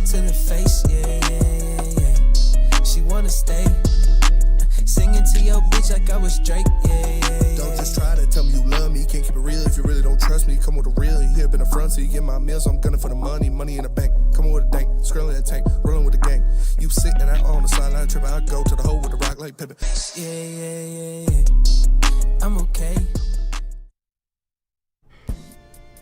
to the face, yeah. She wanna stay. Singing to your bitch like I was Drake, yeah. Don't just try to tell me you love me. Can't keep it real if you really don't trust me. Come with a real, you hip in the front, so you get my meals. I'm gunning for the money in the bank. Coming with a dank, scrolling that tank, rolling with the gang. You sitting out on the sideline tripping, I go to the hole with the rock like Pippin. Yeah. I'm okay.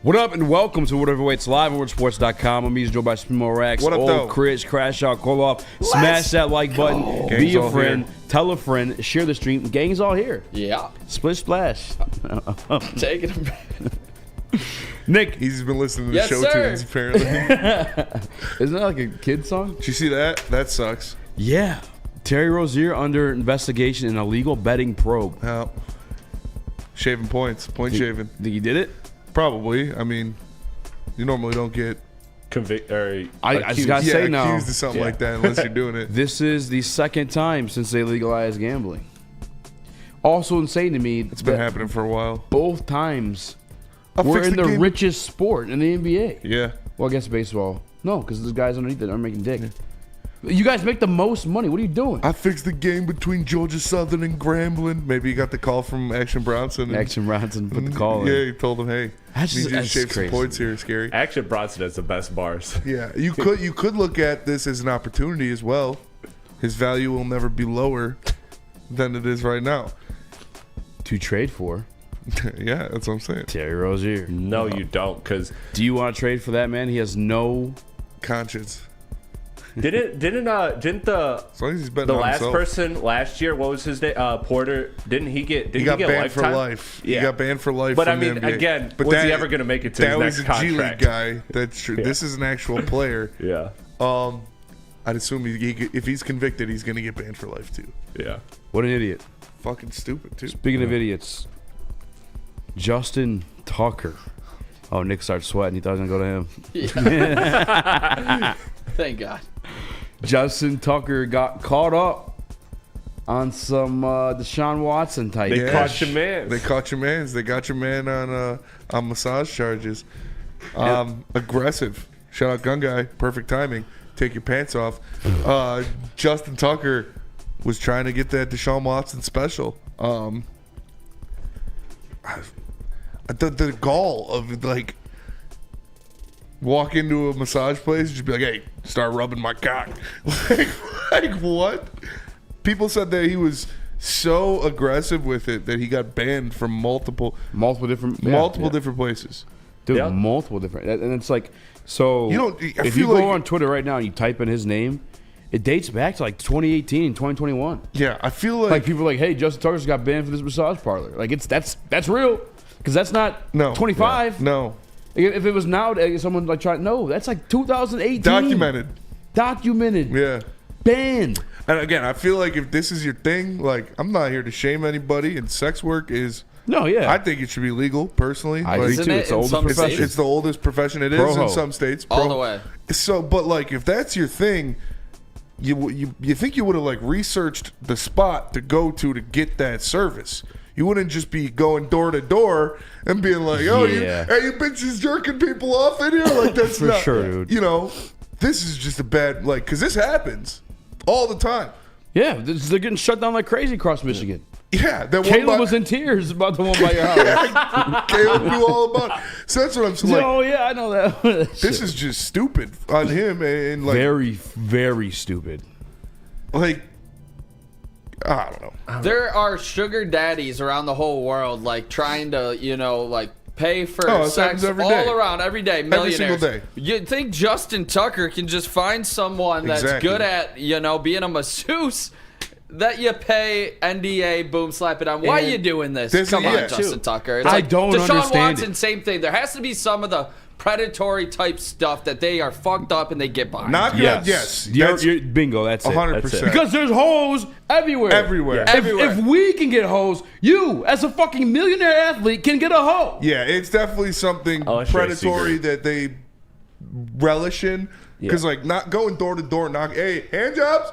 What up and welcome to Whatever Waits Live on WordSports.com. I'm Joe by Spimo Racks. What up, though? Chris, Crash Out, Call Off. Smash that like button. Gang's Be a all friend. here. Tell a friend. Share the stream. Gang's all here. Yeah. Splish splash. Taking him back. Nick. He's been listening to Yes, show sir. tunes, apparently. Isn't that like a kid song? Did you see that? That sucks. Yeah. Terry Rozier under investigation in a legal betting probe. How? Shaving points. Point shaving. Think he did it? Probably. I mean, you normally don't get I just got to say now. accused of something like that unless you're doing it. This is the second time since they legalized gambling. Also insane to me. It's been happening for a while. Both times I'll we're fix in the game. richest sport in the NBA. Yeah. Well, I guess baseball. No, because there's guys underneath that are making dick. You guys make the most money. What are you doing? I fixed the game between Georgia Southern and Grambling. Maybe you got the call from Action Bronson. and- Action Bronson put the call Yeah, in. he told him, hey, That's need you to that's shave crazy. some points here, Scary. Action Bronson has the best bars. Yeah, you could look at this as an opportunity as well. His value will never be lower than it is right now. To trade for Yeah, that's what I'm saying. Terry Rozier. No, you don't, because Do you want to trade for that man? He has no. Conscience. didn't the As long as he's betting the on last himself. person last year, what was his name? Porter. Didn't he get? He Didn't got get banned for lifetime? life. Yeah. He got banned for life. But I from the mean, NBA. again, but was he ever going to make it to his that next was a G League contract? guy. That's true. Yeah. This is an actual player. Yeah, I'd assume if he's convicted, he's going to get banned for life too. yeah. What an idiot. Fucking stupid too. Speaking of idiots, Justin Tucker. Oh, Nick started sweating. He thought I was going to go to him. Thank God. Justin Tucker got caught up on some Deshaun Watson type. They Yeah. caught your man. They caught your man. They got your man on massage charges. Aggressive. Shout out gun guy. Perfect timing. Take your pants off. Justin Tucker was trying to get that Deshaun Watson special. The gall of like walk into a massage place and just be like, hey, start rubbing my cock. like what? People said that he was so aggressive with it that he got banned from multiple different different places. Dude, Yeah. multiple different. And it's like, so You don't- I if feel you go like- on Twitter right now and you type in his name, it dates back to like 2018 and 2021. Yeah, I feel Like people are like, hey, Justin Tucker's got banned for this massage parlor. Like that's real. Because that's not no 25. No, If it was now, someone like tried, no, that's like 2018. Documented. Yeah. Banned. And again, I feel like if this is your thing, like I'm not here to shame anybody, and sex work is. No, yeah. I think it should be legal personally. I Like, do Isn't too. it It's the in oldest some profession. states? it's the oldest profession. It is Pro-ho. in some states. All the way. So, but like, if that's your thing, you think you would have like researched the spot to go to get that service. You wouldn't just be going door to door and being like, "Oh, Yeah. you bitches jerking people off in here." Like that's For not, sure, dude. You know, this is just a bad because this happens all the time. Yeah, they're getting shut down like crazy across Michigan. Yeah, that Caleb was in tears about the one by your house. Caleb knew all about it. So that's what I'm saying. Like, Oh, yeah, I know that. this is just stupid on him and like very, very stupid. like I don't know. There are sugar daddies around the whole world, like trying to, like pay for Oh, this sex happens every all day. around every day. Every Millionaires. single day. You'd think Justin Tucker can just find someone that's Exactly. good at, being a masseuse that you pay NDA, boom, slap it on. Why And you doing this? this Come is- on, yeah. Justin Tucker. It's I like don't Deshaun understand Watson, it. same thing. There has to be some of the predatory type stuff that they are fucked up and they get by. Not good. Yes. You're bingo, that's it. 100%. Because there's hoes everywhere. Everywhere. If, Everywhere. if we can get hoes, you, as a fucking millionaire athlete, can get a hoe. Yeah, it's definitely something Unless you're a predatory secret. that they relish in. Because, like, not going door to door, hey, hand jobs,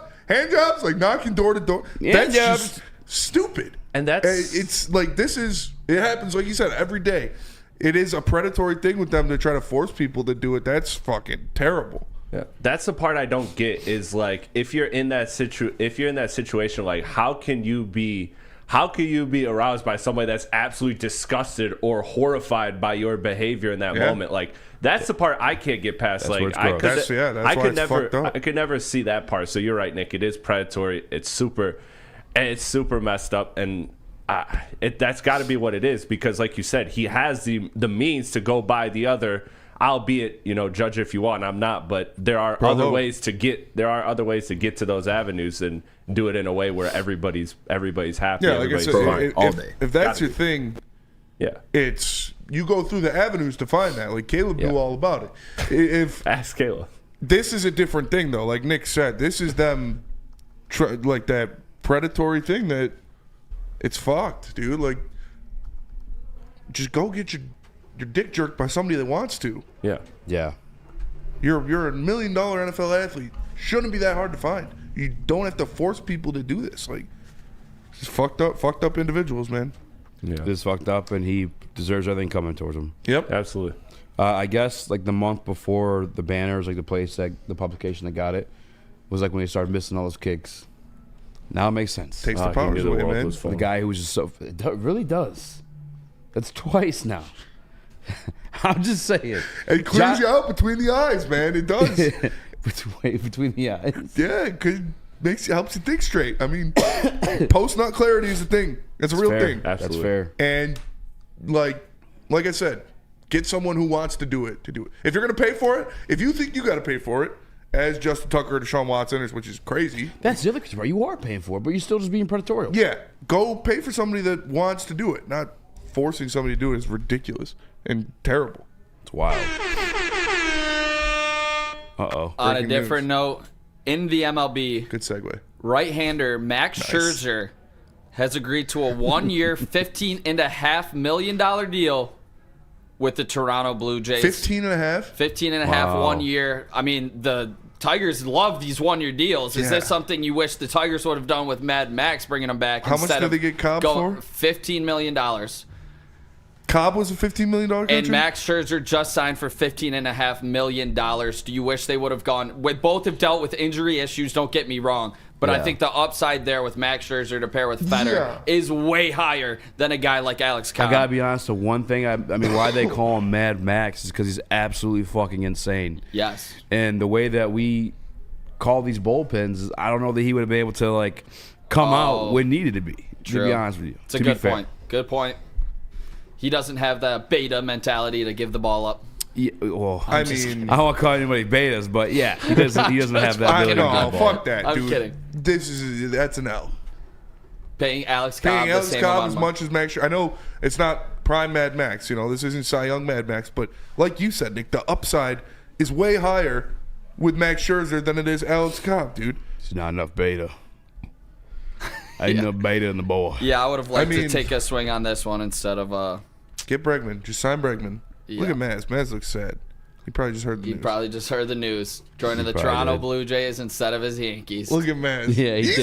like knocking door to door. That's jobs. just stupid. And that's- It's like, it happens, like you said, every day. It is a predatory thing with them to try to force people to do it. That's fucking terrible. Yeah. That's the part I don't get is like if you're in that situation, like how can you be aroused by somebody that's absolutely disgusted or horrified by your behavior in that moment? Like that's the part I can't get past. That's like where it's gross. That's why it's fucked up. I could never see that part. So you're right, Nick. It is predatory. It's super messed up, and that's got to be what it is because, like you said, he has the means to go buy the other. Albeit, judge if you want. I'm not, but there are other ways to get to those avenues and do it in a way where everybody's happy. Yeah, like I said, all day. If that's your thing, it's you go through the avenues to find that. Like Caleb knew all about it. Ask Caleb. This is a different thing, though. Like Nick said, this is them like that predatory thing that it's fucked, dude. Like, just go get your dick jerked by somebody that wants to. Yeah. You're a $1 million NFL athlete. Shouldn't be that hard to find. You don't have to force people to do this. Like, just fucked up individuals, man. Yeah. This is fucked up, and he deserves everything coming towards him. Yep, absolutely. I guess like the month before the banners, like the publication that got it was like when they started missing all those kicks. Now it makes sense. Takes the powers away, man. The guy who was just it really does. That's twice now. I'm just saying. It clears you out between the eyes, man. It does. between the eyes. Yeah, it helps you think straight. I mean, post-nut clarity is a thing. It's a real thing. Absolutely. That's fair. And like I said, get someone who wants to do it. If you're going to pay for it, if you think you got to pay for it, as Justin Tucker or Deshaun Watson, which is crazy. That's the other part. You are paying for it, but you're still just being predatory. Yeah, go pay for somebody that wants to do it. Not forcing somebody to do it is ridiculous and terrible. It's wild. Uh-oh. On a different note, in the MLB, good segue. Right-hander Max Scherzer has agreed to a 1-year, $15.5 million deal with the Toronto Blue Jays. 15.5? 15.5 1 year. I mean, the Tigers love these 1-year deals. Is this something you wish the Tigers would have done with Mad Max, bringing him back? How much did they get Cobb for? $15 million. Cobb was a $15 million contract? And Max Scherzer just signed for $15.5 million. Do you wish they would have gone? Both have dealt with injury issues, don't get me wrong. But I think the upside there with Max Scherzer to pair with Federer is way higher than a guy like Alex Cobb. I got to be honest, the one thing, I mean, why they call him Mad Max is because he's absolutely fucking insane. Yes. And the way that we call these bullpens, I don't know that he would have been able to, like, come out when needed to be. True. To be honest with you. It's a good point. Good point. He doesn't have the beta mentality to give the ball up. Yeah, well, I don't want to call anybody betas, but yeah, he doesn't have that ability. No, fuck that, I'm dude. kidding. That's an L. Paying Alex Cobb as much as Max Scherzer. I know it's not prime Mad Max. This isn't Cy Young Mad Max, but like you said, Nick, the upside is way higher with Max Scherzer than it is Alex Cobb, dude. It's not enough beta. Ain't enough beta in the boy. Yeah, I would have liked to take a swing on this one instead of get Bregman. Just sign Bregman. Yeah. Look at Maz. Maz looks sad. He probably just heard the news. He probably just heard the news. Joining the Toronto Blue Jays instead of his Yankees. Look at Maz. Yeah, he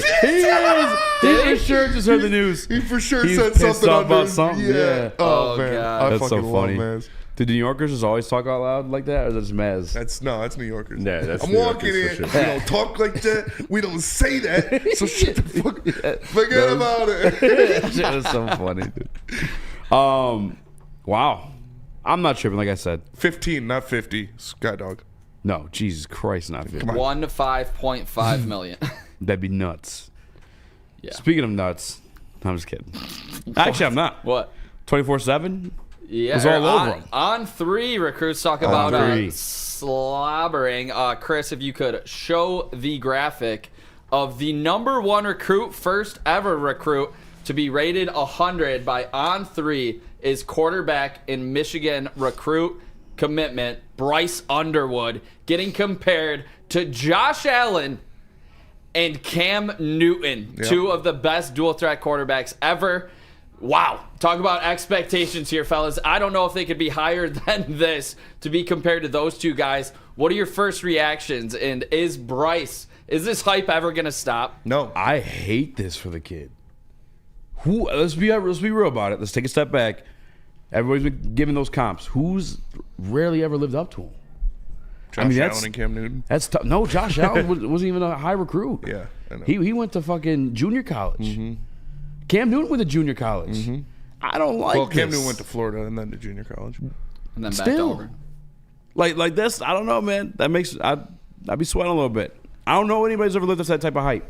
for sure just heard the news. He for sure said something about something. Yeah. Oh man, God. That's so funny. Maz. Do New Yorkers just always talk out loud like that, or is that just Maz? That's New Yorkers. Yeah, that's I'm New walking in. Sure. We don't talk like that. We don't say that. So shut the fuck. Forget about it. That's so funny, dude. Wow. I'm not tripping, like I said. 15, not 50. Skydog. No, Jesus Christ, not 50. 1 to 5.5 million. That'd be nuts. Yeah. Speaking of nuts, I'm just kidding. Actually, I'm not. What? 24/7. Yeah. It's all over him. On 3, recruits talk about slobbering. Chris, if you could show the graphic of the number 1 recruit, first ever recruit to be rated 100 by On3 is quarterback in Michigan recruit commitment, Bryce Underwood, getting compared to Josh Allen and Cam Newton, 2 of the best dual threat quarterbacks ever. Wow. Talk about expectations here, fellas. I don't know if they could be higher than this to be compared to those 2 guys. What are your first reactions? And is this hype ever going to stop? No. I hate this for the kid. Let's be real about it. Let's take a step back. Everybody's been giving those comps. Who's rarely ever lived up to him? Josh Allen and Cam Newton. That's tough. No, Josh Allen wasn't even a high recruit. Yeah, I know. He went to fucking junior college. Cam Newton went to junior college. I don't like. Well, Cam this. Newton went to Florida and then to junior college. And then back Still. over. Like this. I don't know, man. That makes I'd be sweating a little bit. I don't know anybody's ever lived up to that type of hype.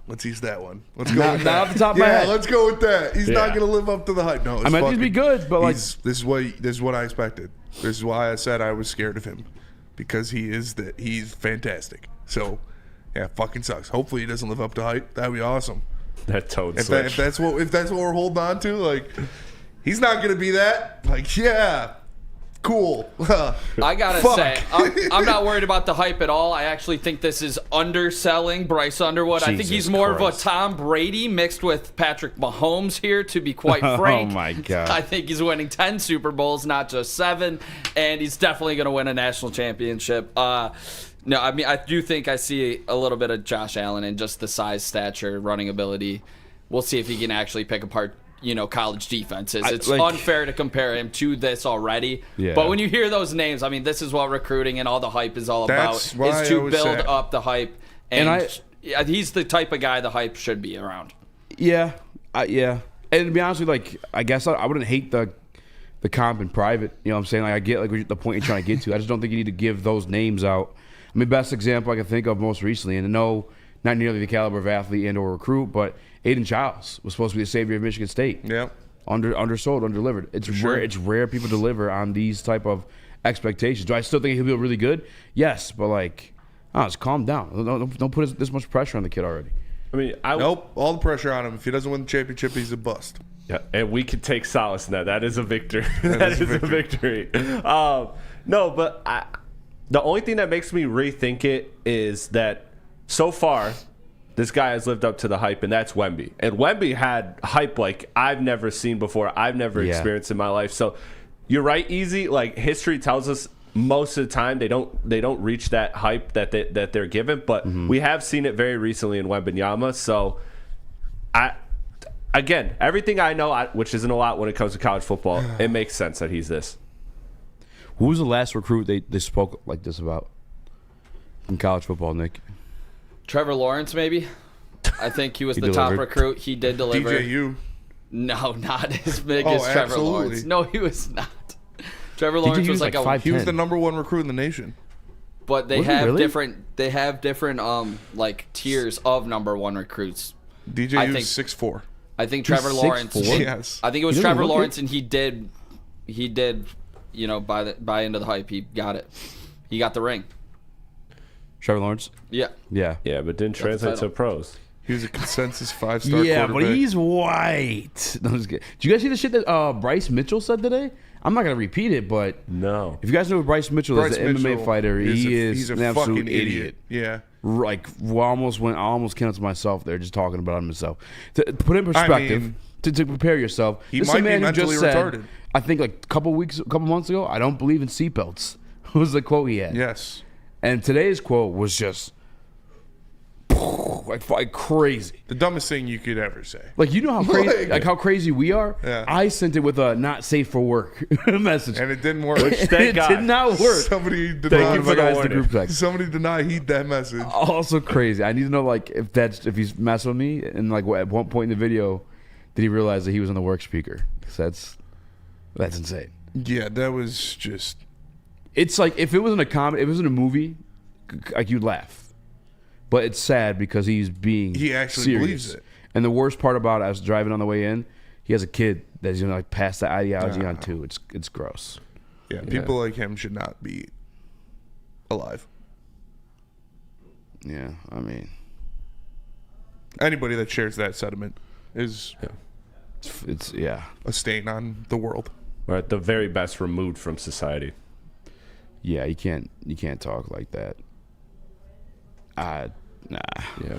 Let's use that one. Let's go with that. Not off the top of my head. Let's go with that. He's not Yeah. going to live up to the hype. No, I mean, he'd be good, but like, this is what I expected. This is why I said I was scared of him, because he's fantastic. So, yeah, fucking sucks. Hopefully, he doesn't live up to hype. That'd be awesome. That toad If switch. that's what we're holding on to, like, he's not going to be that. Like, yeah, cool. I gotta Fuck. say, I'm not worried about the hype at all. I actually think this is underselling Bryce Underwood. I think Jesus he's more Christ. of a Tom Brady mixed with Patrick Mahomes here, to be quite frank. Oh my God. I think he's winning 10 Super Bowls, not just 7, and he's definitely going to win a national championship. No, I mean, I do think I see a little bit of Josh Allen and just the size, stature, running ability. We'll see if he can actually pick apart, college defenses. It's unfair to compare him to this already. Yeah. But when you hear those names, I mean, this is what recruiting and all the hype is all That's about, why I is to always build say- up the hype. And he's the type of guy the hype should be around. yeah. And to be honest with you, like, I guess I wouldn't hate the comp in private. You know what I'm saying? Like, I get like the point you're trying to get to. I just don't think you need to give those names out. I mean, best example I can think of most recently, and no, not nearly the caliber of athlete and or recruit, but Aiden Childs was supposed to be the savior of Michigan State. Yeah. Undersold, undelivered. It's sure. rare. It's rare people deliver on these type of expectations. Do I still think he'll be really good? Yes, but like, just calm down. Don't put this much pressure on the kid already. I mean, Nope. All the pressure on him. If he doesn't win the championship, he's a bust. Yeah, and we can take solace in that. That is a victory. that is a victory. No, but the only thing that makes me rethink it is that so far, this guy has lived up to the hype, and that's Wemby. And Wemby had hype like I've never seen before. I've never experienced in my life. So you're right, Easy. Like, history tells us most of the time they don't reach that hype that they're given. But we have seen it very recently in Wembanyama. So again, everything I know, which isn't a lot when it comes to college football, it makes sense that he's this. Who was the last recruit they spoke like this about in college football, Nick? Trevor Lawrence, maybe? I think he was He the top delivered. recruit. He did deliver. DJU. No, not as big as Trevor absolutely. Lawrence. No, he was not. Trevor Lawrence DJU was was like like He was 5'10". the #1 recruit in the nation. But they Was he have really? different like tiers of #1 recruits. I DJU think- is 6'4". I think Trevor 6'4"? Lawrence. Yes. I think it was He doesn't Trevor look Lawrence, it. and he did, buy into the hype. He got it. He got the ring. Trevor Lawrence? Yeah. Yeah. Yeah, but didn't translate to title. pros. He was a consensus 5-star Yeah, quarterback. but he's white. No, I'm just kidding. Did you guys see the shit that Bryce Mitchell said today? I'm not gonna repeat it, but No. if you guys know who Bryce Mitchell is, the MMA fighter, he's an a absolute fucking idiot. Yeah. Like, I almost canceled myself there just talking about him himself. To put it in perspective, mean, to prepare yourself, he this is might a be man who mentally just said, retarded. I think like a couple months ago, I don't believe in seatbelts. Was the quote he had. Yes. And today's quote was just like crazy. The dumbest thing you could ever say. Like, you know how crazy, Like- how crazy we are. Yeah. I sent it with a "not safe for work" message, And it didn't work. it God. did not work. Somebody did Thank not you for guys in the warning. group text. Somebody did not heed that message. Also crazy. I need to know like if he's messing with me, and like at one point in the video, did he realize that he was on the work speaker? 'Cause that's insane. Yeah, that was just. It's like if it wasn't a comedy, if it was in a movie, like you'd laugh. But it's sad because he's being He actually serious. believes it. And the worst part about it, I was driving on the way in, he has a kid that he's gonna like pass the ideology on to. It's gross. Yeah, people like him should not be alive. Yeah, I mean, Anybody that shares that sentiment is it's yeah. a stain on the world. Or at the very best, removed from society. Yeah, you can't talk like that. Nah. Yeah.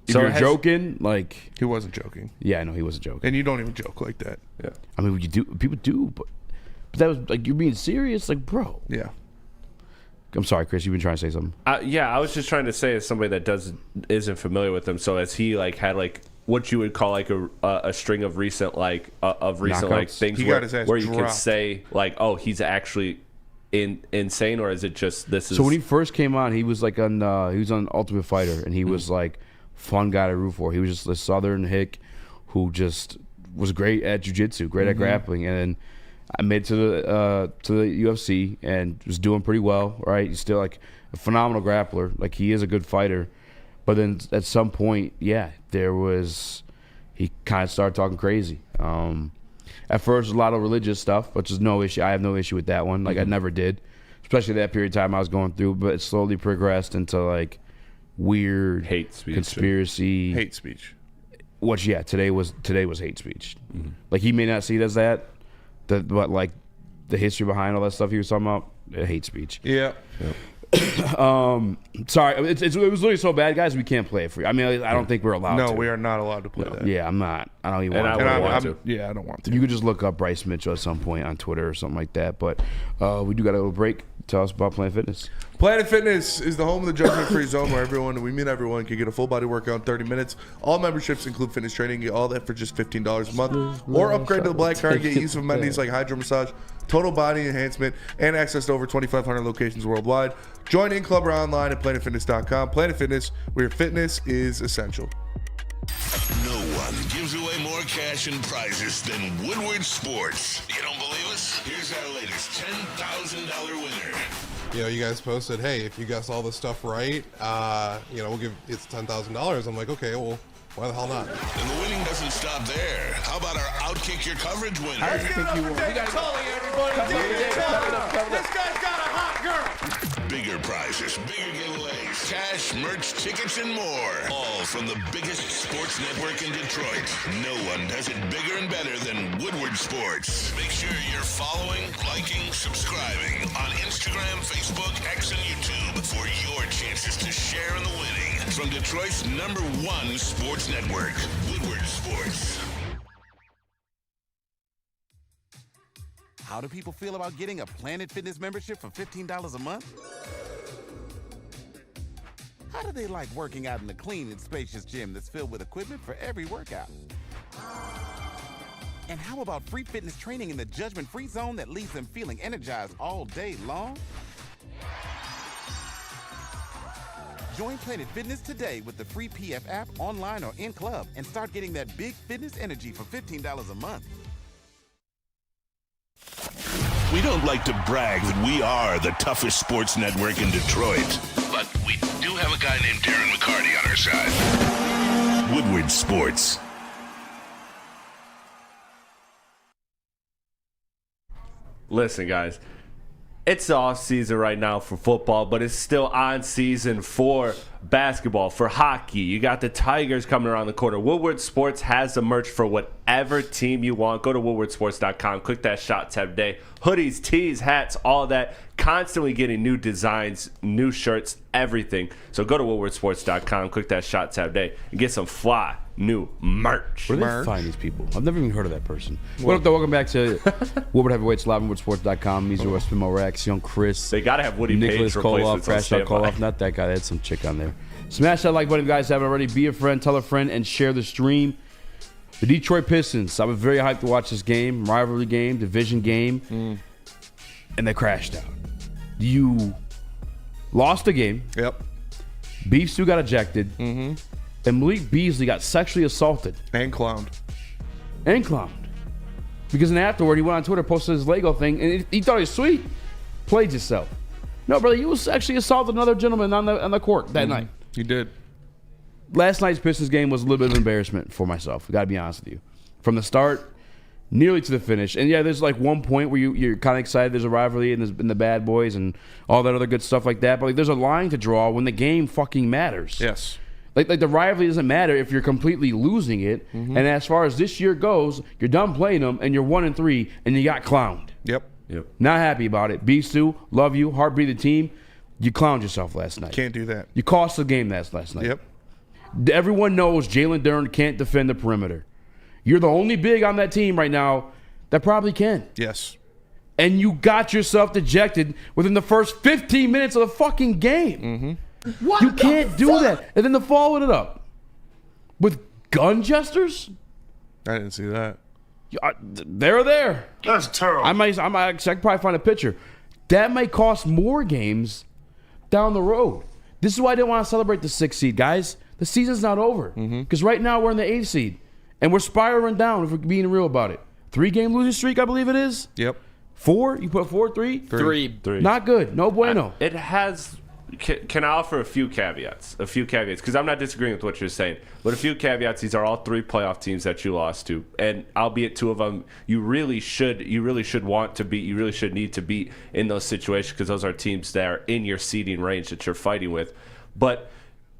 If So you're it has- joking, like, He wasn't joking. yeah, I know he wasn't joking. And you don't even joke like that. Yeah. I mean, people do, but that was like you're being serious, like, bro. Yeah. I'm sorry, Chris. You've been trying to say something. Yeah, I was just trying to say, as somebody that isn't familiar with him, so as he like had like what you would call like a string of recent like like Knockouts. things He where, got his ass where you can dropped. say like, oh, he's actually insane, or is it just this is? So when he first came on, he was like on Ultimate Fighter, and he was like fun guy to root for. He was just a Southern hick who just was great at jiu-jitsu, great at grappling, and then I made it to the UFC and was doing pretty well. Right, he's still like a phenomenal grappler. Like he is a good fighter, but then at some point, he kind of started talking crazy. At first, a lot of religious stuff, which is no issue. I have no issue with that one. Like I never did, especially that period of time I was going through. But it slowly progressed into like weird hate speech, conspiracy, hate speech. Which today was hate speech. Like he may not see it as that, but like the history behind all that stuff he was talking about, hate speech. Yeah. Sorry, it was literally so bad, guys. We can't play it for you. I mean, I don't think we're allowed. No, to. we are not allowed to play that. Yeah, I'm not. I don't even And want I to. wouldn't want to. Yeah, I don't want to. You could just look up Bryce Mitchell at some point on Twitter or something like that. But we do got a little break. Tell us about Planet Fitness. Planet Fitness is the home of the judgment-free zone where everyone can get a full-body workout in 30 minutes. All memberships include fitness training. Get all that for just $15 a month. Or upgrade to the Black Card and get use of amenities like hydro massage, total body enhancement, and access to over 2,500 locations worldwide. Join in club or online at planetfitness.com. Planet Fitness, where fitness is essential. No one gives away more cash and prizes than Woodward Sports. You don't believe us? Here's our latest $10,000 winner. You know, you guys posted, hey, if you guess all this stuff right, we'll give it's $10,000. I'm like, okay, well, why the hell not? And the winning doesn't stop there. How about our Outkick Your Coverage winner? I think you will. We got Tully, everybody. This guy's got a hot girl. Bigger prizes, bigger giveaways, cash, merch, tickets, and more. All from the biggest sports network in Detroit. No one does it bigger and better than Woodward Sports. Make sure you're following, liking, subscribing on Instagram, Facebook, X, and YouTube for your chances to share in the winning. From Detroit's #1 sports network, Woodward Sports. How do people feel about getting a Planet Fitness membership for $15 a month? How do they like working out in a clean and spacious gym that's filled with equipment for every workout? And how about free fitness training in the judgment-free zone that leaves them feeling energized all day long? Join Planet Fitness today with the free PF app, online or in club, and start getting that big fitness energy for $15 a month. We don't like to brag that we are the toughest sports network in Detroit, but we do have a guy named Darren McCarty on our side. Woodward Sports. Listen, guys, it's off season right now for football, but it's still on season for basketball, for hockey. You got the Tigers coming around the corner. Woodward Sports has the merch for whatever team you want. Go to woodwardsports.com. Click that shop tab today. Hoodies, tees, hats, all that. Constantly getting new designs, new shirts, everything. So go to woodwardsports.com. Click that shop tab today and get some fly new merch. Where do they find these people? I've never even heard of that person. What up, though? Welcome back to Woodward Heavyweights Live on woodwardsports.com. These are Spinmo Rex, Young Chris. They got to have Woody Nicholas Page Koloff, replacements on Crash Out standby. Koloff. Not that guy. They had some chick on there. Smash that like button if you guys haven't already. Be a friend, tell a friend, and share the stream. The Detroit Pistons. I was very hyped to watch this game. Rivalry game, division game. And they crashed out. You lost the game. Yep. Beef Stew got ejected. And Malik Beasley got sexually assaulted. And clowned. Because then afterward, he went on Twitter, posted his Lego thing, and he thought he was sweet. Played yourself. No, brother, you sexually assaulted another gentleman on the court that night. You did. Last night's Pistons game was a little bit of an embarrassment for myself. Got to be honest with you. From the start, nearly to the finish. And yeah, there's like one point where you're kind of excited. There's a rivalry and there's been the bad boys and all that other good stuff like that. But like, there's a line to draw when the game fucking matters. Yes. Like the rivalry doesn't matter if you're completely losing it. And as far as this year goes, you're done playing them and you're 1-3 and you got clowned. Yep. Not happy about it. B Stu, love you, heartbeat of the team. You clowned yourself last night. Can't do that. You cost the game last night. Yep. Everyone knows Jalen Duren can't defend the perimeter. You're the only big on that team right now that probably can. Yes. And you got yourself dejected within the first 15 minutes of the fucking game. What You can't do that. And then to follow it up with gun gestures? I didn't see that. They're there. That's terrible. I could probably find a picture. that might cost more games down the road. This is why I didn't want to celebrate the 6th seed, guys. The season's not over. Because right now we're in the 8th seed. And we're spiraling down if we're being real about it. 3-game losing streak, I believe it is. Yep. 4? You put 4, 3? 3. Not good. No bueno. It has. Can I offer a few caveats? Because I'm not disagreeing with what you're saying, but a few caveats. These are all 3 playoff teams that you lost to, and albeit 2 of them, you really should want to beat. You really should need to beat in those situations because those are teams that are in your seeding range that you're fighting with. But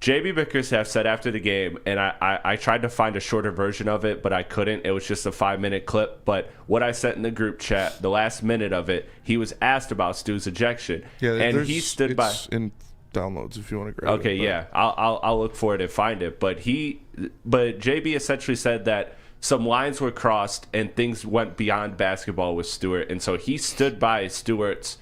JB Bickerstaff said after the game, and I tried to find a shorter version of it, but I couldn't. It was just a 5-minute clip. But what I sent in the group chat, the last minute of it, he was asked about Stu's ejection, and he stood by. In downloads if you want to grab it. Okay, yeah, I'll look for it and find it. But JB essentially said that some lines were crossed and things went beyond basketball with Stewart, and so he stood by Stewart's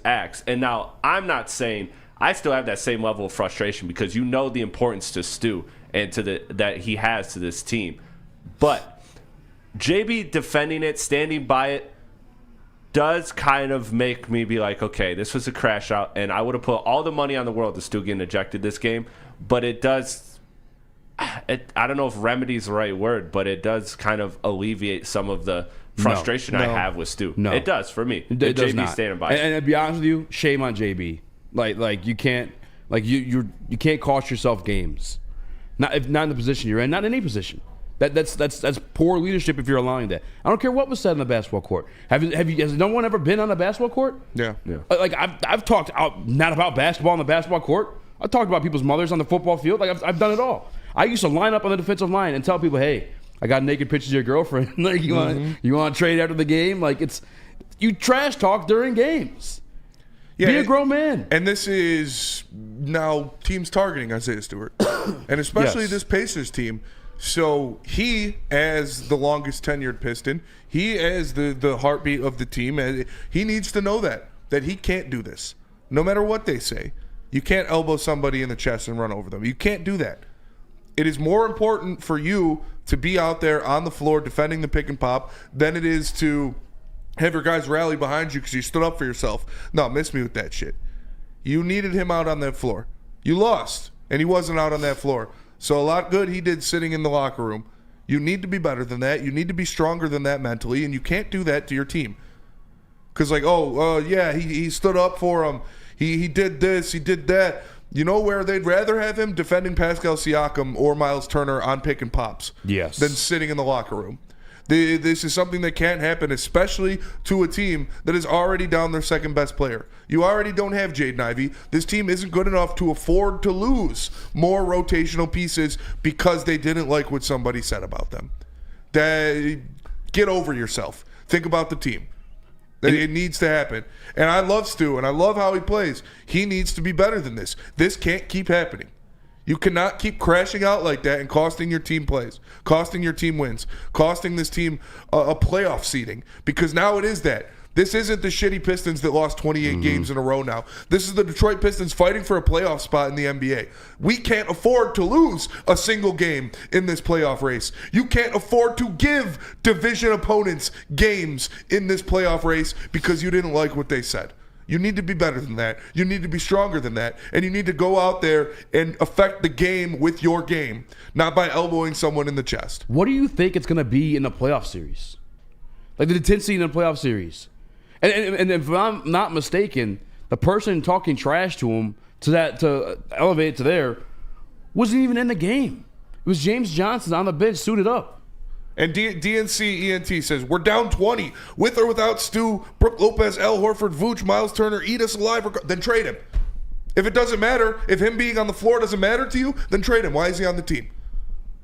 acts. And now I'm not saying. I still have that same level of frustration because you know the importance to Stu and to that he has to this team. But JB defending it, standing by it, does kind of make me be like, okay, this was a crash out, and I would have put all the money on the world to Stu getting ejected this game. But it does, I don't know if remedy is the right word, but it does kind of alleviate some of the frustration I have with Stu. No. It does for me. It does JB not. standing by it. And to be honest with you, shame on JB. Like you can't you can't cost yourself games. Not in the position you're in, not in any position. That's poor leadership if you're allowing that. I don't care what was said on the basketball court. Has no one ever been on a basketball court? Yeah. Like I've talked not about basketball on the basketball court. I've talked about people's mothers on the football field. Like I've done it all. I used to line up on the defensive line and tell people, hey, I got naked pictures of your girlfriend. Like you want to trade after the game? Like you trash talk during games. Yeah, be a grown man. And this is now teams targeting Isaiah Stewart. And especially this Pacers team. So he, as the longest tenured Piston, he as the heartbeat of the team, he needs to know that he can't do this. No matter what they say. You can't elbow somebody in the chest and run over them. You can't do that. It is more important for you to be out there on the floor defending the pick and pop than it is to have your guys rally behind you because you stood up for yourself. No, miss me with that shit. You needed him out on that floor. You lost, and he wasn't out on that floor. So a lot good he did sitting in the locker room. You need to be better than that. You need to be stronger than that mentally, and you can't do that to your team. Because he stood up for him. He did this, he did that. You know where they'd rather have him? Defending Pascal Siakam or Miles Turner on pick and pops. Yes. Than sitting in the locker room. This is something that can't happen, especially to a team that is already down their second best player. You already don't have Jaden Ivey. This team isn't good enough to afford to lose more rotational pieces because they didn't like what somebody said about them. Get over yourself. Think about the team. It needs to happen. And I love Stu, and I love how he plays. He needs to be better than this. This can't keep happening. You cannot keep crashing out like that and costing your team plays, costing your team wins, costing this team a playoff seeding. Because now it is that. This isn't the shitty Pistons that lost 28 games in a row now. This is the Detroit Pistons fighting for a playoff spot in the NBA. We can't afford to lose a single game in this playoff race. You can't afford to give division opponents games in this playoff race because you didn't like what they said. You need to be better than that. You need to be stronger than that. And you need to go out there and affect the game with your game, not by elbowing someone in the chest. What do you think it's going to be in the playoff series? Like the intensity in the playoff series? And if I'm not mistaken, the person talking trash to him to elevate it to there wasn't even in the game. It was James Johnson on the bench suited up. And DNC ENT says, we're down 20. With or without Stu, Brook Lopez, Al Horford, Vooch, Miles Turner, eat us alive, then trade him. If it doesn't matter, if him being on the floor doesn't matter to you, then trade him. Why is he on the team?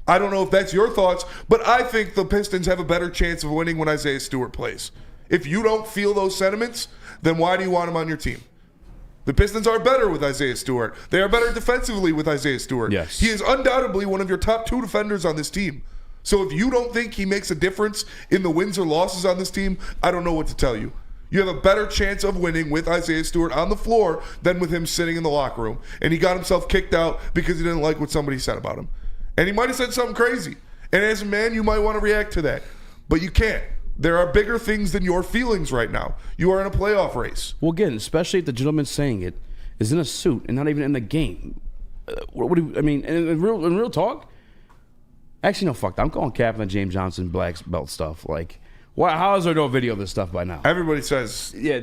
I don't know if that's your thoughts, but I think the Pistons have a better chance of winning when Isaiah Stewart plays. If you don't feel those sentiments, then why do you want him on your team? The Pistons are better with Isaiah Stewart. They are better defensively with Isaiah Stewart. Yes. He is undoubtedly one of your top 2 defenders on this team. So if you don't think he makes a difference in the wins or losses on this team, I don't know what to tell you. You have a better chance of winning with Isaiah Stewart on the floor than with him sitting in the locker room. And he got himself kicked out because he didn't like what somebody said about him. And he might have said something crazy. And as a man, you might want to react to that. But you can't. There are bigger things than your feelings right now. You are in a playoff race. Well, again, especially if the gentleman saying it is in a suit and not even in the game. What do you, I mean, in real talk? Actually, no, fuck that. I'm calling cap on James Johnson black belt stuff. Like, why? How is there no video of this stuff by now? Everybody says, yeah,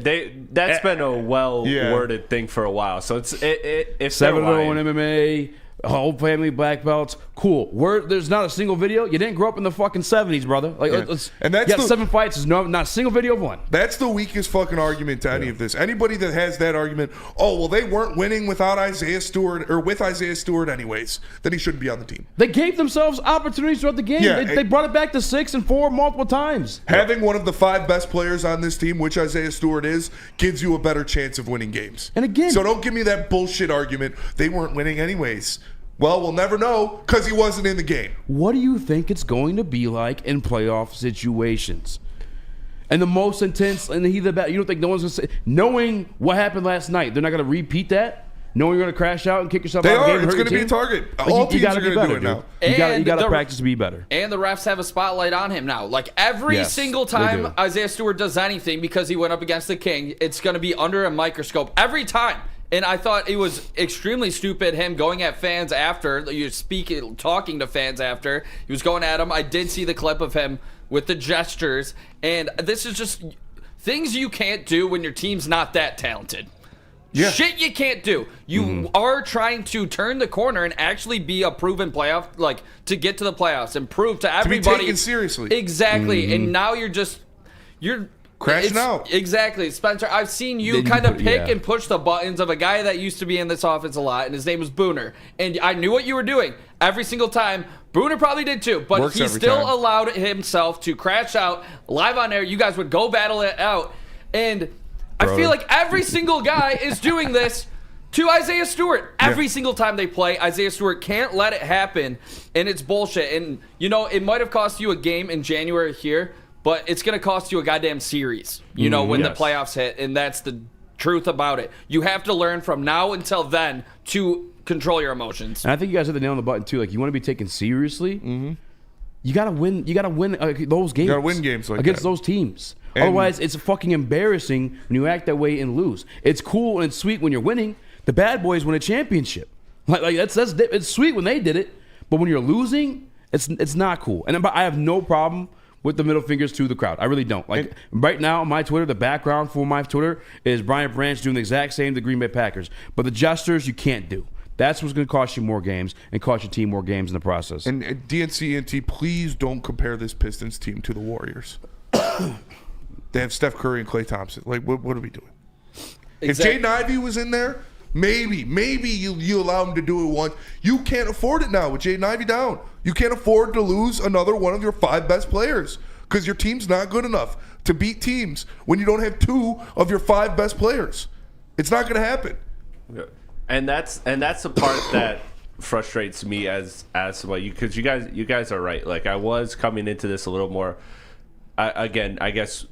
that's been a well-worded thing for a while. So it's 7-0 in MMA. Whole family black belts, cool. There's not a single video. You didn't grow up in the fucking 70s, brother. Like, and that's 7 fights. Is not a single video of one. That's the weakest fucking argument to any of this. Anybody that has that argument, oh well, they weren't winning without Isaiah Stewart or with Isaiah Stewart anyways, then he shouldn't be on the team. They gave themselves opportunities throughout the game. Yeah, they brought it back to 6 and 4 multiple times. Having one of the 5 best players on this team, which Isaiah Stewart is, gives you a better chance of winning games. And again, so don't give me that bullshit argument. They weren't winning anyways. Well, we'll never know because he wasn't in the game. What do you think it's going to be like in playoff situations? And the most intense and the heat of the battle, you don't think no one's going to say, knowing what happened last night, they're not going to repeat that? Knowing you're going to crash out and kick yourself out of the game? It's going to be a target. All teams are going to do it now. You got to practice to be better. And the refs have a spotlight on him now. Like every single time Isaiah Stewart does anything because he went up against the King, it's going to be under a microscope every time. And I thought it was extremely stupid, him going at fans after, talking to fans after. He was going at them. I did see the clip of him with the gestures. And this is just things you can't do when your team's not that talented. Yeah. Shit you can't do. You are trying to turn the corner and actually be a proven playoff, like to get to the playoffs and prove to everybody. To be taken seriously. Exactly. And now you're crashing out. Exactly. Spencer, I've seen you kind of pick and push the buttons of a guy that used to be in this offense a lot, and his name was Booner. And I knew what you were doing every single time. Booner probably did too, but he still allowed himself to crash out live on air. You guys would go battle it out. And I feel like every single guy is doing this to Isaiah Stewart. Every single time they play, Isaiah Stewart can't let it happen, and it's bullshit. And, it might have cost you a game in January here, but it's going to cost you a goddamn series, when the playoffs hit, and that's the truth about it. You have to learn from now until then to control your emotions. And I think you guys hit the nail on the button, too. Like, you want to be taken seriously, you got to win. You got to win those games. You got to win games against those teams. And otherwise, it's fucking embarrassing when you act that way and lose. It's cool and it's sweet when you're winning. The bad boys win a championship. Like that's it's sweet when they did it, but when you're losing, it's not cool. And I have no problem with the middle fingers to the crowd. I really don't. Like right now on my Twitter, the background for my Twitter is Brian Branch doing the exact same to the Green Bay Packers. But the gestures you can't do. That's what's going to cost you more games and cost your team more games in the process. And DNC, please don't compare this Pistons team to the Warriors. They have Steph Curry and Klay Thompson. Like, what are we doing? Exactly. If Jaden Ivey was in there, maybe you allow him to do it once. You can't afford it now with Jaden Ivey down. You can't afford to lose another one of your 5 best players because your team's not good enough to beat teams when you don't have 2 of your 5 best players. It's not going to happen. Yeah. And that's the part that frustrates me as well, because you guys are right. Like, I was coming into this a little more, I guess,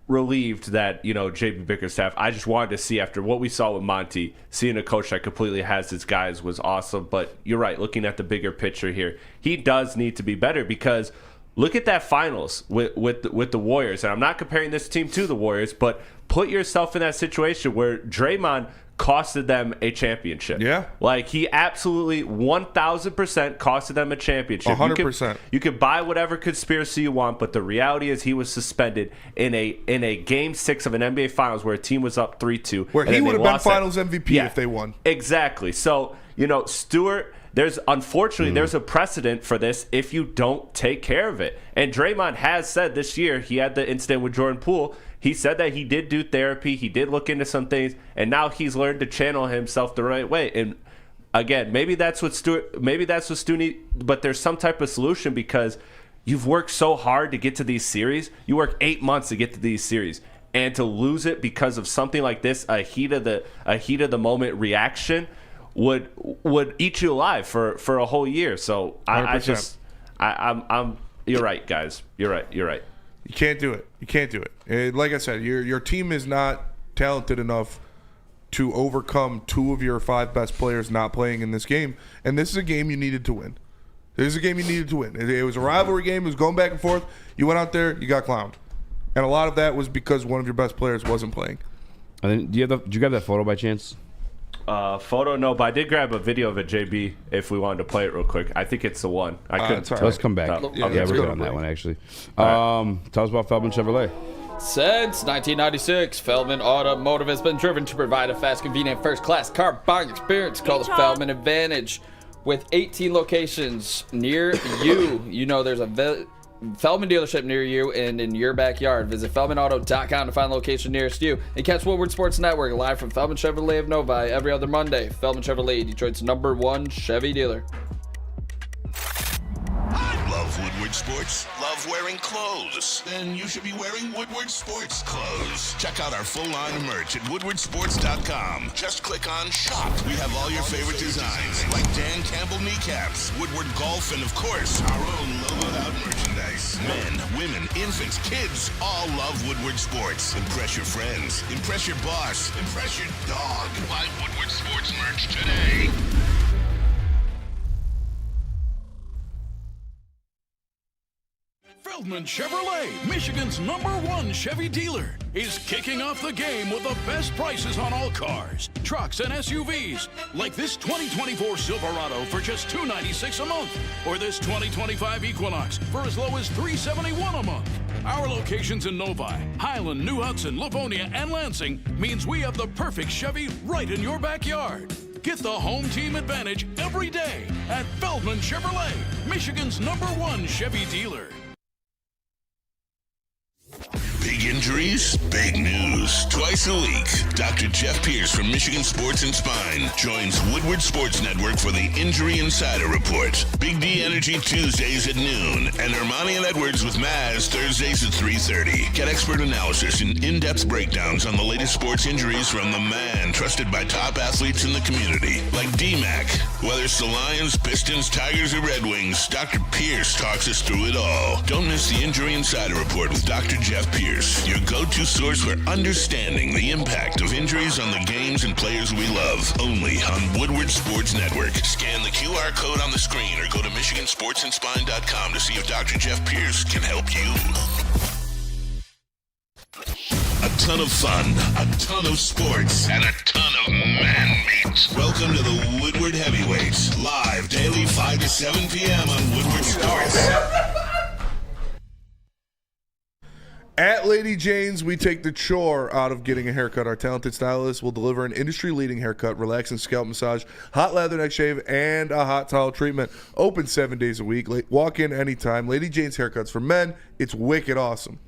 relieved that JB Bickerstaff. I just wanted to see, after what we saw with Monty, seeing a coach that completely has his guys was awesome. But you're right, looking at the bigger picture here, he does need to be better, because look at that finals with the Warriors. And I'm not comparing this team to the Warriors, but put yourself in that situation where Draymond costed them a championship. Yeah. Like, he absolutely 1,000% costed them a championship. 100%. You could buy whatever conspiracy you want, but the reality is he was suspended in a Game 6 of an NBA Finals where a team was up 3-2. Where he would have been Finals MVP if they won. Exactly. So, Stewart, there's a precedent for this if you don't take care of it. And Draymond has said this year, he had the incident with Jordan Poole, he said that he did do therapy, he did look into some things, and now he's learned to channel himself the right way. And again, maybe that's what Stu needs, but there's some type of solution, because you've worked so hard to get to these series. You work 8 months to get to these series, and to lose it because of something like this, a heat of the moment reaction, would eat you alive for a whole year. So I'm you're right, guys. You're right. You can't do it. Like I said, your team is not talented enough to overcome 2 of your 5 best players not playing in this game. And this is a game you needed to win. This is a game you needed to win. It was a rivalry game. It was going back and forth. You went out there, you got clowned. And a lot of that was because one of your best players wasn't playing. And then, did you grab that photo by chance? Photo, no, but I did grab a video of it, JB, if we wanted to play it real quick. I think it's the one. I couldn't. Let's come back. Yeah, we're good on that one, actually. Tell us about Feldman Chevrolet. Since 1996, Feldman Automotive has been driven to provide a fast, convenient, first-class car buying experience called the Feldman Advantage. With 18 locations near you, you know there's a Feldman dealership near you and in your backyard. Visit FeldmanAuto.com to find the location nearest you. And catch Woodward Sports Network live from Feldman Chevrolet of Novi every other Monday. Feldman Chevrolet, Detroit's #1 Chevy dealer. Love Woodward Sports? Love wearing clothes? Then you should be wearing Woodward Sports clothes. Check out our full line of merch at woodwardsports.com. Just click on shop. We have all your favorite designs, like Dan Campbell kneecaps, Woodward Golf, and of course, our own logoed out merchandise. Men, women, infants, kids all love Woodward Sports. Impress your friends. Impress your boss. Impress your dog. Buy Woodward Sports merch today. Feldman Chevrolet, Michigan's #1 Chevy dealer, is kicking off the game with the best prices on all cars, trucks, and SUVs, like this 2024 Silverado for just $296 a month, or this 2025 Equinox for as low as $371 a month. Our locations in Novi, Highland, New Hudson, Livonia, and Lansing means we have the perfect Chevy right in your backyard. Get the home team advantage every day at Feldman Chevrolet, Michigan's #1 Chevy dealer. Big injuries, big news. Twice a week, Dr. Jeff Pierce from Michigan Sports and Spine joins Woodward Sports Network for the Injury Insider Report. Big D Energy Tuesdays at noon, and Ermanni and Edwards with Maz Thursdays at 3:30. Get expert analysis and in-depth breakdowns on the latest sports injuries from the man trusted by top athletes in the community, like D-Mac. Whether it's the Lions, Pistons, Tigers, or Red Wings, Dr. Pierce talks us through it all. Don't miss the Injury Insider Report with Dr. Jeff Pierce, your go-to source for understanding the impact of injuries on the games and players we love. Only on Woodward Sports Network. Scan the QR code on the screen or go to MichiganSportsandSpine.com to see if Dr. Jeff Pierce can help you. A ton of fun, a ton of sports, and a ton of man meat. Welcome to the Woodward Heavyweights, live daily 5 to 7 p.m. on Woodward Sports. At Lady Jane's, we take the chore out of getting a haircut. Our talented stylist will deliver an industry-leading haircut, relaxing scalp massage, hot lather neck shave, and a hot towel treatment. Open 7 days a week. Walk in anytime. Lady Jane's Haircuts for men. It's wicked awesome.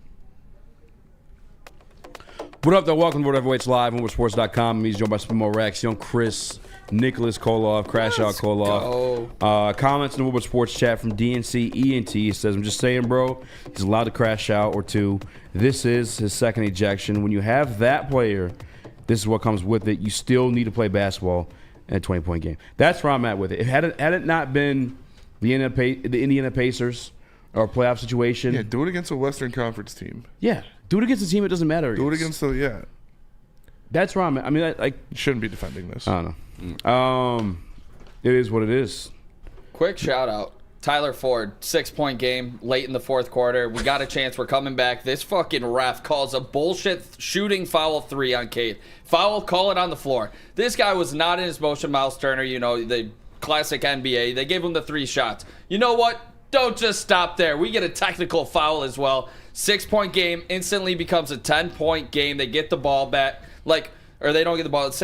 What up, though? Welcome to Woodward Heavyweights Live on WoodwardSports.com. He's joined by Spimo Rex, young Chris, Nicholas Koloff, Crash Out Koloff. Comments in the Woodward Sports chat from DNC ENT. He says, I'm just saying, bro, he's allowed to crash out or two. This is his second ejection. When you have that player, this is what comes with it. You still need to play basketball in a 20-point game. That's where I'm at with it. Had it not been the Indiana Pacers or a playoff situation. Yeah, do it against a Western Conference team. Yeah, do it against a team it doesn't matter against. Do it against the, yeah. That's where I'm at. I mean, you shouldn't be defending this. I don't know. It is what it is. Quick shout out. Tyler Ford, 6-point game late in the fourth quarter. We got a chance. We're coming back. This fucking ref calls a bullshit shooting foul 3 on Cade. Foul, call it on the floor. This guy was not in his motion, Miles Turner, the classic NBA. They gave him the 3 shots. You know what? Don't just stop there. We get a technical foul as well. 6-point game instantly becomes a 10-point game. They get the ball back. Or they don't get the ball. It's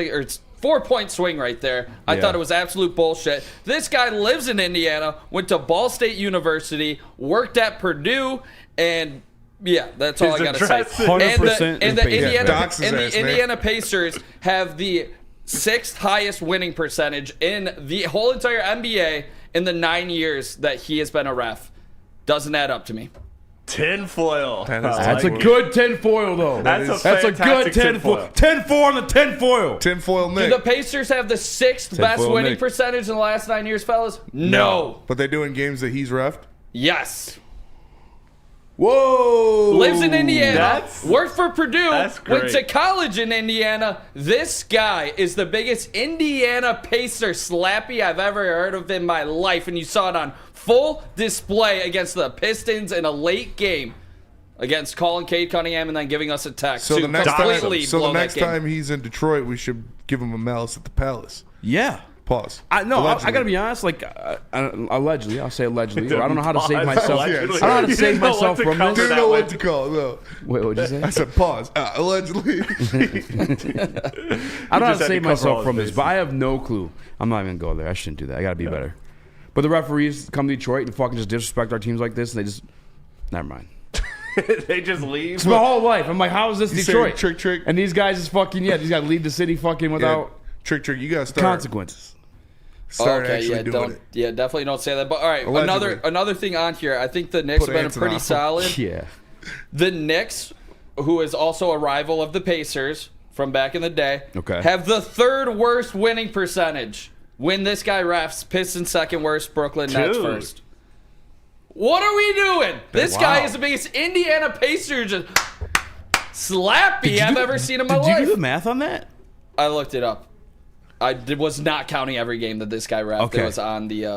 4-point swing right there. I thought it was absolute bullshit. This guy lives in Indiana, went to Ball State University, worked at Purdue, and yeah, that's all I got to say. 100% and the Indiana Pacers have the 6th highest winning percentage in the whole entire NBA in the 9 years that he has been a ref. Doesn't add up to me. Tinfoil. That's a good tinfoil, though. That's a good tinfoil. Tinfoil on the tinfoil. Tinfoil Nick. Do the Pacers have the 6th best winning percentage in the last 9 years, fellas? No. But they do in games that he's reffed? Yes. Whoa! Lives in Indiana. Worked for Purdue. That's Went great. to college in Indiana. This guy is the biggest Indiana Pacer slappy I've ever heard of in my life, and you saw it on full display against the Pistons in a late game against Colin Cade Cunningham, and then giving us a text So to the next completely time, blow that game. time he's in Detroit, we should give him a Malice at the Palace. Yeah. Pause. I Allegedly. gotta be honest. Like, allegedly, I'll say allegedly. Or I don't know how to save Pause. myself. I Allegedly. don't know how to You save didn't know myself what to from cover this. Didn't that know way. what to call. No. Wait, what'd you say? I said pause. Allegedly. I don't know how just to had save to cover all myself his from this, bases. but I have no clue. I'm not even gonna go there. I shouldn't do that. I gotta be better. But the referees come to Detroit and fucking just disrespect our teams like this, and they just never mind. They just leave. It's my whole life. I'm like, how is this You Detroit? saying trick. And these guys is fucking these guys leave the city fucking without Trick. You gotta start. consequences. Start Okay, actually yeah, doing it. yeah, definitely don't say that. But all right, Allegedly. another thing on here. I think the Knicks Put have been ants in pretty our- solid. Yeah. The Knicks, who is also a rival of the Pacers from back in the day, Okay. have the third worst winning percentage. When this guy refs, Pistons second worst, Brooklyn Nets Dude. first. What are we doing? This guy Wow. is the biggest Indiana Pacer just slappy I've ever seen in my Did you life. do the math on that? I looked it up. Was not counting every game that this guy reffed. Okay. It was on the I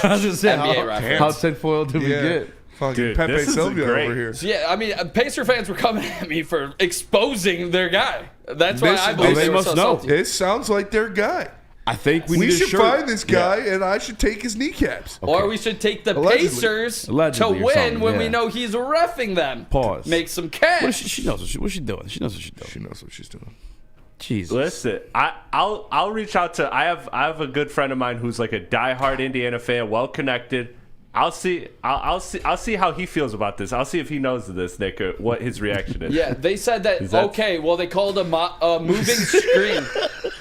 was just saying, NBA reference. how tinfoil did we Yeah. get? Fucking Dude, Pepe this is Sylvia great. over here. So, yeah, I mean, Pacer fans were coming at me for exposing their guy. That's why This- I believe they they were must so know. salty. It sounds like their guy. I think we We need a should shirt. find this guy, and I should take his kneecaps. Or we should take the Allegedly. Pacers Allegedly to or win something, when we yeah. know he's reffing them. Pause. Make some What cash. is she knows what's she doing. She knows what she's doing. She knows what she's doing. Jesus. Listen, I'll reach out to. I have a good friend of mine who's like a diehard Indiana fan, well connected. I'll see how he feels about this. I'll see if he knows of this, Nick, or what his reaction is. Yeah, they said that, that- okay, well, they called a moving screen.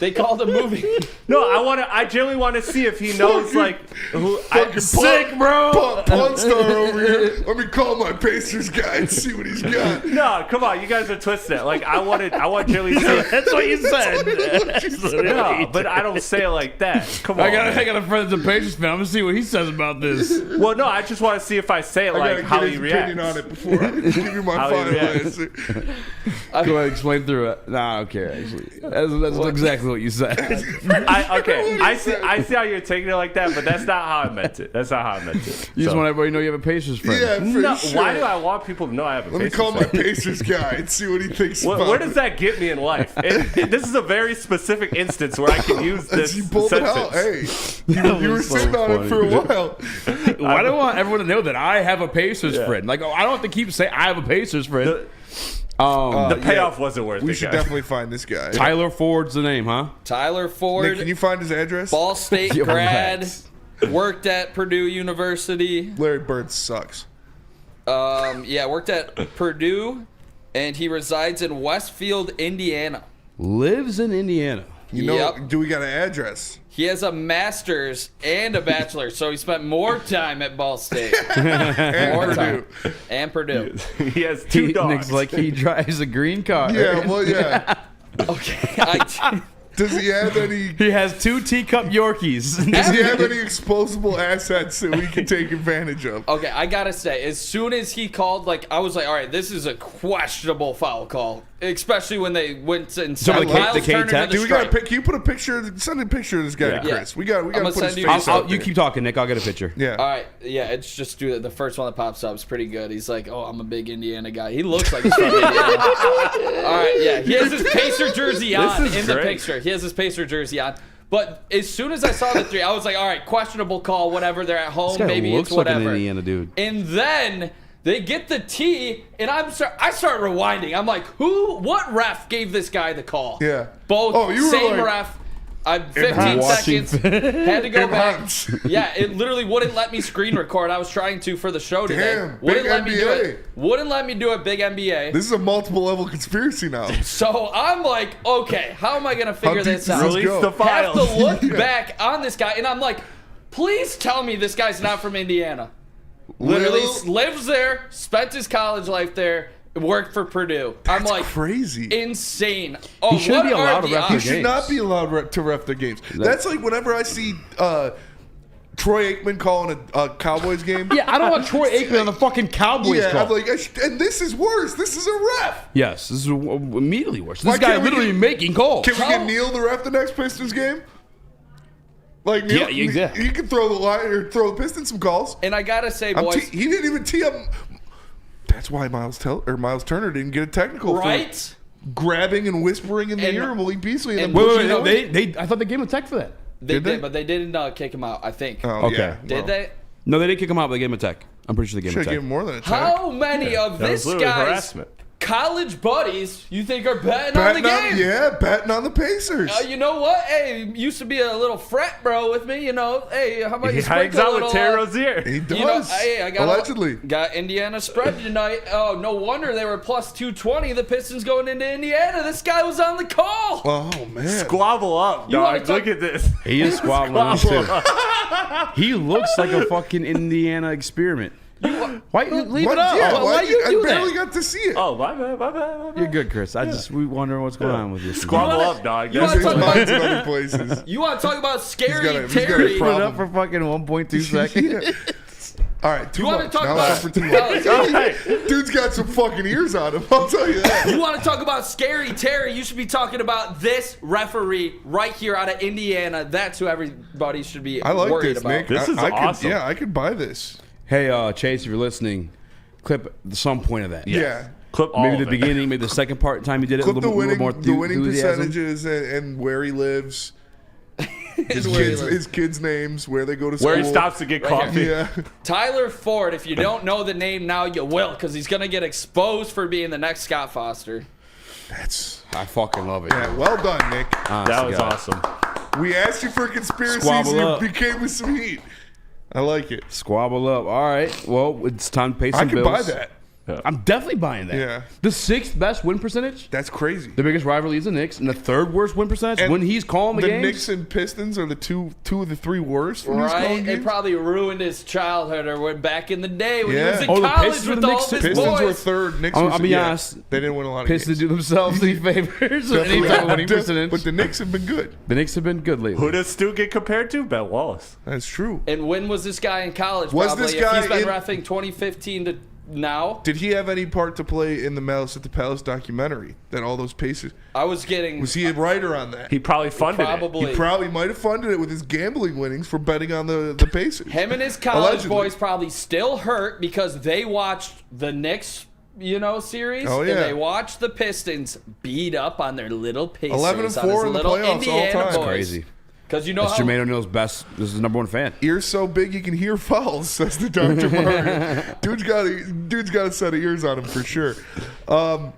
They called a moving. No, I genuinely want to see if he knows like who. Sick, bro. Pawn star over here. Let me call my Pacers guy and see what he's got. No, come on, you guys are twisting it. Like I want genuinely see. That's what you said. No, but I don't say it like that. Come on. I got a friend that's a Pacers fan. I'm gonna see what he says about this. Well, no, I just want to see if I say it I like gotta how get he his reacts. opinion on it before I give you my How he final reacts. answer. Go ahead, explain through it. Nah, I don't care. Actually, that's exactly what you said. I see how you're taking it like that, but that's not how I meant it. That's not how I meant it. You just So- want everybody to know you have a Pacers friend. Yeah, for No, sure. why do I want people to know I have a Let me Pacers call my fan? Pacers guy and see what he thinks about Where it. does that get me in life? This is a very specific instance where I can use this You pulled it out. sentence. Hey, you were so sitting on it for a while. Why do I want everyone to know that I have a Pacers friend? Like, I don't have to keep saying I have a Pacers friend. The payoff wasn't worth it. We should guys. definitely find this guy. Tyler Ford's the name, huh? Tyler Ford, Nick, can you find his address? Ball State Yo, grad, relax. worked at Purdue University. Larry Bird sucks. Yeah, worked at Purdue, and he resides in Westfield, Indiana. Lives in Indiana. You know, Yep. do we got an address? He has a master's and a bachelor's, so he spent more time at Ball State. More time. And Purdue. He has two Nick's dogs. like he drives a green car. Yeah, well, yeah. Okay. Does he have any? He has 2 teacup Yorkies. Does he have any exposable assets that we can take advantage of? Okay, I gotta say, as soon as he called, like, I was like, all right, this is a questionable foul call. Especially when they went and So said the Miles K Turner tech? to the Dude, we got stripe. to pick. Can you put a picture? Send a picture of this guy to Yeah. Chris. We got I'm to gonna put his send you- face out You there. keep talking, Nick. I'll get a picture. Yeah. All right, yeah, it's just do it. The first one that pops up is pretty good. He's like, "Oh, I'm a big Indiana guy." He looks like he's from Indiana. All right, yeah, he has his Pacer jersey on is in the great. picture. He has his Pacer jersey on. But as soon as I saw the 3, I was like, "All right, questionable call. Whatever. They're at home. This guy Maybe looks it's like an whatever." Indiana dude. And then they get the T, and I start rewinding. I'm like, what ref gave this guy the call? Yeah. Both Oh, you were same like- ref. 15 Watching- seconds. Had to go back. Enhance. Yeah, it literally wouldn't let me screen record. I was trying to for the show today. Damn, Wouldn't big let me do NBA. it. Wouldn't let me do it, big NBA. This is a multiple level conspiracy now. So I'm like, okay, how am I going to figure deep this does out? this Release go? the Have files. to look back on this guy, and I'm like, please tell me this guy's not from Indiana. Literally lives there, spent his college life there, worked for Purdue. I'm like, Crazy. insane. Oh, He shouldn't what be allowed are to the ref He the odds? should games. not be allowed to ref their games. That's like whenever I see Troy Aikman calling a Cowboys game. Yeah, I don't want Troy Aikman on the fucking Cowboys Yeah, call. I'm like, and this is worse. This is a ref. Yes, this is immediately worse. Why This guy can't we literally get- making calls. Can we get Neil to ref the next Pistons game? Like, Neil, Yeah, exactly. You can throw the line or throw the Pistons some calls. And I gotta say, boys, He didn't even tee up. That's why Miles Turner didn't get a technical right? for grabbing and whispering in the And- ear of Malik Beasley. and- And then Wait, pushing wait, him. they I thought they gave him a tech for that. They Did they? did, but they didn't kick him out. I think. Oh, Okay. yeah. Did they? No, they didn't kick him out, but they gave him a tech. I'm pretty sure they gave him Should a have tech. given more than a tech. How many of That this was literally guy's harassment. college buddies you think are betting on the game? Betting on the Pacers. You know what? Hey, used to be a little frat bro with me. You know, hey, how about He you hangs sprinkle a out little? with Terry Rozier. He does. You know, hey, I got allegedly. got Indiana spread tonight. Oh, no wonder they were plus 220. The Pistons going into Indiana. This guy was on the call. Oh man. Squabble up, You wanna dog. talk- Look at this. He is squabbling on too. He looks like a fucking Indiana experiment. Why you leave it up? Yeah, why you do I barely that? got to see it. Oh, my bad. You're good, Chris. We wondering what's going on with you. Squabble wanna- up, dog. you That's His wanna talk mind's in other places. You want to talk about scary he's got a Terry? problem. Put it up for fucking 1.2 seconds. All right, too You want much. to talk Now about? it's up for too much. Dude's got some fucking ears on him. I'll tell you that. You want to talk about scary Terry? You should be talking about this referee right here out of Indiana. That's who everybody should be I like worried this, about. Nick. This is I awesome. Could, yeah, I could buy this. Hey, Chase, if you're listening, clip some point of that. Yeah. Clip all Maybe of the it. beginning, maybe the second part time you did it Clip a the little, winning, more the winning enthusiasm. percentages and where he lives. His Where he kids, lives. his kids' names, where they go to school. Where he stops to get Right coffee. Yeah. Tyler Ford. If you don't know the name now, you will, because he's gonna get exposed for being the next Scott Foster. That's I fucking love it. yeah. Well done, Nick. That was awesome. We asked you for conspiracies, Squabble and you up. became with some heat. I like it. Squabble up. All right. Well, it's time to pay some I could bills. buy that. I'm definitely buying that. Yeah. The 6th best win percentage. That's crazy. The biggest rivalry is the Knicks, and the 3rd worst win percentage And when he's calling the games. Knicks and Pistons are the two of the 3 worst when he's Right? calling They games. probably ruined his childhood, or when back in the day when Yeah. he was in Oh, the college Pistons were with the all Knicks- of his Pistons were boys. 3rd. Knicks I'll were be yeah, honest. They didn't win a lot of Pistons games. do themselves any favors with any type of winning percentage. But the Knicks have been good. The Knicks have been good lately. Who does Stu get compared to? Ben Wallace. That's true. And when was this guy in college? Was probably, this if guy he's been in- reffing 2015 to now. Did he have any part to play in the Malice at the Palace documentary that all those Pacers? I was getting Was he a writer on that? He probably funded it. probably He probably might have funded it with his gambling winnings for betting on the Pacers. him and his college Allegedly. boys probably still hurt because they watched the Knicks, series. Oh, yeah. And they watched the Pistons beat up on their little Pacers. 11-4 on his in the little playoffs all Indiana time. boys. Crazy. Because you know That's how Jermaine O'Neal's best. This is his number 1 fan. Ears so big you can hear fouls, says the Dr. Martin. Dude's got a set of ears on him for sure. Wow.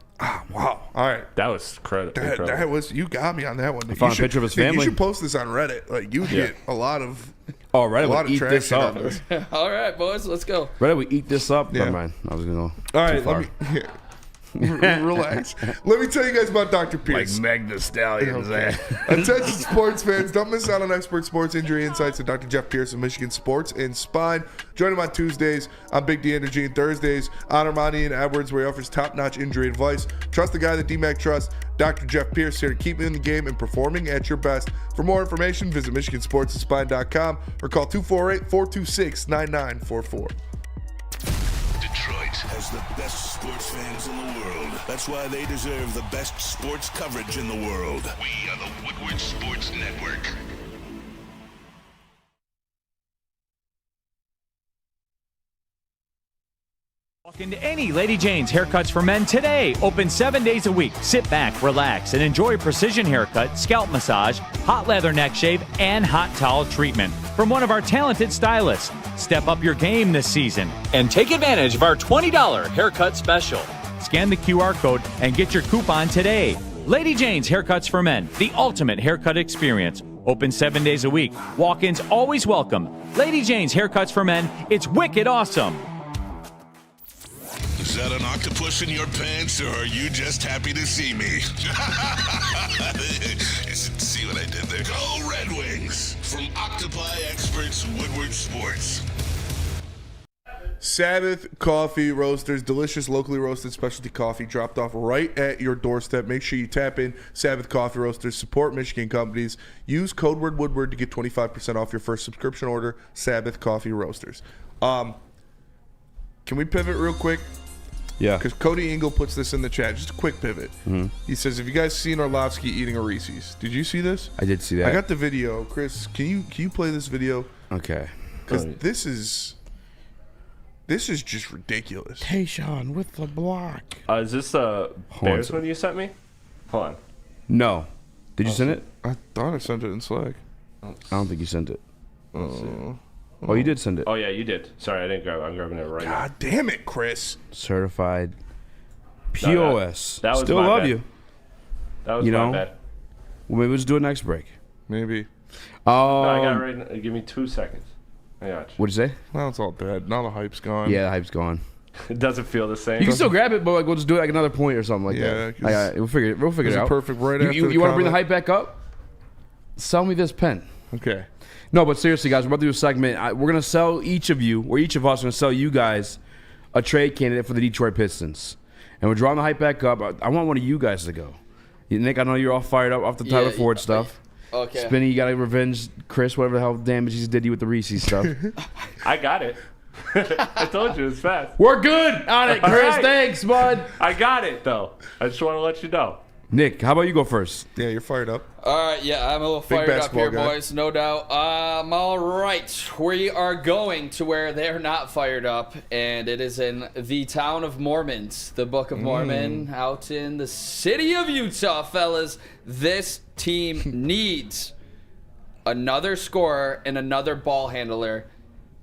All right. That was incredible. That was, you got me on that one. found a picture of his Nick, family. You should post this on Reddit. Like, you get a lot of Oh, Reddit a lot would of eat this traction up. on this. all right, boys, let's go. Reddit would eat this up. Yeah. Never mind. I was going to go All too right, far. let me relax. Let me tell you guys about Dr. Pierce. Meg the Stallion. Attention sports fans, don't miss out on expert sports injury insights with Dr. Jeff Pierce of Michigan Sports and Spine. Join him on Tuesdays on Big D Energy and Thursdays on Ermanni and Edwards, where he offers top-notch injury advice. Trust the guy that DMAC trusts, Dr. Jeff Pierce, here to keep you in the game and performing at your best. For more information, visit MichiganSportsandSpine.com or call 248-426-9944. Detroit has the best sports fans in the world. That's why they deserve the best sports coverage in the world. We are the Woodward Sports Network. Walk into any Lady Jane's Haircuts for Men today. Open 7 days a week. Sit back, relax, and enjoy precision haircut, scalp massage, hot leather neck shave, and hot towel treatment from one of our talented stylists. Step up your game this season and take advantage of our $20 haircut special. Scan the QR code and get your coupon today. Lady Jane's Haircuts for Men, the ultimate haircut experience. Open 7 days a week. Walk-ins always welcome. Lady Jane's Haircuts for Men. It's wicked awesome. Is that an octopus in your pants, or are you just happy to see me? See what I did there? Go Red Wings! From Octopi experts Woodward Sports. Sabbath Coffee Roasters, delicious locally roasted specialty coffee dropped off right at your doorstep. Make sure you tap in Sabbath Coffee Roasters. Support Michigan companies. Use code word Woodward to get 25% off your first subscription order. Sabbath Coffee Roasters. Can we pivot real quick? Yeah. Because Cody Engel puts this in the chat. Just a quick pivot. Mm-hmm. He says, have you guys seen Orlovsky eating a Reese's? Did you see this? I did see that. I got the video. Chris, can you play this video? Okay. Because this is just ridiculous. Tayshaun with the block. Is this the Bears one you sent me? Hold on. No. Did you send it? I thought I sent it in Slack. I don't think you sent it. Oh, you did send it. Oh, yeah, you did. Sorry, I didn't grab it. I'm grabbing it right now. God damn it, Chris. Certified POS. That was Still my love bad. you. That was You my know? bad. Well, maybe let's do it next break. Maybe. No, I got it right now. Give me 2 seconds. I got you. What'd you say? Well, it's all dead. Now the hype's gone. Yeah, the hype's gone. It doesn't feel the same. You can still grab it, but like we'll just do it like another point or something like Yeah, that. We'll figure it Is it out. perfect right after You the want to bring the comment? hype back up? Sell me this pen. Okay. No, but seriously, guys, we're about to do a segment. We're going to sell each of you, or each of us are going to sell you guys a trade candidate for the Detroit Pistons. And we're drawing the hype back up. I want one of you guys to go. Nick, I know you're all fired up off the Tyler Ford stuff. Okay. Spinny, you got to revenge Chris, whatever the hell damage he did you with the Reese's stuff. I got it. I told you, it's fast. We're good on it, Chris. All right. Thanks, bud. I got it, though. I just want to let you know. Nick, how about you go first? Yeah, you're fired up. All right, yeah, I'm a little Big fired up basketball here, guy. boys, no doubt. All right, we are going to where they're not fired up, and it is in the town of Mormons, the Book of Mormon, out in the city of Utah, fellas. This team needs another scorer and another ball handler,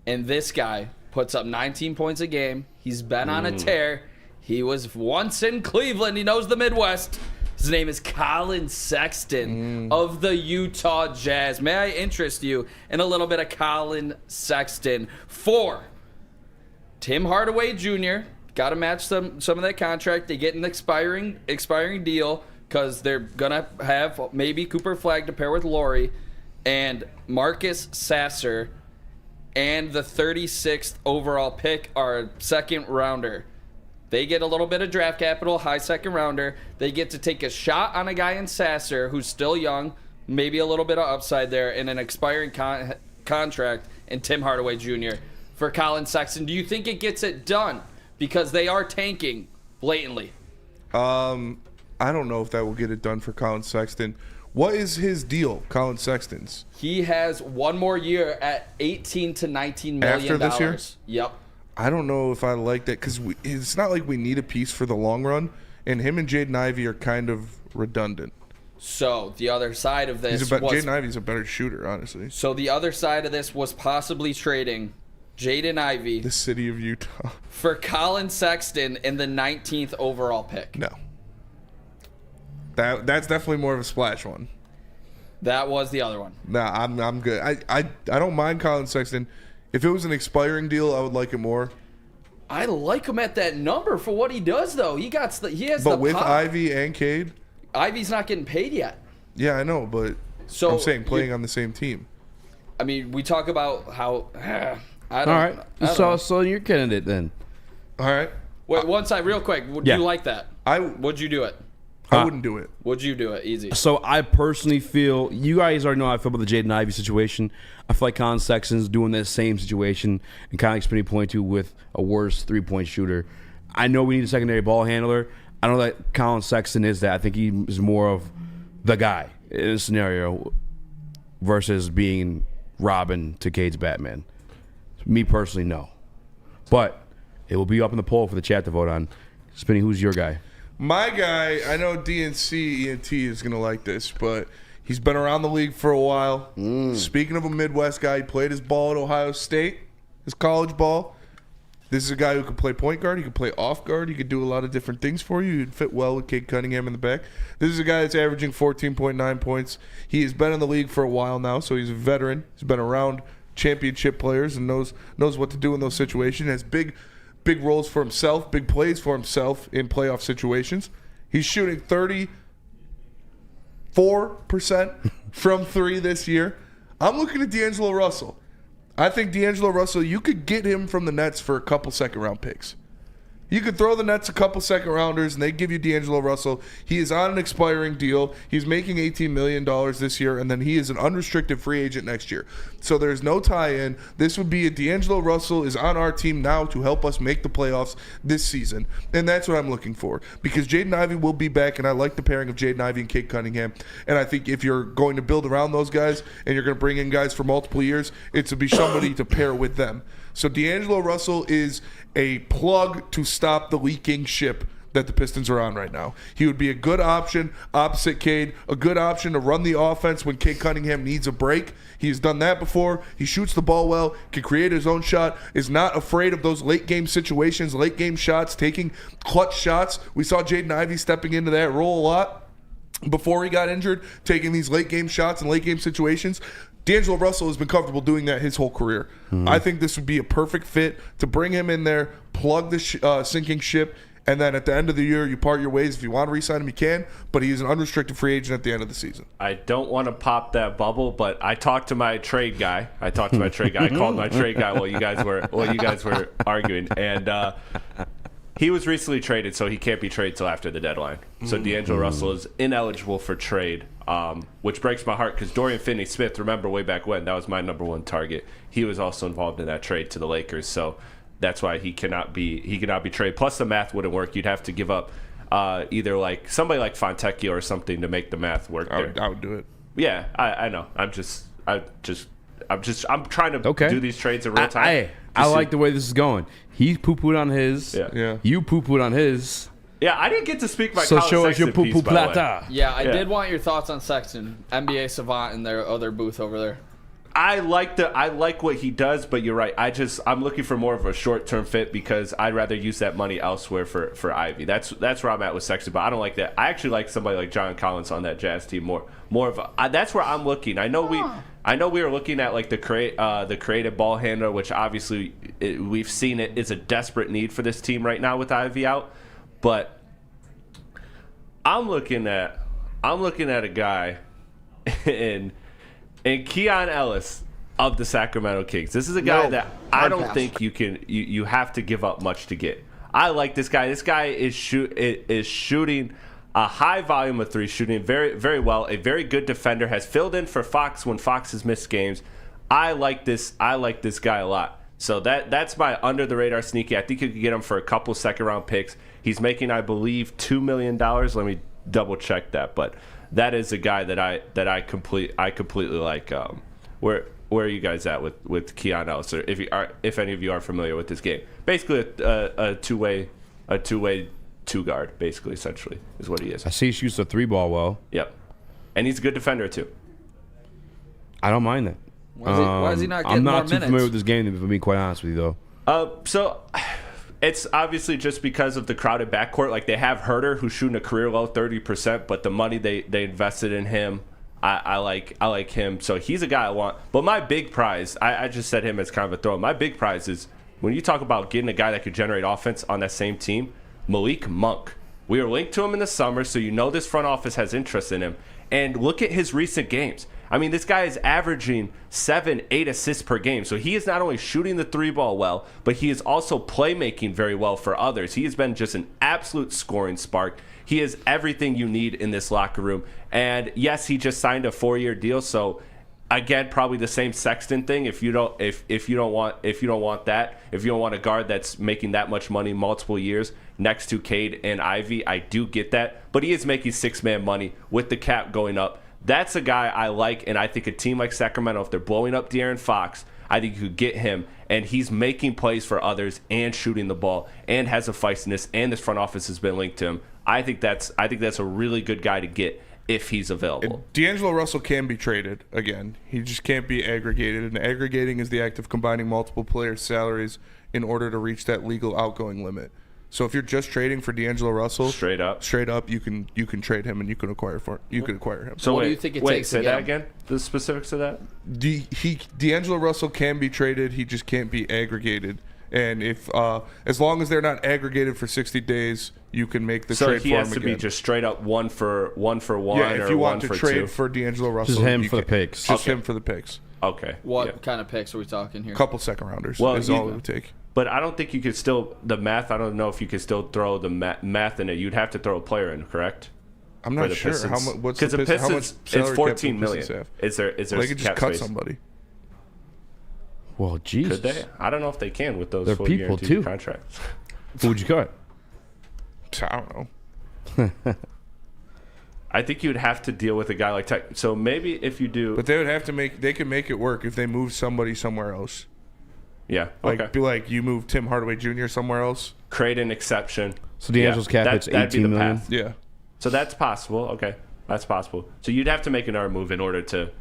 and this guy puts up 19 points a game. He's been on a tear. He was once in Cleveland. He knows the Midwest. His name is Colin Sexton of the Utah Jazz. May I interest you in a little bit of Colin Sexton? For Tim Hardaway Jr., got to match some of that contract. They get an expiring deal because they're going to have maybe Cooper Flagg to pair with Laurie, and Marcus Sasser, and the 36th overall pick, our second rounder. They get a little bit of draft capital, high second rounder. They get to take a shot on a guy in Sasser who's still young, maybe a little bit of upside there, in an expiring contract, and Tim Hardaway Jr. for Colin Sexton. Do you think it gets it done? Because they are tanking blatantly. I don't know if that will get it done for Colin Sexton. What is his deal, Colin Sexton's? He has one more year at $18 to $19 million. After this year? Yep. I don't know if I like that because it's not like we need a piece for the long run, and him and Jaden Ivey are kind of redundant. So the other side of this Jaden Ivey's a better shooter, honestly. So the other side of this was possibly trading Jaden Ivey, The city of Utah. for Colin Sexton in the 19th overall pick. No. That's definitely more of a splash one. That was the other one. Nah, I'm good. I don't mind Colin Sexton. If it was an expiring deal, I would like it more. I like him at that number for what he does, though. He has But the with pop. Ivy and Cade, Ivy's not getting paid yet. yeah, I know, but So I'm saying playing on the same team. I mean, we talk about how I don't. All right. I don't know. So your candidate then. All right, Wait, one side, real quick. Would Yeah. you like that? Would you do it? I wouldn't do it. Would you do it? Easy. So I personally feel, you guys already know how I feel about the Jaden Ivey situation. I feel like Colin Sexton's doing that same situation, and kind of like Spinny pointed to with a worse three-point shooter. I know we need a secondary ball handler. I don't know that Colin Sexton is that. I think he is more of the guy in a scenario versus being Robin to Cade's Batman. Me personally, no. But it will be up in the poll for the chat to vote on. Spinny, who's your guy? My guy, I know DNC ENT is going to like this, but he's been around the league for a while. Speaking of a Midwest guy, he played his ball at Ohio State, his college ball. This is a guy who can play point guard. He can play off guard. He could do a lot of different things for you. He'd fit well with Cade Cunningham in the back. This is a guy that's averaging 14.9 points. He has been in the league for a while now, so he's a veteran. He's been around championship players and knows what to do in those situations. Has big roles for himself, big plays for himself in playoff situations. He's shooting 34% from three this year. I'm looking at D'Angelo Russell. I think D'Angelo Russell, you could get him from the Nets for a couple second-round picks. You could throw the Nets a couple second-rounders, and they give you D'Angelo Russell. He is on an expiring deal. He's making $18 million this year, and then he is an unrestricted free agent next year. So there's no tie-in. This would be a D'Angelo Russell is on our team now to help us make the playoffs this season, and that's what I'm looking for. Because Jaden Ivey will be back, and I like the pairing of Jaden Ivey and Cade Cunningham. And I think if you're going to build around those guys and you're going to bring in guys for multiple years, it's to be somebody to pair with them. So D'Angelo Russell is a plug to stop the leaking ship that the Pistons are on right now. He would be a good option opposite Cade, a good option to run the offense when Cade Cunningham needs a break. He's done that before. He shoots the ball well, can create his own shot, is not afraid of those late-game situations, late-game shots, taking clutch shots. We saw Jaden Ivey stepping into that role a lot before he got injured, taking these late-game shots and late-game situations. D'Angelo Russell has been comfortable doing that his whole career. I think this would be a perfect fit to bring him in there, plug the sinking ship, and then at the end of the year, you part your ways. If you want to re-sign him, you can, but he's an unrestricted free agent at the end of the season. I don't want to pop that bubble, but I talked to my trade guy. I called my trade guy while you guys were arguing, and he was recently traded, so he can't be traded till after the deadline. So D'Angelo Russell is ineligible for trade, which breaks my heart because Dorian Finney-Smith, remember way back when, that was my number one target. He was also involved in that trade to the Lakers, so that's why he cannot be traded. Plus, the math wouldn't work. You'd have to give up either like somebody like Fontecchio or something to make the math work. I would do it. Yeah, I know. I'm trying to do these trades in real time. I like the way this is going. He poo-pooed on his. Yeah. You poo-pooed on his. Yeah, I didn't get to speak my So Colin show us your Sexton piece, poo-poo by the way. plata. Yeah, I did want your thoughts on Sexton, NBA savant in their other booth over there. I like what he does, but you're right. I'm looking for more of a short-term fit because I'd rather use that money elsewhere for Ivy. That's where I'm at with Sexton, but I don't like that. I actually like somebody like John Collins on that Jazz team more of a, that's where I'm looking. I know we were looking at like the creative ball handler, which obviously we've seen it is a desperate need for this team right now with Ivy out, but I'm looking at a guy in Keon Ellis of the Sacramento Kings. This is a guy that I don't think you have to give up much to get. I like this guy. This guy is shooting a high volume of threes, shooting very, very well. A very good defender, has filled in for Fox when Fox has missed games. I like this guy a lot. So that's my under the radar sneaky. I think you could get him for a couple second round picks. He's making, I believe, $2 million. Let me double check that, but that is a guy that I completely like. Where are you guys at with Keon Ellis? Or if any of you are familiar with this game, basically a two-way two guard, basically, essentially is what he is. I see he shoots the three ball well. Yep, and he's a good defender too. I don't mind that. Why is he not getting I'm more not too minutes? familiar with this game, to be quite honest with you, though. So it's obviously just because of the crowded backcourt. Like, they have Herter, who's shooting a career low 30%, but the money they invested in him, I like him. So he's a guy I want. But my big prize, I just said him as kind of a throw. My big prize is when you talk about getting a guy that could generate offense on that same team, Malik Monk. We are linked to him in the summer, so you know this front office has interest in him. And look at his recent games. I mean, this guy is averaging 7-8 assists per game. So he is not only shooting the three ball well, but he is also playmaking very well for others. He has been just an absolute scoring spark. He is everything you need in this locker room. And yes, he just signed a 4-year deal. So again, probably the same Sexton thing. If you don't want a guard that's making that much money multiple years next to Cade and Ivy, I do get that. But he is making six-man money with the cap going up. That's a guy I like, and I think a team like Sacramento, if they're blowing up De'Aaron Fox, I think you could get him, and he's making plays for others and shooting the ball and has a feistiness, and this front office has been linked to him. I think that's a really good guy to get if he's available. D'Angelo Russell can be traded again. He just can't be aggregated, and aggregating is the act of combining multiple players' salaries in order to reach that legal outgoing limit. So if you're just trading for D'Angelo Russell, straight up, you can trade him and you can acquire him. So what do you think it takes? Say that again. The specifics of that. D'Angelo Russell can be traded. He just can't be aggregated. And if as long as they're not aggregated for 60 days, you can make the trade for him again. So he has to be just straight up one for one. Yeah, if you want to trade for D'Angelo Russell, just him for the picks. Just him for the picks. Okay. What kind of picks are we talking here? A couple second rounders Well, is all it would take. But I don't think you could still the math. I don't know if you could still throw the math in it. You'd have to throw a player in, correct? I'm not sure how much. What's the Pistons? How much It's $14 million. have? Is there They could just cap cut space? somebody. Well, Jesus. Could they? I don't know if they can with those They're full people, guaranteed too. contracts. Who would you cut? I don't know. I think you'd have to deal with a guy like Tech. So maybe if you do, But they would have to make. They could make it work if they move somebody somewhere else. yeah, Like okay, be like you move Tim Hardaway Jr. somewhere else. create an exception. So D'Angelo's cap hits that'd be the $18 million. path. Yeah. So that's possible. Okay, that's possible. So you'd have to make another move in order to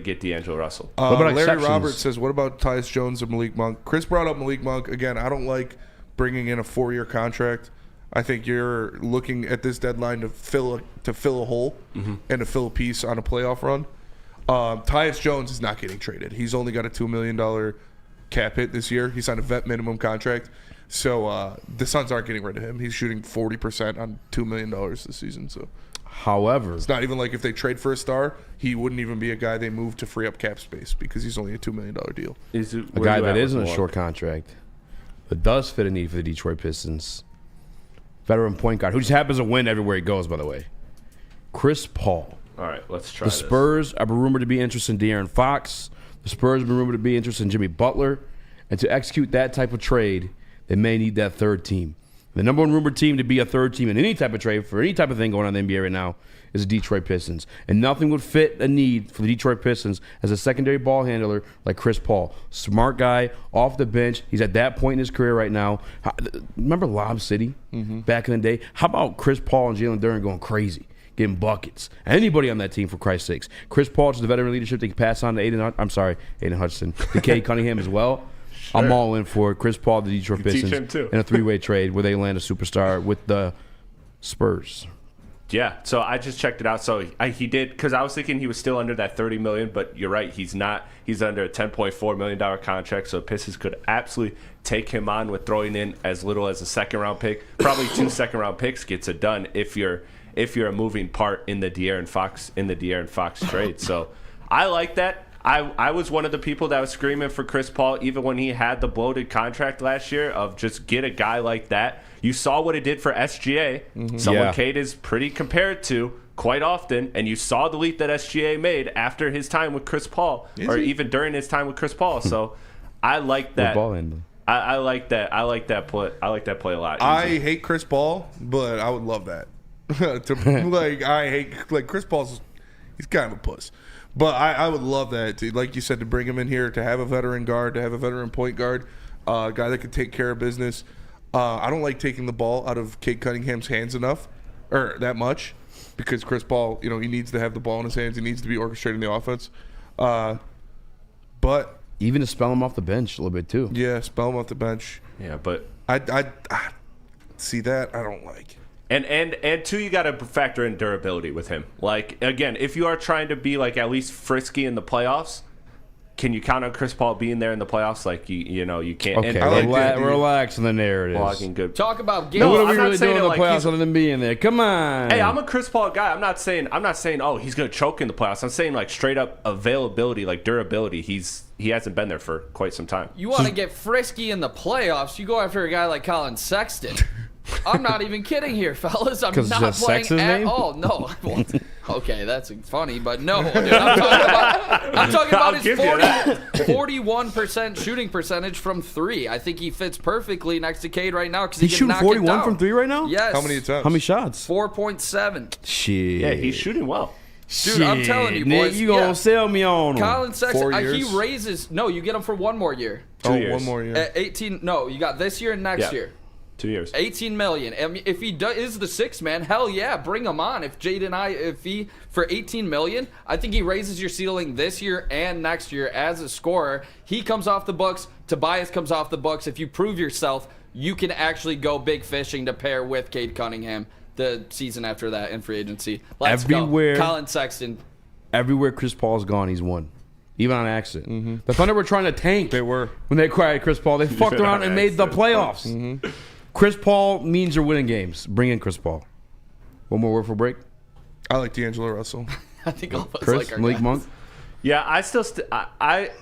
get D'Angelo Russell. What about Larry exceptions? Roberts says, "What about Tyus Jones and Malik Monk?" Chris brought up Malik Monk again. I don't like bringing in a 4-year contract. I think you're looking at this deadline to fill a hole and to fill a piece on a playoff run. Tyus Jones is not getting traded. He's only got a $2 million cap hit this year. He signed a vet minimum contract. So the Suns aren't getting rid of him. He's shooting 40% on $2 million this season. So However, it's not even like if they trade for a star, he wouldn't even be a guy they move to free up cap space because he's only a $2 million deal. a guy that isn't a short contract, but does fit a need for the Detroit Pistons, veteran point guard, who just happens to win everywhere he goes, by the way, Chris Paul. All right, let's try The this. Spurs are rumored to be interested in De'Aaron Fox. The Spurs have been rumored to be interested in Jimmy Butler. And to execute that type of trade, they may need that third team. The number one rumored team to be a third team in any type of trade for any type of thing going on in the NBA right now is the Detroit Pistons. And nothing would fit a need for the Detroit Pistons as a secondary ball handler like Chris Paul. Smart guy, off the bench. He's at that point in his career right now. Remember Lob City back in the day? How about Chris Paul and Jalen Duren going crazy, getting buckets? Anybody on that team, for Christ's sakes. Chris Paul is the veteran leadership they can pass on to Aiden Hudson, to Cade Cunningham as well. Sure. I'm all in for Chris Paul, the Detroit Pistons, in a 3-way trade where they land a superstar with the Spurs. Yeah, so I just checked it out. So he did, because I was thinking he was still under that $30 million, but you're right, he's not. He's under a $10.4 million contract, so Pistons could absolutely take him on with throwing in as little as a second-round pick. Probably 2 second-round picks gets it done if you're a moving part in the De'Aaron Fox trade. So I like that. I was one of the people that was screaming for Chris Paul even when he had the bloated contract last year of just get a guy like that. You saw what it did for SGA, someone Cade is pretty compared to quite often, and you saw the leap that SGA made after his time with Chris Paul, even during his time with Chris Paul. So I like that. I like that. I like that play. I like that play a lot. I hate Chris Paul, but I would love that. Chris Paul's he's kind of a puss. But I would love that, like you said, to bring him in here, to have a veteran guard, to have a veteran point guard, a guy that could take care of business. I don't like taking the ball out of Cade Cunningham's hands that much, because Chris Paul, he needs to have the ball in his hands. He needs to be orchestrating the offense. But even to spell him off the bench a little bit too. Yeah, spell him off the bench. Yeah, but I see that I don't like. And two, you got to factor in durability with him. Like, again, if you are trying to be like at least frisky in the playoffs, can you count on Chris Paul being there in the playoffs? Like you can't. Okay, relax on the narratives. Good. Talk about games. No, what are we really doing in the playoffs other than being there? Come on. Hey, I'm a Chris Paul guy. I'm not saying oh he's gonna choke in the playoffs. I'm saying like straight up availability, like durability. He hasn't been there for quite some time. You want to get frisky in the playoffs? You go after a guy like Colin Sexton. I'm not even kidding here, fellas. I'm not playing at all. No. Well, okay, that's funny, but no, dude. I'm talking about his 41% shooting percentage from 3. I think he fits perfectly next to Cade right now because he's shooting 41 from 3 right now. Yes. How many attempts? How many shots? 4.7. Shit. Yeah, he's shooting well. Dude, I'm telling you, boys. Nick, you gonna sell me on him? Colin Sexton, 4 years? he raises. No, you get him for 1 more year. 2 years. 1 more year. 18. No, you got this year and next year. 2 years. $18 million. I mean, if he is the 6th man, hell yeah, bring him on. If he for $18 million, I think he raises your ceiling this year and next year as a scorer. He comes off the books. Tobias comes off the books. If you prove yourself, you can actually go big fishing to pair with Cade Cunningham the season after that in free agency. Let's go. Colin Sexton. Everywhere Chris Paul's gone, he's won. Even on accident. Mm-hmm. The Thunder were trying to tank. They were. When they acquired Chris Paul. They fucked around and made the playoffs. Mm-hmm. Chris Paul means you're winning games. Bring in Chris Paul. One more word for break. I like D'Angelo Russell. I think all of us Chris, like our Malik guys. Monk. Yeah, I still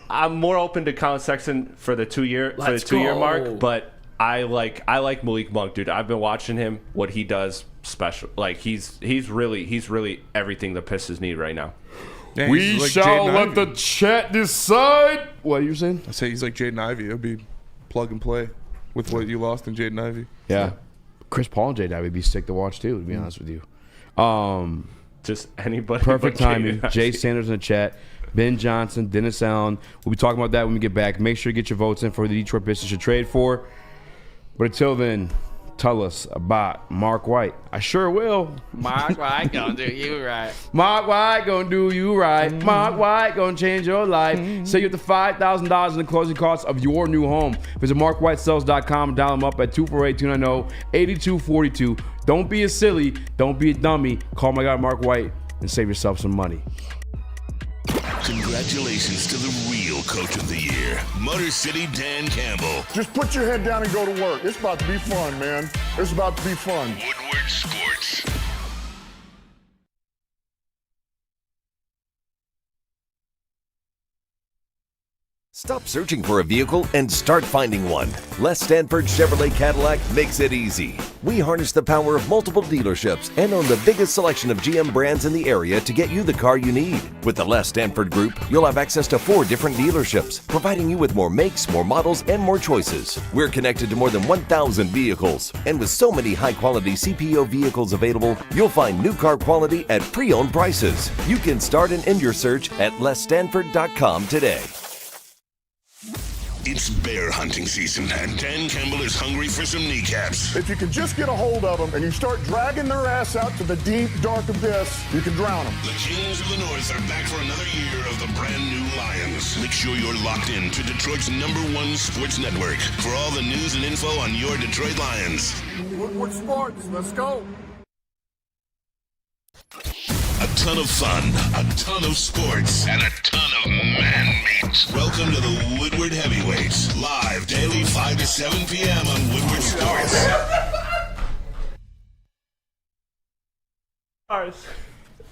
I'm more open to Colin Sexton for the 2 year mark, but I like Malik Monk, dude. I've been watching him. What he does special. Like he's really everything the Pistons need right now. Yeah, We like shall Jaden let Ivey. the chat decide. What are you saying? I say he's like Jaden Ivey. It'll be plug and play with what you lost in Jaden Ivey. Yeah. Chris Paul and J-Dub would be sick to watch too, to be honest with you. Just anybody. Perfect but timing. Jaden Jay Ivey. Sanders in the chat. Ben Johnson, Dennis Allen. We'll be talking about that when we get back. Make sure to get your votes in for the Detroit Pistons to trade for. But until then, tell us about Mark White. I sure will. Mark White gonna do you right. Mark White gonna do you right. Mark White gonna change your life. Save you up to $5,000 in the closing costs of your new home. Visit markwhitesells.com and dial them up at 248-290-8242. Don't be a silly. Don't be a dummy. Call my guy Mark White and save yourself some money. Congratulations to the real Coach of the Year, Motor City Dan Campbell. Just put your head down and go to work. It's about to be fun, man. It's about to be fun. Woodward Sports. Stop searching for a vehicle and start finding one. Les Stanford Chevrolet Cadillac makes it easy. We harness the power of multiple dealerships and own the biggest selection of GM brands in the area to get you the car you need. With the Les Stanford Group, you'll have access to 4 different dealerships, providing you with more makes, more models, and more choices. We're connected to more than 1,000 vehicles. And with so many high-quality CPO vehicles available, you'll find new car quality at pre-owned prices. You can start and end your search at lesstanford.com today. It's bear hunting season, and Dan Campbell is hungry for some kneecaps. If you can just get a hold of them and you start dragging their ass out to the deep, dark abyss, you can drown them. The Kings of the North are back for another year of the brand new Lions. Make sure you're locked in to Detroit's #1 sports network for all the news and info on your Detroit Lions. Woodward Sports, let's go. A ton of fun, a ton of sports, and a ton of man meat. Welcome to the Woodward Heavyweights, live daily 5 to 7 p.m. on Woodward Sports.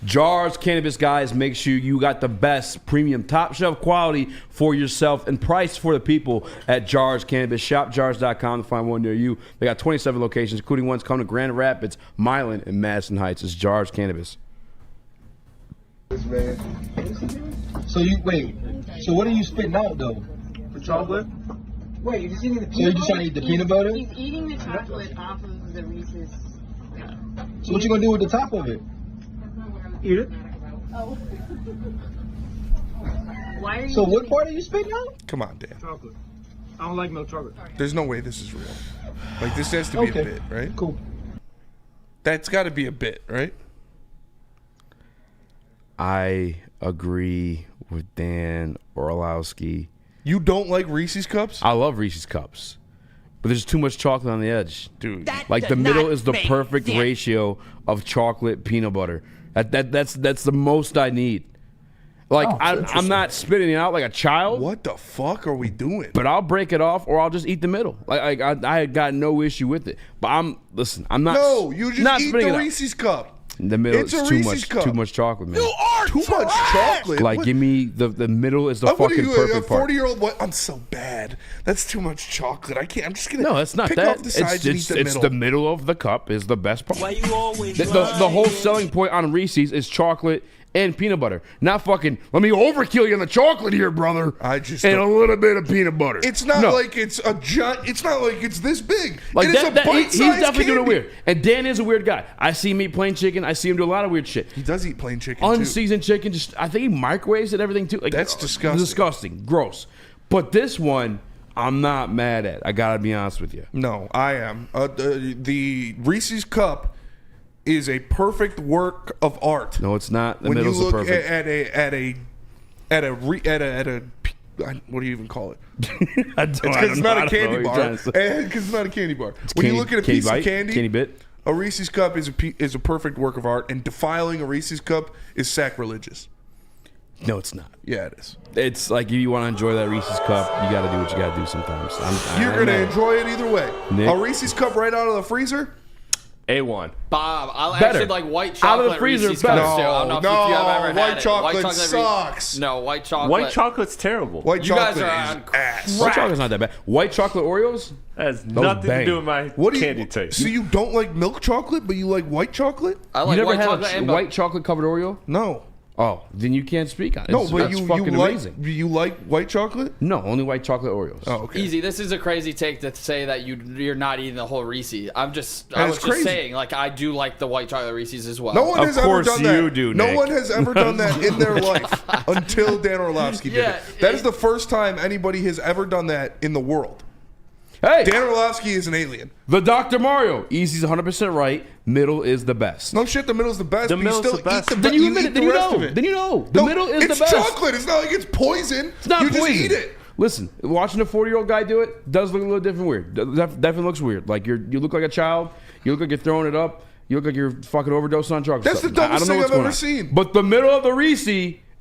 Jars Cannabis, guys, make sure you got the best premium top shelf quality for yourself and price for the people at Jars Cannabis. ShopJars.com to find one near you. They got 27 locations, including ones coming to Grand Rapids, Milan, and Madison Heights. It's Jars Cannabis. So you wait. So what are you spitting out though? The chocolate. Wait, you're just eating the peanut butter? So you're just trying to eat the peanut butter? He's eating the chocolate off of the Reese's. So what you gonna do with the top of it? Eat it. Oh. Why are you? So what part are you spitting out? Come on, Dan. Chocolate. I don't like milk chocolate. There's no way this is real. Like, this has to be a bit, right? Cool. That's got to be a bit, right? I agree with Dan Orlowski. You don't like Reese's Cups? I love Reese's Cups, but there's too much chocolate on the edge, dude. Like the middle is the perfect ratio of chocolate peanut butter. That's the most I need. Like I'm not spitting it out like a child. What the fuck are we doing? But I'll break it off, or I'll just eat the middle. Like I got no issue with it. But I'm not. No, you just not eat spitting the it out. Reese's Cup. The middle It's a is too Reese's much. Cup. Too much chocolate, man. You are too much chocolate. Like, give me the middle is the What are fucking you, perfect a part. 40-year-old? What? I'm so bad. That's too much chocolate. I can't. I'm just gonna. No, it's not pick that. off the sides and eat the It's middle. the middle of the cup is the best part. Why you always The whole selling point on Reese's is chocolate and peanut butter. Not fucking, let me overkill you on the chocolate here, brother. I just and a don't- little bit of peanut butter. It's not like it's a giant. It's not like it's this big. Like it is a bite-sized he's definitely doing it candy. weird. And Dan is a weird guy. I see him eat plain chicken. I see him do a lot of weird shit. He does eat plain chicken Unseasoned chicken. Just I think he microwaves it, everything too. Like, That's disgusting. Disgusting. Gross. But this one, I'm not mad at. I gotta be honest with you. No, I am. The Reese's Cup is a perfect work of art. No, it's not. The when you middle's the look perfect. at a what do you even call it? I It's because it's not a candy bar. Because Because it's not a candy bar. When candy- you look at a candy piece bite, of candy, candy bit. a Reese's Cup is a perfect work of art, and defiling a Reese's Cup is sacrilegious. No, it's not. Yeah, it is. It's like if you want to enjoy that Reese's cup, you got to do what you got to do sometimes. You're I'm gonna mad. enjoy it either way. Nick? A Reese's Cup right out of the freezer. A1. Bob, I Better. actually like white Out of chocolate the freezer, Reese's better. cups too. I don't know if you have ever white had chocolate it. sucks. No, white chocolate. White chocolate's terrible. White You guys chocolate are is on ass. White chocolate's not that bad. White chocolate Oreos? That has Those nothing bang. to do with my What do candy you? taste. So you don't like milk chocolate, but you like white chocolate? I You like never white had chocolate a and white chocolate covered Oreo? No. Oh, then you can't speak on it. No, but That's you fucking like amazing. you like white chocolate? No, only white chocolate Oreos. Oh, okay. Easy. This is a crazy take to say that you're not eating the whole Reese. I was just crazy. saying, like, I do like the white chocolate Reese's as well. No one Of has ever course done that. you do, No Nick. one has ever done that in their life until Dan Orlovsky did Yeah, it. That is the first time anybody has ever done that in the world. Hey, Dan Orlovsky is an alien. the Dr. Mario. Easy's 100% right. Middle is the best. No shit, the middle's the best. The but you middle's still the best. Eat the Then you eat admit it. the Then you rest know. of it. Then you know. The No, middle is the it's best. chocolate. It's not like it's poison. It's not you poison. just eat it. Listen, watching a 40-year-old guy do it does look a little different weird. Definitely looks weird. Like you look like a child. You look like you're throwing it up. You look like you're fucking overdosing on chocolate. That's the dumbest thing I've ever seen. But the middle of the Reese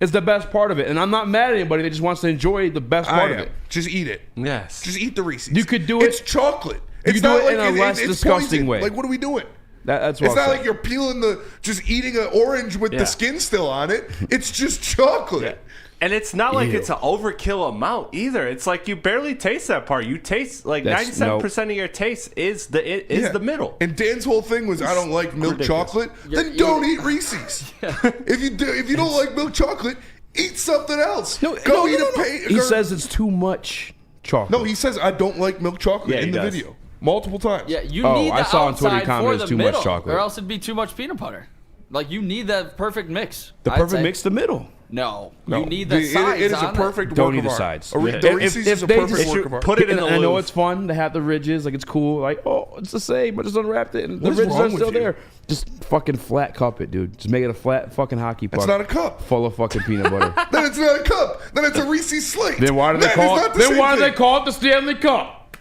is the best part of it. And I'm not mad at anybody that just wants to enjoy the best part of it. Just eat it. Yes. Just eat the Reese's. You could do it. It's chocolate. You It's could do not it like in a less it's disgusting poison. way. Like, what are we doing? That's what It's I'm not saying. like you're peeling just eating an orange with Yeah. the skin still on it. It's just chocolate. Yeah. And it's not like Ew. it's an overkill amount either. It's like you barely taste that part. You taste like That's- 97% of your taste is the middle. And Dan's whole thing was, I don't like milk ridiculous. chocolate. Then don't eat Reese's. If you don't like milk chocolate, eat something else. Go eat a He says it's too much chocolate. No, he says I don't like milk chocolate Yeah, in he the does. video multiple times. Yeah, you Oh, need the I saw on Twitter outside comment for it's the too much middle, chocolate. or else it'd be too much peanut butter. Like you need that perfect mix. The I'd perfect say. mix, the middle. No, No, you need the it sides. is a on perfect Don't work eat of the art. sides. The Reese's is a they perfect just work of art. put it in and the I know loaf. it's fun to have the ridges, like it's cool. Like, oh, it's the same. I just unwrapped it, and the What is ridges wrong are with still you? there. Just fucking flat cup it, dude. Just make it a flat fucking hockey puck. It's not a cup. full of fucking peanut butter. Then it's not a cup. Then it's a Reese's slate. Then why do they That call is it? not the Then same why do they thing. call it the Stanley Cup?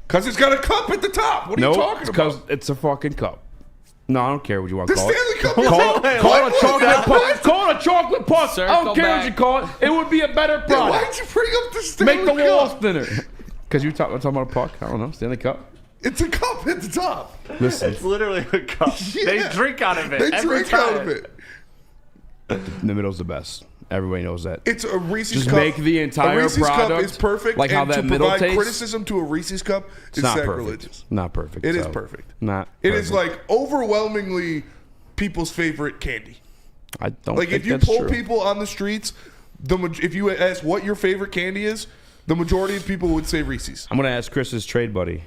Because it's got a cup at the top. What are No, you talking because about? it's a fucking cup. No, I don't care what you want The to call it. Stanley Cup. Call it a chocolate puck. Call it a chocolate puck. I Circle don't care back. what you call it. It would be a better Then product. why'd you bring up the Stanley Make the Cup? walls thinner. Because you're talking about a puck. I don't know. Stanley Cup. It's a cup at the top. Listen, It's literally a cup. Yeah. They drink out of it. They every drink time. out of it. the middle's the best. Everybody knows that. It's a Reese's Just cup. make the entire a Reese's product cup is perfect. like how and that to middle provide tastes. criticism to a Reese's cup It's is not sacrilegious. perfect. Not perfect. It is so. perfect. Not. It is perfect. like overwhelmingly people's favorite candy. I don't Like think if you that's pull true. people on the streets, if you ask what your favorite candy is, the majority of people would say Reese's. I'm gonna ask Chris's trade buddy,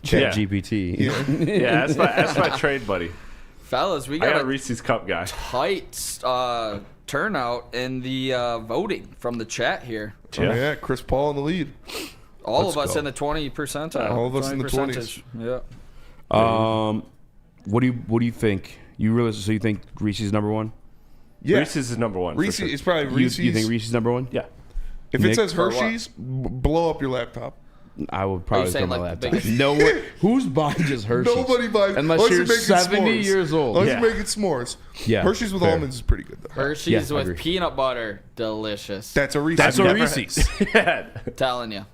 Yeah. ChatGPT. Yeah, that's my trade buddy. Fellas, we I got got a Reese's Cup guy. tight turnout in the voting from the chat here. Oh, yeah, Chris Paul in the lead. All Let's of us go. in the 20 percentile. All of us in the 20%. Yeah. What do you think? So you think Reese's number one? Yeah. Reese's is number one. for Reese's sure. is probably You Reese's. think Reese's number one? Yeah. If Nick? it says For what? Hershey's, blow up your laptop. I would probably saying, throw my like, the laptop. biggest- No one. Who's buying just Hershey's? Nobody buys unless unless you you're make it 70 s'mores. years old. Unless Yeah. you make it s'mores. Yeah, Hershey's with fair. almonds is pretty good though. Hershey's Yeah, I with agree. peanut butter, delicious. That's a Reese's. That's a never- Reese's. Yeah. telling you.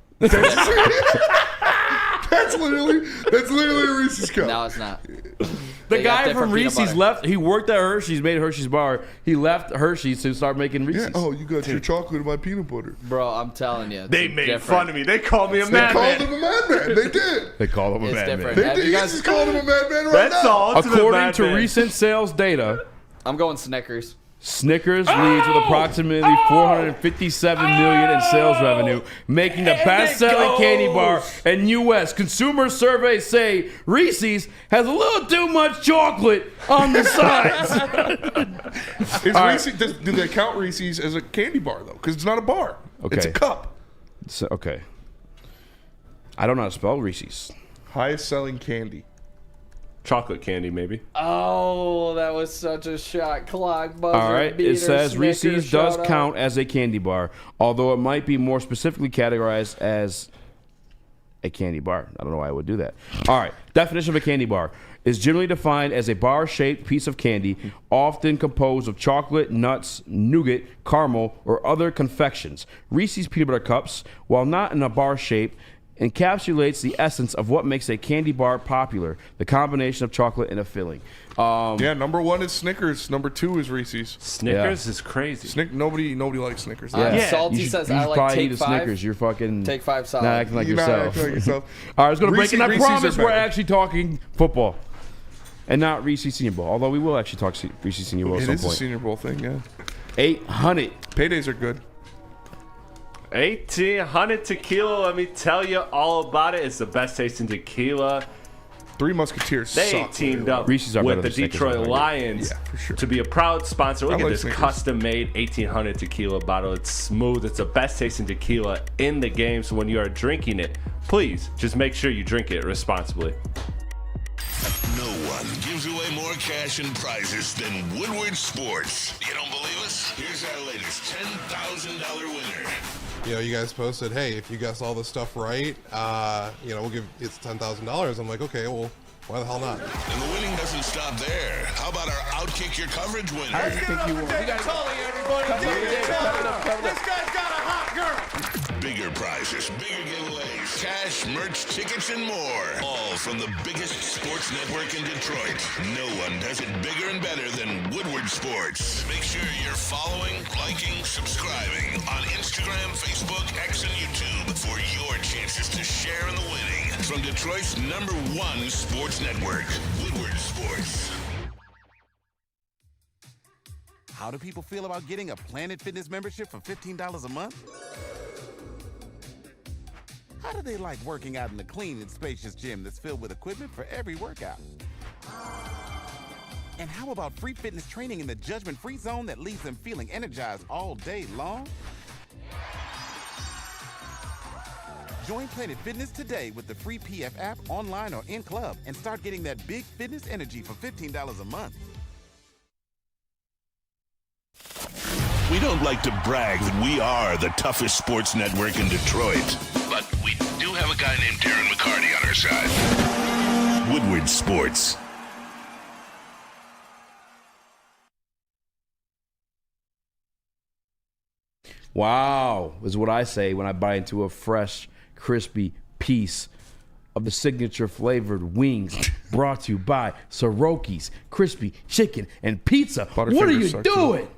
That's literally a Reese's cup. No, it's not. The They got guy different from peanut Reese's butter. left. He worked at Hershey's, made a Hershey's bar. He left Hershey's to start making Reese's. Yeah. Oh, you got your chocolate and my peanut butter. Bro, I'm telling you. They made fun of me. They called me a They madman. called him a madman. They did. They call him a It's madman. different. They Have did. you You guys- just called him a madman right That's now. all. According to recent sales data, I'm going Snickers. Snickers leads with approximately $457 million in sales revenue, making the best-selling candy bar in U.S. Consumer surveys say Reese's has a little too much chocolate on the sides. Is All right. Reese's, do they count Reese's as a candy bar though? Because it's not a bar. It's a Okay. cup. So, okay. I don't know how to spell Reese's. Highest selling candy. Chocolate candy, maybe. Oh, that was such a shot clock buzzer. All right. beater, It says Snickers, Reese's does shout out. count as a candy bar, although it might be more specifically categorized as a candy bar. I don't know why I would do that. All right. Definition of a candy bar is generally defined as a bar-shaped piece of candy, often composed of chocolate, nuts, nougat, caramel, or other confections. Reese's peanut butter cups, while not in a bar shape, encapsulates the essence of what makes a candy bar popular, the combination of chocolate and a filling. Yeah, number 1 is Snickers. Number 2 is Reese's. Snickers is crazy. Nobody likes Snickers. Salty says I like Take 5. Snickers. You're fucking Take 5 solid. not acting like yourself. Acting like yourself. All right, let's go to break, and I Reese's promise are we're better. actually talking football and not Reese's Senior Bowl. Although we will actually talk Reese's Senior Bowl at It some is a point. Senior Bowl thing, yeah. 800. Paydays are good. 1800 tequila. Let me tell you all about it. It's the best tasting tequila. Three Musketeers They suck. teamed up Reese's are with better the than Snickers, Detroit I like it. Lions Yeah, for sure. to be a proud sponsor. Look I at like this Snickers. custom-made 1800 tequila bottle. It's smooth. It's the best tasting tequila in the game. So when you are drinking it, please just make sure you drink it responsibly. No one gives away more cash and prizes than Woodward Sports. You don't believe us? Here's our latest $10,000 winner. You know, you guys posted, hey, if you guess all this stuff right, you know, we'll give it's $10,000. I'm like, okay, well, why the hell not? And the winning doesn't stop there. How about our Outkick Your Coverage winner? I think you won. We got Tully, everybody. This guy's got a hot girl. Bigger prizes, bigger giveaways, cash, merch, tickets, and more. All from the biggest sports network in Detroit. No one does it bigger and better than Woodward Sports. Make sure you're following, liking, subscribing on Instagram, Facebook, X, and YouTube for your chances to share in the winning. From Detroit's #1 sports network, Woodward Sports. How do people feel about getting a Planet Fitness membership for $15 a month? How do they like working out in a clean and spacious gym that's filled with equipment for every workout? And how about free fitness training in the judgment-free zone that leaves them feeling energized all day long? Join Planet Fitness today with the free PF app, online or in club, and start getting that big fitness energy for $15 a month. We don't like to brag that we are the toughest sports network in Detroit, but we do have a guy named Darren McCarty on our side. Woodward Sports. Wow, is what I say when I bite into a fresh, crispy piece of the signature flavored wings brought to you by Soroki's Crispy Chicken and Pizza. What are you doing?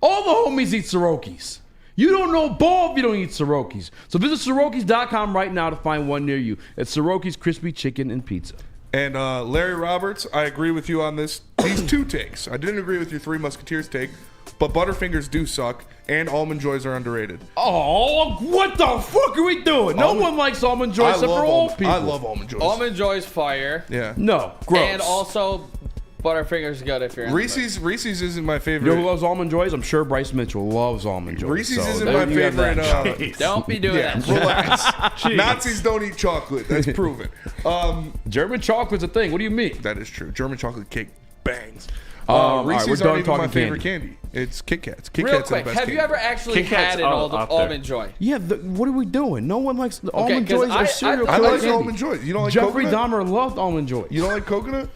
All the homies eat Soroki's. You don't know ball if you don't eat Soroki's. So visit Sorokis.com right now to find one near you. It's Soroki's Crispy Chicken and Pizza. And Larry Roberts, I agree with you on this. These two takes. I didn't agree with your Three Musketeers take, but Butterfingers do suck, and Almond Joys are underrated. Oh, what the fuck are we doing? No one likes Almond Joy except for old people. I love Almond Joys. Almond Joy's fire. Yeah. No, gross. And also, Butterfinger's good if you're in Reese's isn't my favorite. You know who loves Almond Joys? I'm sure Bryce Mitchell loves Almond Joys. Reese's so isn't my favorite. Don't be doing that. Relax. Nazis don't eat chocolate. That's proven. German chocolate's a thing. What do you mean? That is true. German chocolate cake bangs. All right, Reese's we're done aren't even my talking favorite candy. It's Kit Kats. Kit Real Kats are the quick, best have you candy. ever actually Kit Kat's had an up there. Almond Joy? Yeah, what are we doing? No one likes Almond 'cause Joys are cereal. I like candy. Almond Joys. You don't like Jeffrey coconut? Dahmer loved Almond Joys. You don't like coconut?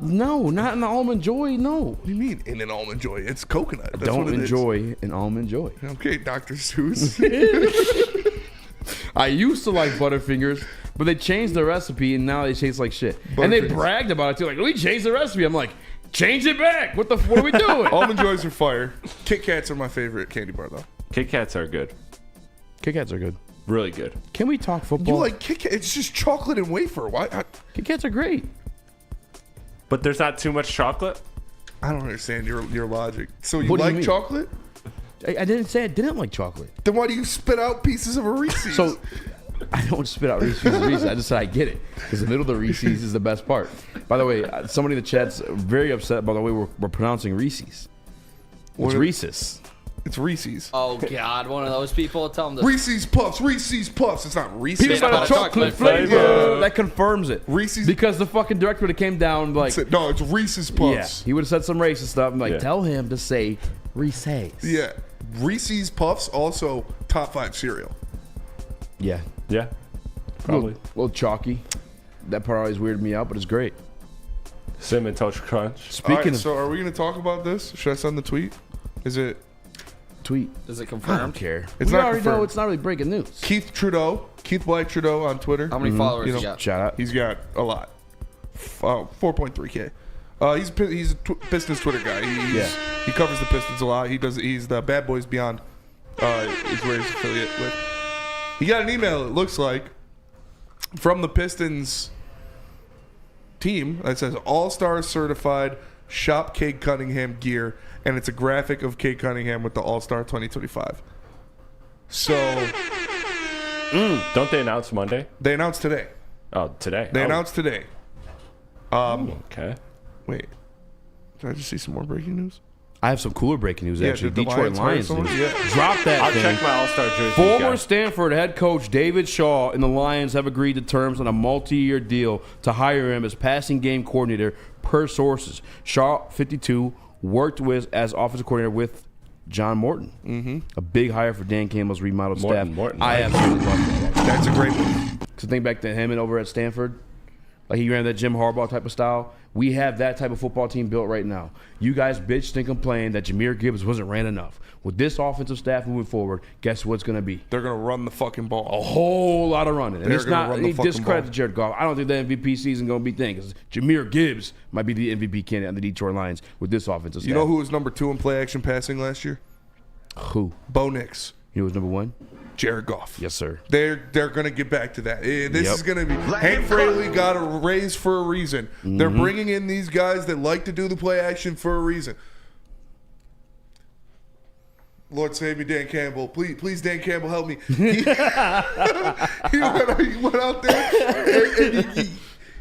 No, not in the Almond Joy. No. What do you mean in an Almond Joy? It's coconut. That's Don't what it enjoy an Almond Joy. is. Okay, Dr. Seuss. I used to like Butterfingers, but they changed the recipe and now they taste like shit. And they Butterfingers. bragged about it too. Like, we changed the recipe. I'm like, change it back. What are we doing? Almond Joys are fire. Kit Kats are my favorite candy bar though. Kit Kats are good. Kit Kats are good. Really good. Can we talk football? You like Kit Kat? It's just chocolate and wafer. Why? Kit Kats are great. But there's not too much chocolate? I don't understand your logic. So you What do you like mean? chocolate? I didn't say I didn't like chocolate. Then why do you spit out pieces of a Reese's? So I don't spit out Reese's. I just said I get it because the middle of the Reese's is the best part. By the way, somebody in the chat's very upset by the way we're pronouncing Reese's. It's Reese's. It's Reese's. Oh God, one of those people. Tell them to Reese's Puffs. Reese's Puffs. It's not Reese's. Peanut butter butter chocolate chocolate flavor. flavor. That confirms it. Reese's. Because the fucking director would have came down like, No, it's Reese's yeah, Puffs. he would have said some racist stuff. I'm like, Yeah. tell him to say Reese's. Yeah. Reese's Puffs also top 5 cereal. Yeah. Yeah. Probably. A little chalky. That part always weirded me out, but it's great. Cinnamon Toast Crunch. Speaking All right, of, so are we going to talk about this? Should I send the tweet? Is it tweet. Is it I confirmed? don't care. It's we not already know confirmed. it's not really breaking news. Keith Black Trudeau on Twitter. How many followers You he know, got? Shout out. He's got a lot. 4.3K. He's a Pistons Twitter guy. He covers the Pistons a lot. He's the Bad Boys Beyond. Is where he's affiliate with. He got an email. It looks like from the Pistons team that says All-Star certified shop Cade Cunningham gear, and it's a graphic of Cade Cunningham with the All-Star 2025. So Don't they announce Monday? they announced today. Oh, today. They announced today. Okay. Wait, did I just see some more breaking news? I have some cooler breaking news, Yeah, actually. did the Detroit Lions hire Lions someone? news. Yeah. Drop that I'll thing. check my All-Star jersey. Former guys. Stanford head coach David Shaw and the Lions have agreed to terms on a multi-year deal to hire him as passing game coordinator per sources. Shaw, 52, worked as offensive coordinator with John Morton. Mm-hmm. A big hire for Dan Campbell's remodeled staff. Morton. I absolutely love that. That's a great one. So think back to him and over at Stanford. Like he ran that Jim Harbaugh type of style. We have that type of football team built right now. You guys bitched and complained that Jahmyr Gibbs wasn't ran enough. With this offensive staff moving forward, guess what's going to be? They're going to run the fucking ball. A whole lot of running. And They're it's gonna not run the any fucking discredit ball. to Jared Goff. I don't think the MVP season going to be thing. Because Jahmyr Gibbs might be the MVP candidate on the Detroit Lions with this offensive staff. You know who was number 2 in play action passing last year? Who? Bo Nix. You know who's number 1? Jared Goff. Yes, sir. They're going to get back to that. This Yep. is going to be Hank Fraley got a raise for a reason. They're bringing in these guys that like to do the play action for a reason. Lord save me, Dan Campbell. Please, Dan Campbell, help me. He went out there and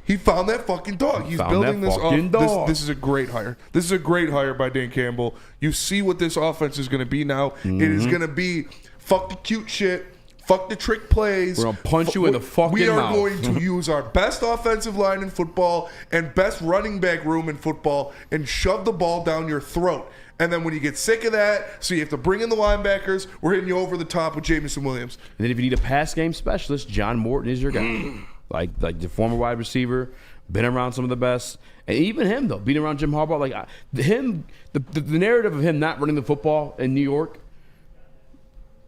he found that fucking dog. He's Found building that this fucking dog. This is a great hire. This is a great hire by Dan Campbell. You see what this offense is going to be now. It is going to be fuck the cute shit. Fuck the trick plays. We're going to punch you in the fucking We are mouth. going to use our best offensive line in football and best running back room in football and shove the ball down your throat. And then when you get sick of that, so you have to bring in the linebackers, we're hitting you over the top with Jamison Williams. And then if you need a pass game specialist, John Morton is your guy. like the former wide receiver, been around some of the best. And even him, though, being around Jim Harbaugh, the narrative of him not running the football in New York,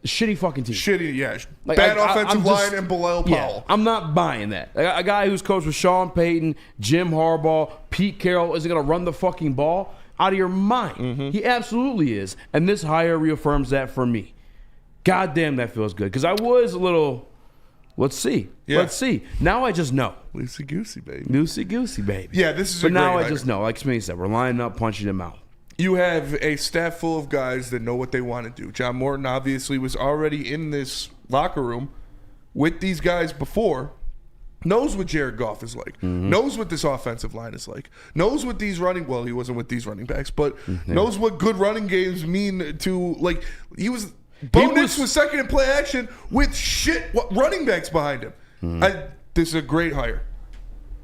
shitty fucking team. Shitty, yeah. Like, Bad I'm offensive just- line and Bilal Yeah, Powell. I'm not buying that. A guy who's coached with Sean Payton, Jim Harbaugh, Pete Carroll isn't going to run the fucking ball out of your mind. He absolutely is. And this hire reaffirms that for me. God damn, that feels good. Because I was a little, let's see. Yeah. Let's see. Now I just know. Loosey-goosey, baby. Loosey-goosey, baby. Yeah, this is But a great now I hire. just know. Like Smitty said, we're lining up, punching them out. You have a staff full of guys that know what they want to do. John Morton obviously was already in this locker room with these guys before, knows what Jared Goff is like, knows what this offensive line is like, knows what these running, well, he wasn't with these running backs, but knows what good running games mean to, like, Bo Nix was second in play action with running backs behind him. This is a great hire.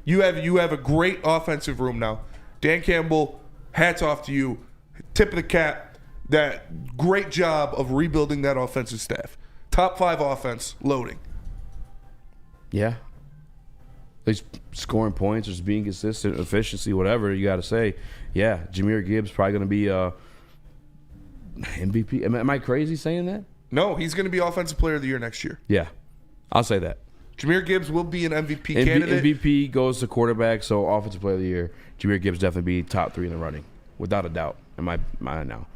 You have a great offensive room now. Dan Campbell, hats off to you. Tip of the cap. That great job of rebuilding that offensive staff. Top 5 offense, loading. Yeah. He's scoring points, just being consistent, efficiency, whatever you got to say. Yeah, Jahmyr Gibbs probably going to be MVP. Am I crazy saying that? No, he's going to be Offensive Player of the Year next year. Yeah, I'll say that. Jahmyr Gibbs will be an MVP candidate. MVP goes to quarterback, so Offensive Player of the Year. Jahmyr Gibbs definitely be top 3 in the running, without a doubt, in my mind now.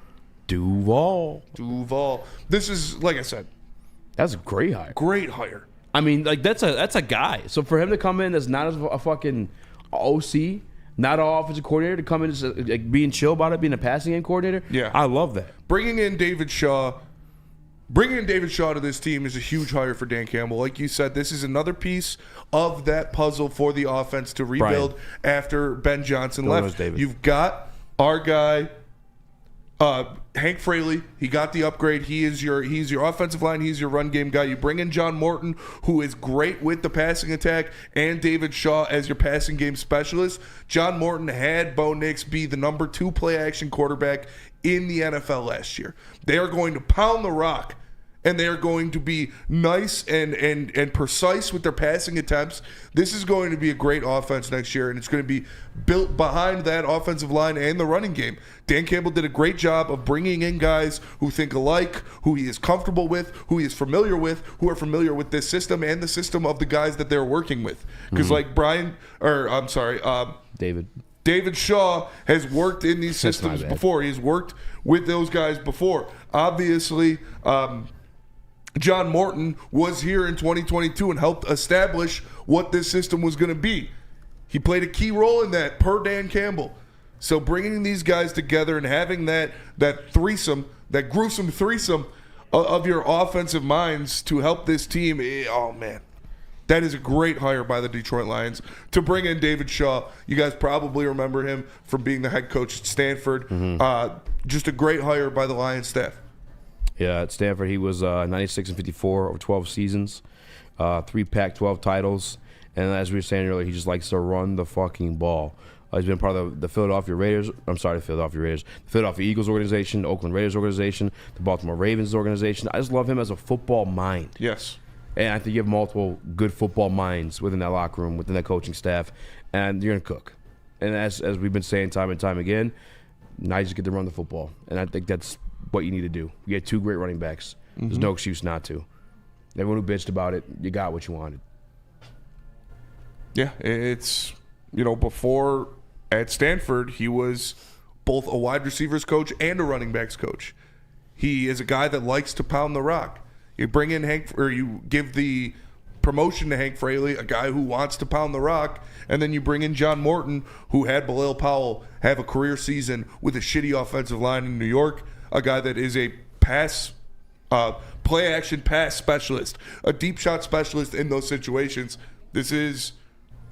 Duval. This is, like I said, that's a great hire. Great hire. I mean, like that's a guy. So for him to come in as not as a fucking OC, not an offensive coordinator, to come in as like, being chill about it, being a passing game coordinator, Yeah. I love that. Bringing in David Shaw to this team is a huge hire for Dan Campbell. Like you said, this is another piece of that puzzle for the offense to rebuild after Ben Johnson left. You've got our guy, Hank Fraley. He got the upgrade. He's your offensive line. He's your run game guy. You bring in John Morton, who is great with the passing attack, and David Shaw as your passing game specialist. John Morton had Bo Nix be the number 2 play action quarterback in the NFL last year. They are going to pound the rock and they are going to be nice and precise with their passing attempts. This is going to be a great offense next year, and it's going to be built behind that offensive line and the running game. Dan Campbell did a great job of bringing in guys who think alike, who he is comfortable with, who he is familiar with, who are familiar with this system and the system of the guys that they're working with. Because David Shaw has worked in these systems before. He's worked with those guys before. Obviously, John Morton was here in 2022 and helped establish what this system was going to be. He played a key role in that, per Dan Campbell. So bringing these guys together and having that threesome, that gruesome threesome of your offensive minds to help this team, oh man, that is a great hire by the Detroit Lions to bring in David Shaw. You guys probably remember him from being the head coach at Stanford. Just a great hire by the Lions staff. Yeah, at Stanford, he was 96-54 over 12 seasons, 3 Pac-12 titles, and as we were saying earlier, he just likes to run the fucking ball. He's been part of the Philadelphia Eagles organization, the Oakland Raiders organization, the Baltimore Ravens organization. I just love him as a football mind. Yes. And I think you have multiple good football minds within that locker room, within that coaching staff, and you're going to cook. And as we've been saying time and time again, now you just get to run the football. And I think that's what you need to do. You had 2 great running backs. There's no excuse not to. Everyone who bitched about it, you got what you wanted. Yeah, it's, before at Stanford, he was both a wide receivers coach and a running backs coach. He is a guy that likes to pound the rock. You bring in you give the promotion to Hank Fraley, a guy who wants to pound the rock, and then you bring in John Morton, who had Bilal Powell have a career season with a shitty offensive line in New York, a guy that is a play-action pass specialist, a deep shot specialist in those situations. This is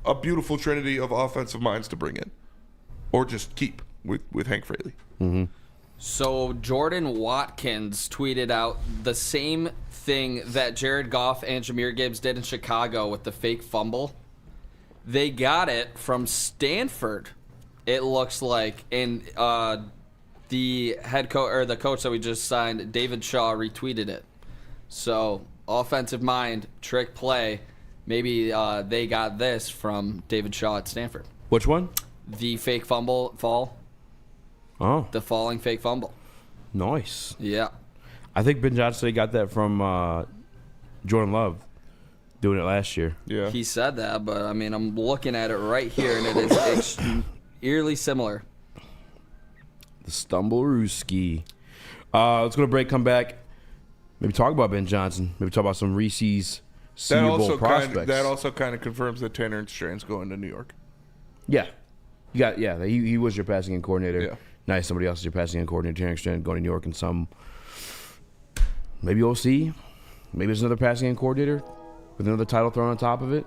a beautiful trinity of offensive minds to bring in, or just keep with Hank Fraley. So Jordan Watkins tweeted out the same thing that Jared Goff and Jahmyr Gibbs did in Chicago with the fake fumble. They got it from Stanford, it looks like, and the head coach or the coach that we just signed, David Shaw, retweeted it. So offensive mind, trick play. Maybe they got this from David Shaw at Stanford. Which one? The fake fall. Oh. The falling fake fumble. Nice. Yeah. I think Ben Johnson got that from Jordan Love doing it last year. Yeah. He said that, but, I'm looking at it right here, and it is eerily similar. The Stumblerooski. Let's go to break, come back. Maybe talk about Ben Johnson. Maybe talk about some Reese's Senior Bowl prospects. That also kind of confirms that Tanner Strand's going to New York. Yeah. He was your passing game coordinator. Yeah. Nice, somebody else is your passing game coordinator. Tanner Strand going to New York, and some maybe OC. Maybe it's another passing game coordinator with another title thrown on top of it.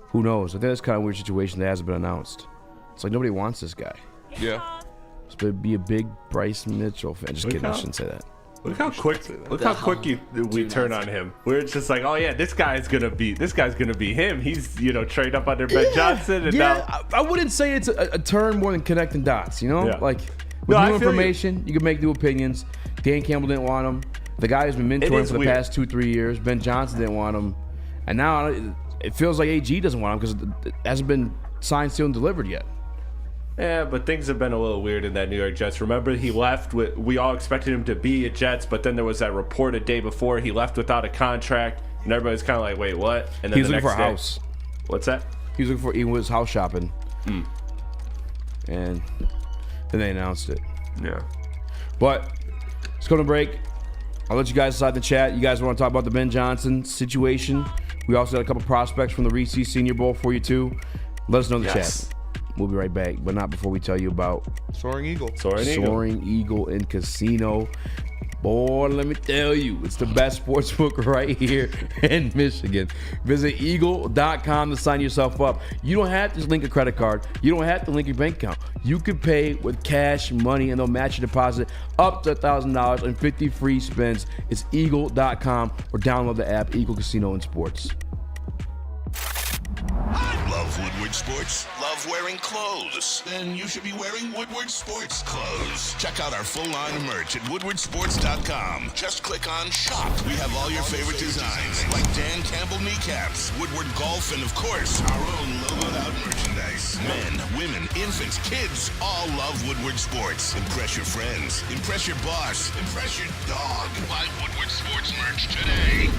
Who knows? I think that's kind of a weird situation that hasn't been announced. It's like nobody wants this guy. Yeah. It's going to be a big Bryce Mitchell fan. Just kidding, I shouldn't say that. Look how quick we turn on him. We're just like, oh yeah, this guy's gonna be him. He's trade up under Ben Johnson. And now I wouldn't say it's a turn more than connecting dots. Yeah. Like with new information, you can make new opinions. Dan Campbell didn't want him. The guy who's been mentoring for the past 2-3 years, Ben Johnson, didn't want him, and now it feels like AG doesn't want him because it hasn't been signed, sealed, and delivered yet. Yeah, but things have been a little weird in that New York Jets. Remember, he left we all expected him to be a Jets, but then there was that report a day before he left without a contract, and everybody's kind of like, wait, what? And then he was looking for a house. What's that? He was house shopping. And then they announced it. Yeah. But let's go to break. I'll let you guys decide in the chat. You guys want to talk about the Ben Johnson situation? We also got a couple prospects from the Reese's Senior Bowl for you, too. Let us know in the chat. We'll be right back, but not before we tell you about Soaring Eagle. Soaring Eagle and Casino. Boy, let me tell you, it's the best sports book right here in Michigan. Visit eagle.com to sign yourself up. You don't have to link a credit card. You don't have to link your bank account. You can pay with cash money, and they'll match your deposit up to $1,000 and 50 free spins. It's eagle.com or download the app, Eagle Casino and Sports. Love Woodward Woodward Sports? Love wearing clothes? Then you should be wearing Woodward Sports clothes. Check out our full line of merch at woodwardsports.com. Just click on shop. We have all your favorite designs, like Dan Campbell kneecaps, Woodward golf, and of course, our own logoed out merchandise. Men, women, infants, kids all love Woodward Sports. Impress your friends. Impress your boss. Impress your dog. Buy Woodward Sports merch today.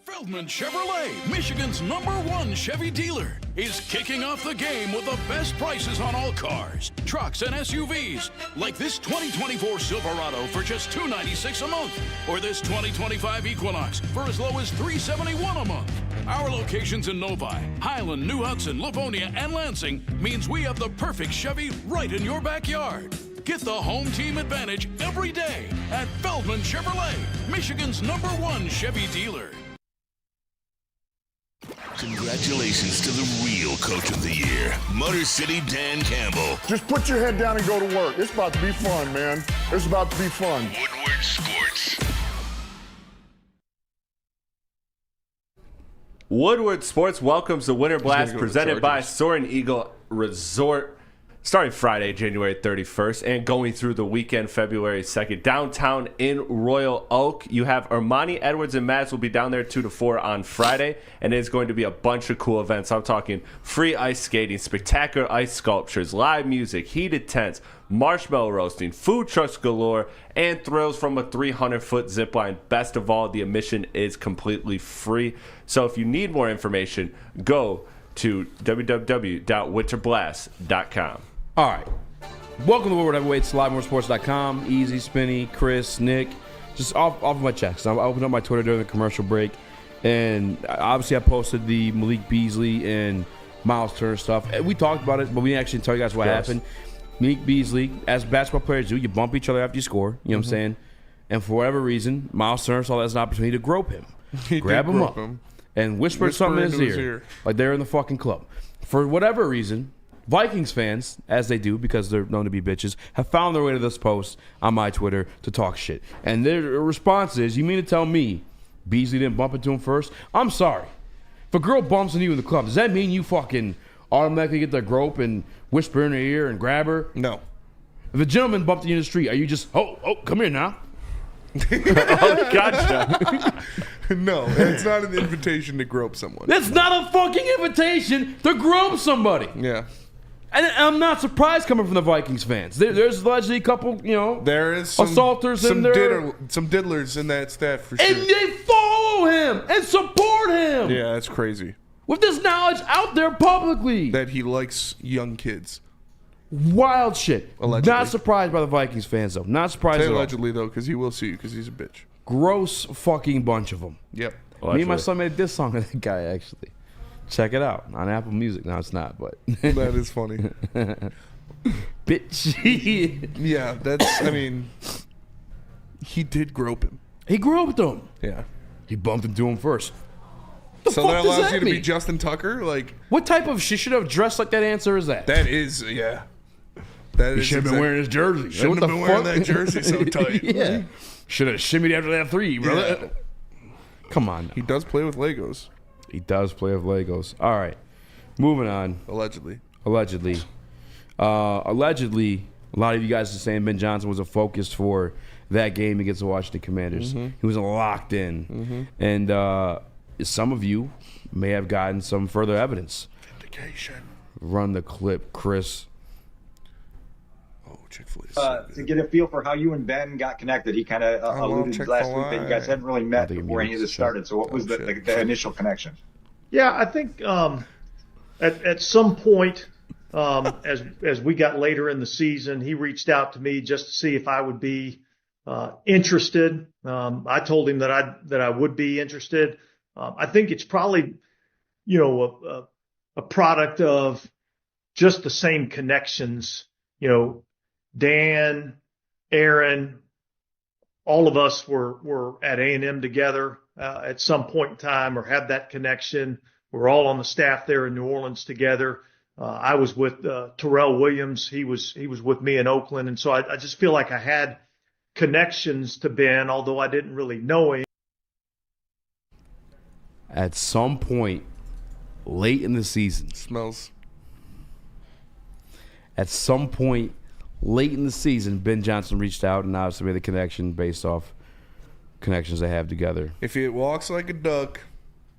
Feldman Chevrolet, Michigan's #1 Chevy dealer, is kicking off the game with the best prices on all cars, trucks, and SUVs, like this 2024 Silverado for just $296 a month, or this 2025 Equinox for as low as $371 a month. Our locations in Novi, Highland, New Hudson, Livonia, and Lansing means we have the perfect Chevy right in your backyard. Get the home team advantage every day at Feldman Chevrolet, Michigan's #1 Chevy dealer. Congratulations to the real coach of the year, Motor City Dan Campbell. Just put your head down and go to work. It's about to be fun, man. It's about to be fun. Woodward Sports. Woodward Sports welcomes the Winter Blast presented by Soaring Eagle Resort. Starting Friday, January 31st, and going through the weekend, February 2nd. Downtown in Royal Oak, you have Ermanni, Edwards, and Mads will be down there 2 to 4 on Friday, and it's going to be a bunch of cool events. I'm talking free ice skating, spectacular ice sculptures, live music, heated tents, marshmallow roasting, food trucks galore, and thrills from a 300-foot zip line. Best of all, the admission is completely free. So if you need more information, go to www.winterblast.com. All right. Welcome to Woodward Heavyweights, LiveMoreSports.com. Easy, Spinny, Chris, Nick. Just off of my checks. I opened up my Twitter during the commercial break, and obviously I posted the Malik Beasley and Miles Turner stuff. We talked about it, but we didn't actually tell you guys what happened. Malik Beasley, as basketball players do, you bump each other after you score. You know what I'm saying? And for whatever reason, Miles Turner saw that as an opportunity to grope him. Grab him up. And whispered something in his ear. Like they're in the fucking club. For whatever reason, Vikings fans, as they do because they're known to be bitches, have found their way to this post on my Twitter to talk shit. And their response is, you mean to tell me Beasley didn't bump into him first? I'm sorry. If a girl bumps into you in the club, does that mean you fucking automatically get the grope and whisper in her ear and grab her? No. If a gentleman bumped you in the street, are you just, oh, come here now? Oh, gotcha. No, it's not an invitation to grope someone. That's not a fucking invitation to grope somebody. Yeah. And I'm not surprised coming from the Vikings fans. There's allegedly a couple, there is some, assaulters in there. Some diddlers in that stat for sure. And they follow him and support him. Yeah, that's crazy. With this knowledge out there publicly. That he likes young kids. Wild shit. Allegedly. Not surprised by the Vikings fans, though. Not surprised at all. Allegedly, though, because he will sue you because he's a bitch. Gross fucking bunch of them. Yep. Me and my son made this song with that guy, actually. Check it out on Apple Music. No, it's not, but that is funny. Bitch. Yeah, he did grope him. He groped him. Yeah. He bumped into him first. So that allows you to be Justin Tucker? Like, what type of shit should have dressed like that answer is that? That is, yeah. He should have been wearing his jersey. Shouldn't have been wearing that jersey so tight. Yeah. Should have shimmied after that three, brother. Yeah. Come on. He does play with Legos. He does play with Legos. All right. Moving on. Allegedly, a lot of you guys are saying Ben Johnson was a focus for that game against the Washington Commanders. Mm-hmm. He was locked in. Mm-hmm. And some of you may have gotten some further evidence. Vindication. Run the clip, Chris. Chick-fil-A. To get a feel for how you and Ben got connected, he kind of alluded last week that you guys hadn't really met before any of this started. So what was the initial connection? Yeah, I think at some point as we got later in the season, he reached out to me just to see if I would be interested. I told him that I would be interested. I think it's probably a product of just the same connections. Dan, Aaron, all of us were at A&M together at some point in time or had that connection. We're all on the staff there in New Orleans together. I was with Terrell Williams. He was with me in Oakland. And so I just feel like I had connections to Ben, although I didn't really know him. at some point late in the season. Smells. At some point late in the season, Ben Johnson reached out and obviously made the connection based off connections they have together. If it walks like a duck,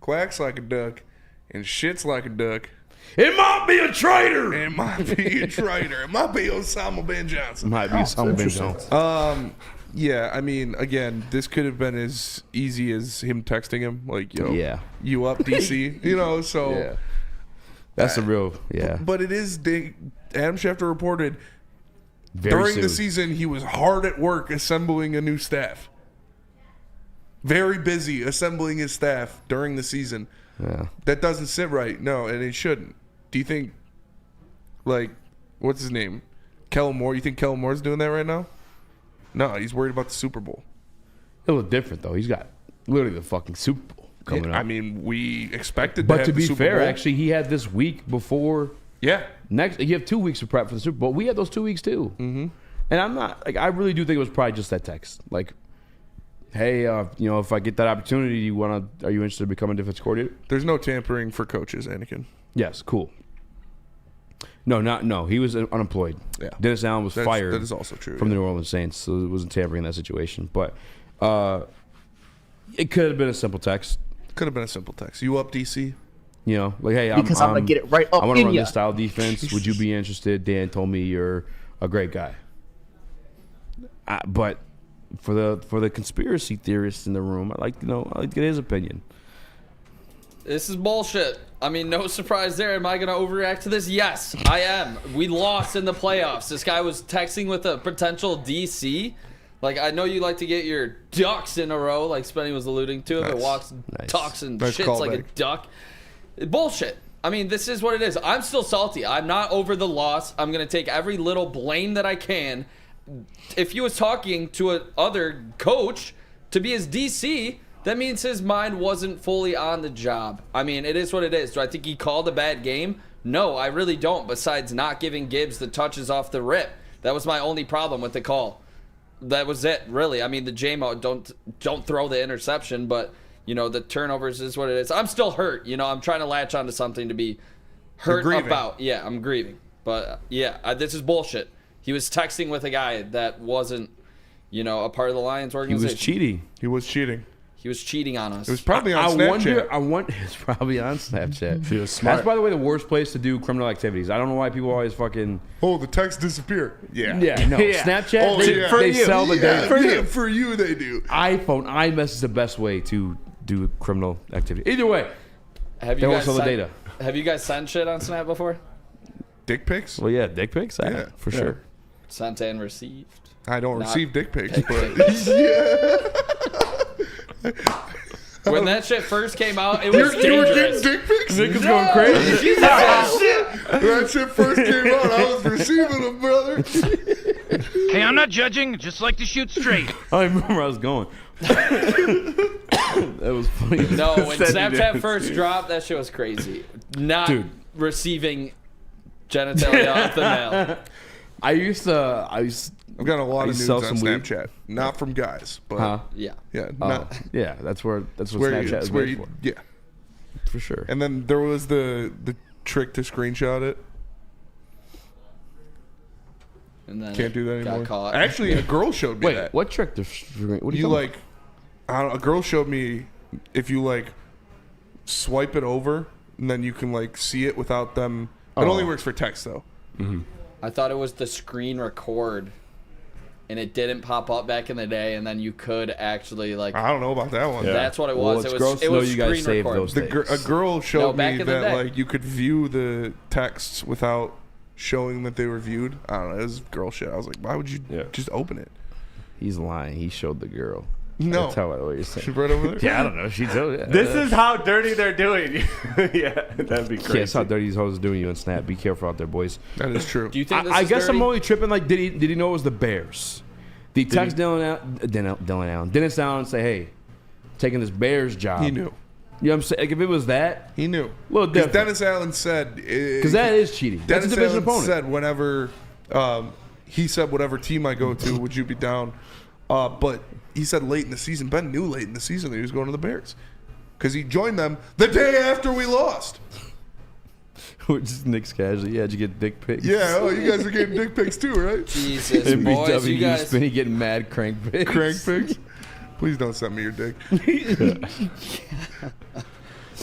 quacks like a duck, and shits like a duck, it might be a traitor. It might be a traitor. It might be Osama Ben Johnson. Might be Osama Ben Johnson. Yeah, I mean, again, this could have been as easy as him texting him, like, yo, you up, DC? You know, so. Yeah. That's a real, But it is, Adam Schefter reported Very during soon. the season, he was hard at work assembling a new staff. Very busy assembling his staff during the season. Yeah. That doesn't sit right. No, and it shouldn't. Do you think, like, what's his name? Kellen Moore? You think Kellen Moore's doing that right now? No, he's worried about the Super Bowl. It was different, though. He's got literally the fucking Super Bowl coming up. I mean, we expected But to to have be the Super fair, Bowl. actually, he had this week before. Yeah. You have 2 weeks to prep for the Super Bowl. We had those 2 weeks, too. Mm-hmm. And I'm not, like, I really do think it was probably just that text. Like, hey, you know, if I get that opportunity, are you interested in becoming defensive coordinator? There's no tampering for coaches, Anakin. Yes, cool. No. He was unemployed. Yeah. Dennis Allen was fired. That is also true. From the New Orleans Saints, so it wasn't tampering in that situation. But it could have been a simple text. Could have been a simple text. You up, DC? You know, like, hey, Because I'm going to get it right up I want to in run ya. this style defense. Would you be interested? Dan told me you're a great guy. But for the conspiracy theorists in the room, I like to get his opinion. This is bullshit. I mean, no surprise there. Am I going to overreact to this? Yes, I am. We lost in the playoffs. This guy was texting with a potential DC. Like, I know you like to get your ducks in a row, like Spenny was alluding to. If it walks, talks, and shits like a duck. Bullshit. I mean, this is what it is. I'm still salty. I'm not over the loss. I'm going to take every little blame that I can. If he was talking to a other coach to be his DC, that means his mind wasn't fully on the job. I mean, it is what it is. Do I think he called a bad game? No, I really don't, besides not giving Gibbs the touches off the rip. That was my only problem with the call. That was it, really. I mean, the JMO, don't throw the interception, but, you know, the turnovers is what it is. I'm still hurt. You know, I'm trying to latch onto something to be hurt about. Yeah, I'm grieving. But, yeah, this is bullshit. He was texting with a guy that wasn't, you know, a part of the Lions organization. He was cheating. He was cheating on us. It was probably on Snapchat. I wonder. It's probably on Snapchat. He was smart. That's, by the way, the worst place to do criminal activities. I don't know why people always fucking. Oh, the text disappeared. Yeah. Yeah. No. Yeah. Snapchat. Oh, they yeah. they sell the data. For you, they do. iMessage is the best way to do criminal activity. Either way, Have they you won't guys sell the sent- data. Have you guys sent shit on Snap before? Dick pics? Well, yeah, dick pics. Yeah. For sure. Sent and received. I don't Not receive dick pics, pic but pics. yeah. When that shit first came out, it was You were dangerous. getting dick pics? Nick is going crazy. When that shit first came out, I was receiving them, brother. Hey, I'm not judging. Just like to shoot straight. I remember I was going. That was funny. No, when Snapchat first dropped, that shit was crazy. Not Dude. receiving genitalia off the mail. I've got a lot I of nudes sell on some weed. Snapchat. Not from guys, but Huh? Yeah. yeah, Oh, not, yeah, that's what where Snapchat it's is where made you, for. yeah. For sure. And then there was the trick to screenshot it. And then Can't do that got anymore. caught. Actually, a girl showed me Wait, that. what trick? What do You like, I don't know, a girl showed me if you like swipe it over and then you can like see it without them. It only works for text though. Mm-hmm. I thought it was the screen record, and it didn't pop up back in the day, and then you could actually like. I don't know about that one. That's what it Well, was. it's It gross was. to It know was you guys screen saved record. those A girl showed back me in the that day. like you could view the texts without showing that they were viewed. I don't know. It was girl shit. I was like, why would you just open it? He's lying. He showed the girl. No. That's how what you're saying. She right over there. Yeah, I don't know. She told you. This is how dirty they're doing you. Yeah, that'd be crazy. Yeah, that's how dirty these hoes are doing you on Snap. Be careful out there, boys. That is true. Do you think this I is guess dirty? I'm only tripping. Like, did he know it was the Bears? Did he text Dennis Allen and say, "Hey, taking this Bears job"? He knew. You know what I'm saying? Like, if it was that, He knew. Well, Because definitely. Dennis Allen said. because that is cheating. That's a Dennis division Allen opponent. said whenever he said whatever team I go to, would you be down? But he said late in the season. Ben knew late in the season that he was going to the Bears. because he joined them the day after we lost. Just Nick's casually. Yeah, did you get dick pics? Yeah, oh, you guys are getting dick pics too, right? Jesus, boys, you guys. Spinny getting mad crank pics. Crank pics? Please don't send me your dick.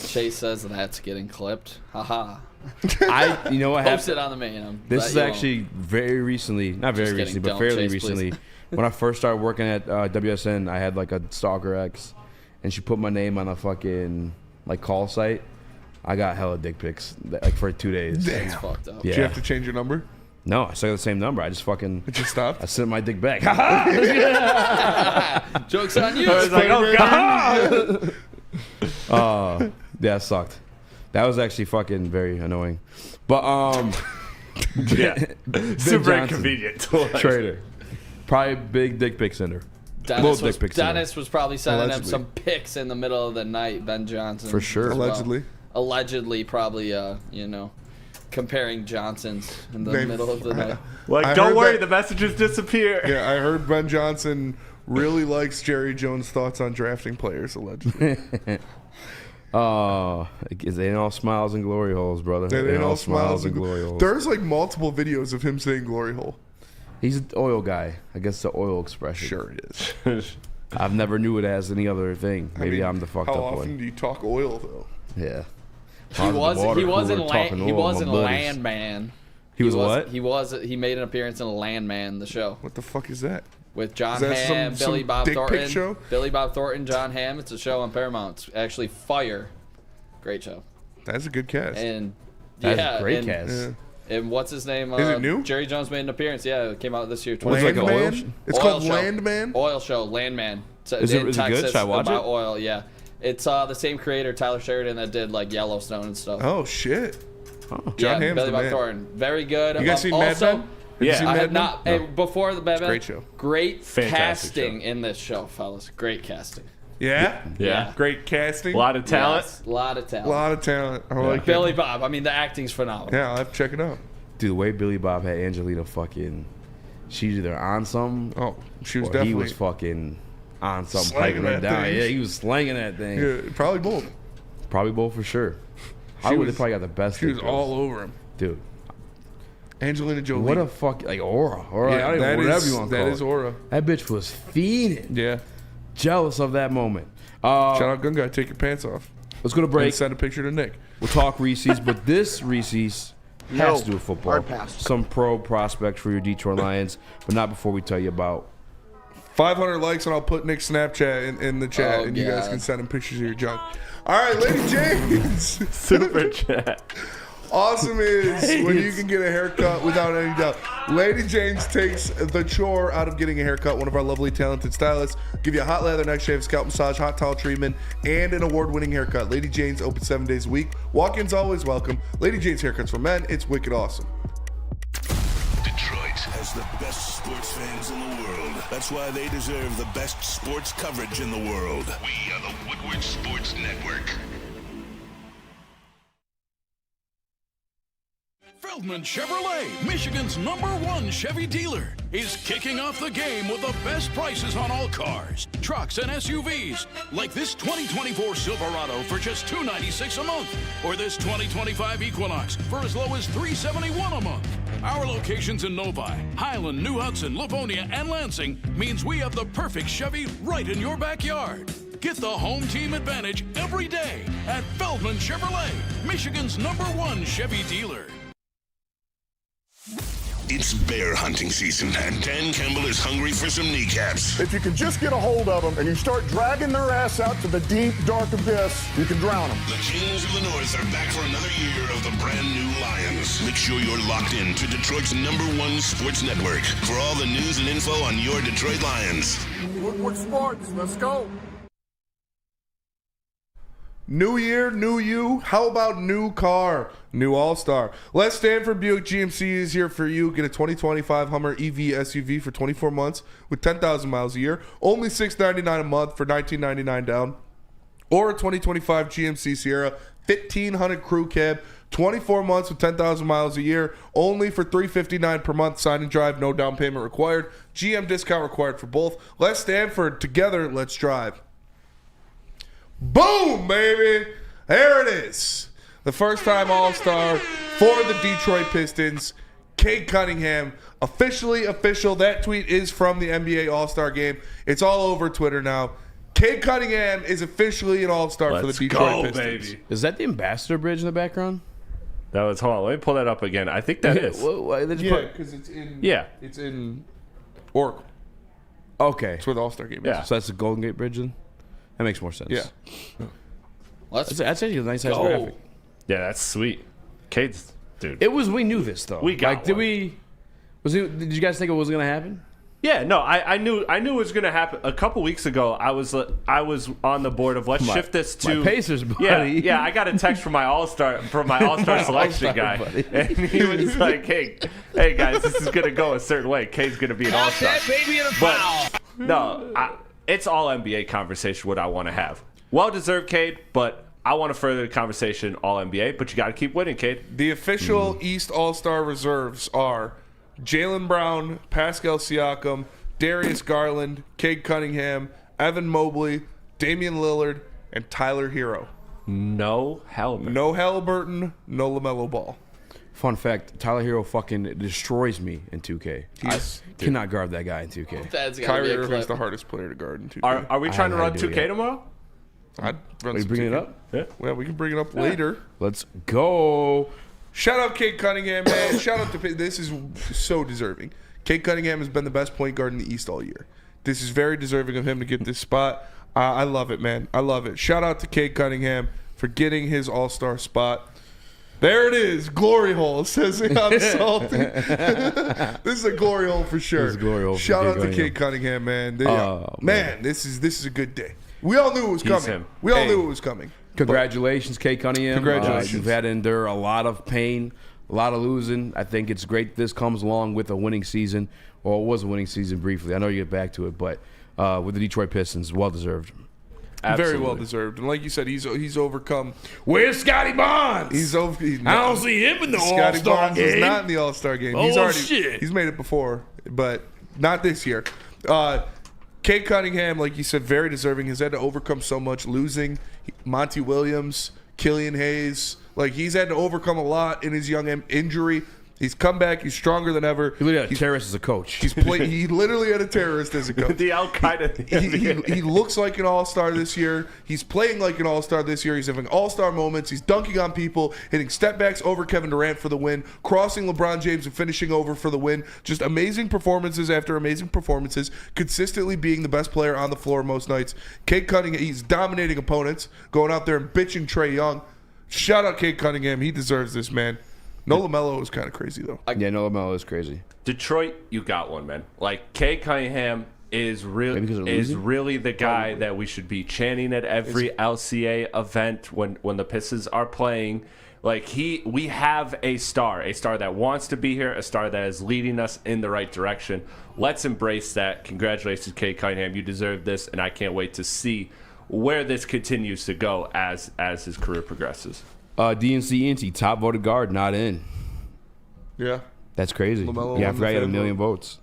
Chase says that's getting clipped. Haha. You know what Post happened? it on the main. This is actually very recently, not very recently, but fairly recently. When I first started working at WSN, I had like a stalker ex, and she put my name on a fucking like call site. I got hella dick pics like for 2 days. Damn. That's fucked up. Yeah. Did you have to change your number? No, I still got the same number. I just fucking. It just stopped? I sent my dick back. Joke's on you. I was like, oh god. Yeah, it sucked. That was actually fucking very annoying. But Yeah. Super inconvenient. Trader. Probably big dick pic sender. Dennis was probably sending him some pics in the middle of the night. Ben Johnson. For sure. Allegedly. Allegedly, probably, comparing Johnsons in the middle of the night. Like, don't worry, the messages disappear. Yeah, I heard Ben Johnson really likes Jerry Jones' thoughts on drafting players, allegedly. It ain't all smiles and glory holes, brother. It ain't all smiles and glory holes. There's like multiple videos of him saying glory hole. He's an oil guy. I guess the oil expression. Sure it is. I've never knew it as any other thing. Maybe I'm the fucked up one. How often do you talk oil, though? Yeah. He wasn't Landman. He was what? He made an appearance in Landman, the show. What the fuck is that? With John Is that Hamm, some Billy Bob dick pic Thornton. show? Billy Bob Thornton, John Hamm. It's a show on Paramount. It's actually fire. Great show. That's a good cast. And That's a great cast. Yeah. And what's his name? Is it new? Jerry Jones made an appearance. Yeah, it came out this year. Landman? It's called show. Landman? Oil show, Landman. Is it good? Should I watch about it? oil, yeah. It's the same creator, Tyler Sheridan, that did like Yellowstone and stuff. Oh, shit. John Hamm's Billy the Bob man. Thornton. Very good. You guys seen Mad Men? Yeah, I had not. Before the Mad Men. Great show. Great Fantastic casting in this show, fellas. Great casting. Yeah? Yeah. Great casting. A lot of talent. Yes, a lot of talent. A lot of talent. I like Billy it. Bob. I mean, the acting's phenomenal. Yeah, I'll have to check it out. Dude, the way Billy Bob had Angelina fucking, she's either on something. Oh, she was or definitely. he was fucking on something, slanging piping her that down. thing. Yeah, he was slanging that thing. Yeah, probably both. Probably both for sure. They was- probably got the best. She was dick pics. all over him. Dude. Angelina Jolie. What a fuck, like aura. Aura, Yeah, I don't that know, whatever is- you want to that call is it. aura. That bitch was fiending. Yeah. Jealous of that moment. Shout out Gun Guy, take your pants off. Let's go to break. And send a picture to Nick. We'll talk Reese's, but this Reese's has to do with football. hard pass. Some pro prospects for your Detroit Lions, but not before we tell you about 500 likes and I'll put Nick's Snapchat in the chat and you guys can send him pictures of your junk. All right, Lady James. Super chat. Awesome is when you can get a haircut without any doubt. Lady James takes the chore out of getting a haircut. One of our lovely, talented stylists. Give you a hot leather neck shave, scalp massage, hot towel treatment, and an award-winning haircut. Lady Jane's open 7 days a week. Walk-ins always welcome. Lady Jane's Haircuts for Men. It's wicked awesome. Detroit has the best sports fans in the world. That's why they deserve the best sports coverage in the world. We are the Woodward Sports Network. Feldman Chevrolet, Michigan's #1 Chevy dealer, is kicking off the game with the best prices on all cars, trucks, and SUVs, like this 2024 Silverado for just $296 a month, or this 2025 Equinox for as low as $371 a month. Our locations in Novi, Highland, New Hudson, Livonia, and Lansing means we have the perfect Chevy right in your backyard. Get the home team advantage every day at Feldman Chevrolet, Michigan's #1 Chevy dealer. It's bear hunting season, and Dan Campbell is hungry for some kneecaps. If you can just get a hold of them and you start dragging their ass out to the deep, dark abyss, you can drown them. The Kings of the North are back for another year of the brand new Lions. Make sure you're locked in to Detroit's #1 sports network for all the news and info on your Detroit Lions. Woodward Sports, let's go. New year, new you. How about new car? New All-Star. Les Stanford Buick GMC is here for you. Get a 2025 Hummer EV SUV for 24 months with 10,000 miles a year. Only $699 a month for $1999 down. Or a 2025 GMC Sierra 1500 Crew Cab. 24 months with 10,000 miles a year. Only for $359 per month. Sign and drive. No down payment required. GM discount required for both. Les Stanford. Together, let's drive. Boom, baby. There it is. The first time All-Star for the Detroit Pistons. Cade Cunningham, officially official. That tweet is from the NBA All-Star game. It's all over Twitter now. Cade Cunningham is officially an All-Star for the Detroit Pistons. Baby. Is that the Ambassador Bridge in the background? That was, hold on, let me pull that up again. I think that is. Why did you Yeah, put? because it's in. Yeah. It's in Oracle. Okay. That's where the All-Star game is. Yeah. So that's the Golden Gate Bridge then? That makes more sense. Yeah. That's actually a nice go. graphic. Yeah, that's sweet. Cade's, dude. We knew this though. We got did one. did you guys think it was gonna happen? Yeah, no, I knew it was going to happen. A couple weeks ago, I was on the board of let's shift this to my Pacers buddy. Yeah, I got a text from my All-Star selection All-Star guy, buddy. and he was like, "Hey guys, this is going to go a certain way. Cade's going to be an All-Star." But no, it's all NBA conversation. What I want to have, well-deserved, Cade, but I want to further the conversation all NBA. But you got to keep winning, Cade. The official East All-Star reserves are Jaylen Brown, Pascal Siakam, Darius Garland, Cade Cunningham, Evan Mobley, Damian Lillard, and Tyler Hero. No Halliburton. No Halliburton, no LaMelo Ball. Fun fact: Tyler Hero fucking destroys me in 2K. I cannot guard that guy in 2K. That's gotta Kyrie be a Irving's clip. the hardest player to guard in 2K. Are we trying to I run do 2K it. tomorrow? I'd run Are you some bringing 2K. it up? Yeah. Well, we can bring it up later. Let's go. Shout out Cade Cunningham, man. Shout out to this is so deserving. Cade Cunningham has been the best point guard in the East all year. This is very deserving of him to get this spot. I love it, man. I love it. Shout out to Cade Cunningham for getting his All-Star spot. There it is. Glory hole. Says I'm salty. This is a glory hole for sure. This is a glory hole for Shout Cade out to Cunningham. Cade Cunningham, man. Man. This is a good day. We all knew it was coming. him. We all Hey. knew it was coming. Congratulations, Cade Cunningham. Congratulations. You've had to endure a lot of pain, a lot of losing. I think it's great this comes along with a winning season, or it was a winning season briefly. I know you get back to it, but with the Detroit Pistons, well-deserved. Absolutely. Very well deserved. And like you said, he's overcome. Where's Scotty Barnes? He's over. I don't see him in the Scotty All-Star Barnes is game. not in the All-Star game. Oh, shit. He's made it before, but not this year. Cade Cunningham, like you said, very deserving. He's had to overcome so much, losing Monty Williams, Killian Hayes. Like, he's had to overcome a lot in his young injury. He's come back. He's stronger than ever. He literally had a terrorist as a coach. He literally had a terrorist as a coach. The Al Qaeda. He looks like an all-star this year. He's playing like an all-star this year. He's having all-star moments. He's dunking on people, hitting step backs over Kevin Durant for the win, crossing LeBron James and finishing over for the win. Just amazing performances after amazing performances, consistently being the best player on the floor most nights. Cade Cunningham, he's dominating opponents, going out there and bitching Trae Young. Shout out Cade Cunningham. He deserves this, man. No LaMelo is kind of crazy, though. Yeah, no LaMelo is crazy. Detroit, you got one, man. Like, Cade Cunningham is really the guy that we should be chanting at every LCA event when the Pistons are playing. Like, we have a star that wants to be here, a star that is leading us in the right direction. Let's embrace that. Congratulations, Cade Cunningham. You deserve this, and I can't wait to see where this continues to go as his career progresses. DNC Inty, top voted guard, not in. Yeah. That's crazy. LaMelo Yeah, I won the forgot he had a fan million vote. votes.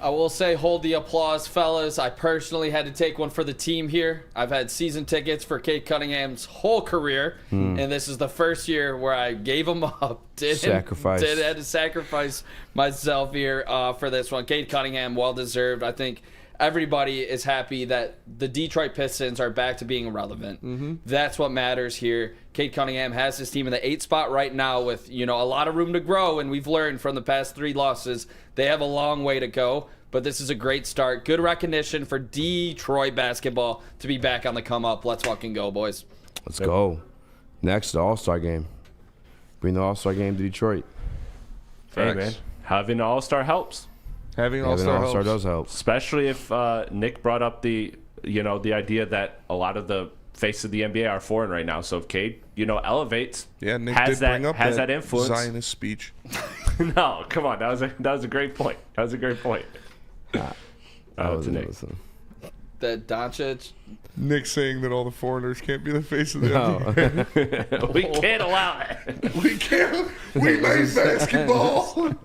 I will say, hold the applause, fellas. I personally had to take one for the team here. I've had season tickets for Cade Cunningham's whole career, and this is the first year where I gave him up. Had to sacrifice myself here for this one. Cade Cunningham, well deserved. I think everybody is happy that the Detroit Pistons are back to being relevant. That's what matters here. Cade Cunningham has his team in the 8th spot right now with, a lot of room to grow, and we've learned from the past 3 losses they have a long way to go, but this is a great start. Good recognition for Detroit basketball to be back on the come up. Let's fucking go, boys. Let's go. Next, the All-Star game. Bring the All-Star game to Detroit. Hey, man. Having an All-Star helps. Having an All-Star does help. Especially if Nick brought up the idea that a lot of the face of the NBA are foreign right now. So if Cade, elevates, Nick has did bring up that influence. Zionist speech. No, come on, that was a great point. That was a great point. I was Nick. that Doncic. Nick saying that all the foreigners can't be the face of the No. NBA. We can't allow it. We can't. We made basketball.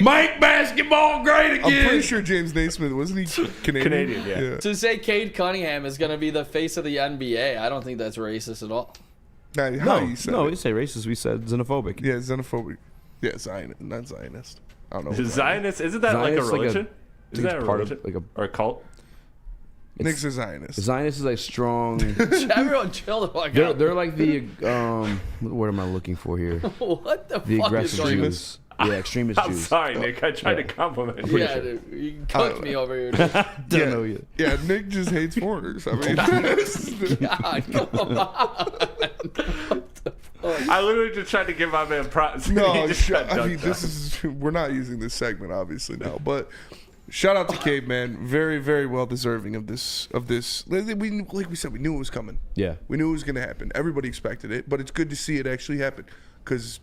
Mike basketball great again. I'm pretty sure James Naismith, wasn't he Canadian? Canadian, yeah. To say Cade Cunningham is going to be the face of the NBA, I don't think that's racist at all. Nah, how you said No, it. we say racist. We said xenophobic. Yeah, xenophobic. Yeah, Zionist, not Zionist. I don't know. Is Zionist? Isn't that like a Zionist, religion? Isn't that a part religion? of Or a cult? Nick's a Zionist. Zionist is like strong. Everyone chill the fuck out. They're like the what word am I looking for here? What the The fuck aggressive is going on? Jews. Yeah, extremist I'm Jews. sorry, Nick. I tried to compliment you. Yeah, dude, you cooked me over here. Dude. Don't know you. Yeah, Nick just hates foreigners. I mean, God, come on. I literally just tried to give my man props. no, He just got I mean, dunked this on. is we're not using this segment obviously now, but shout out to Cade, man. Very, very well deserving of this. We like we said, we knew it was coming. Yeah. We knew it was going to happen. Everybody expected it, but it's good to see it actually happen because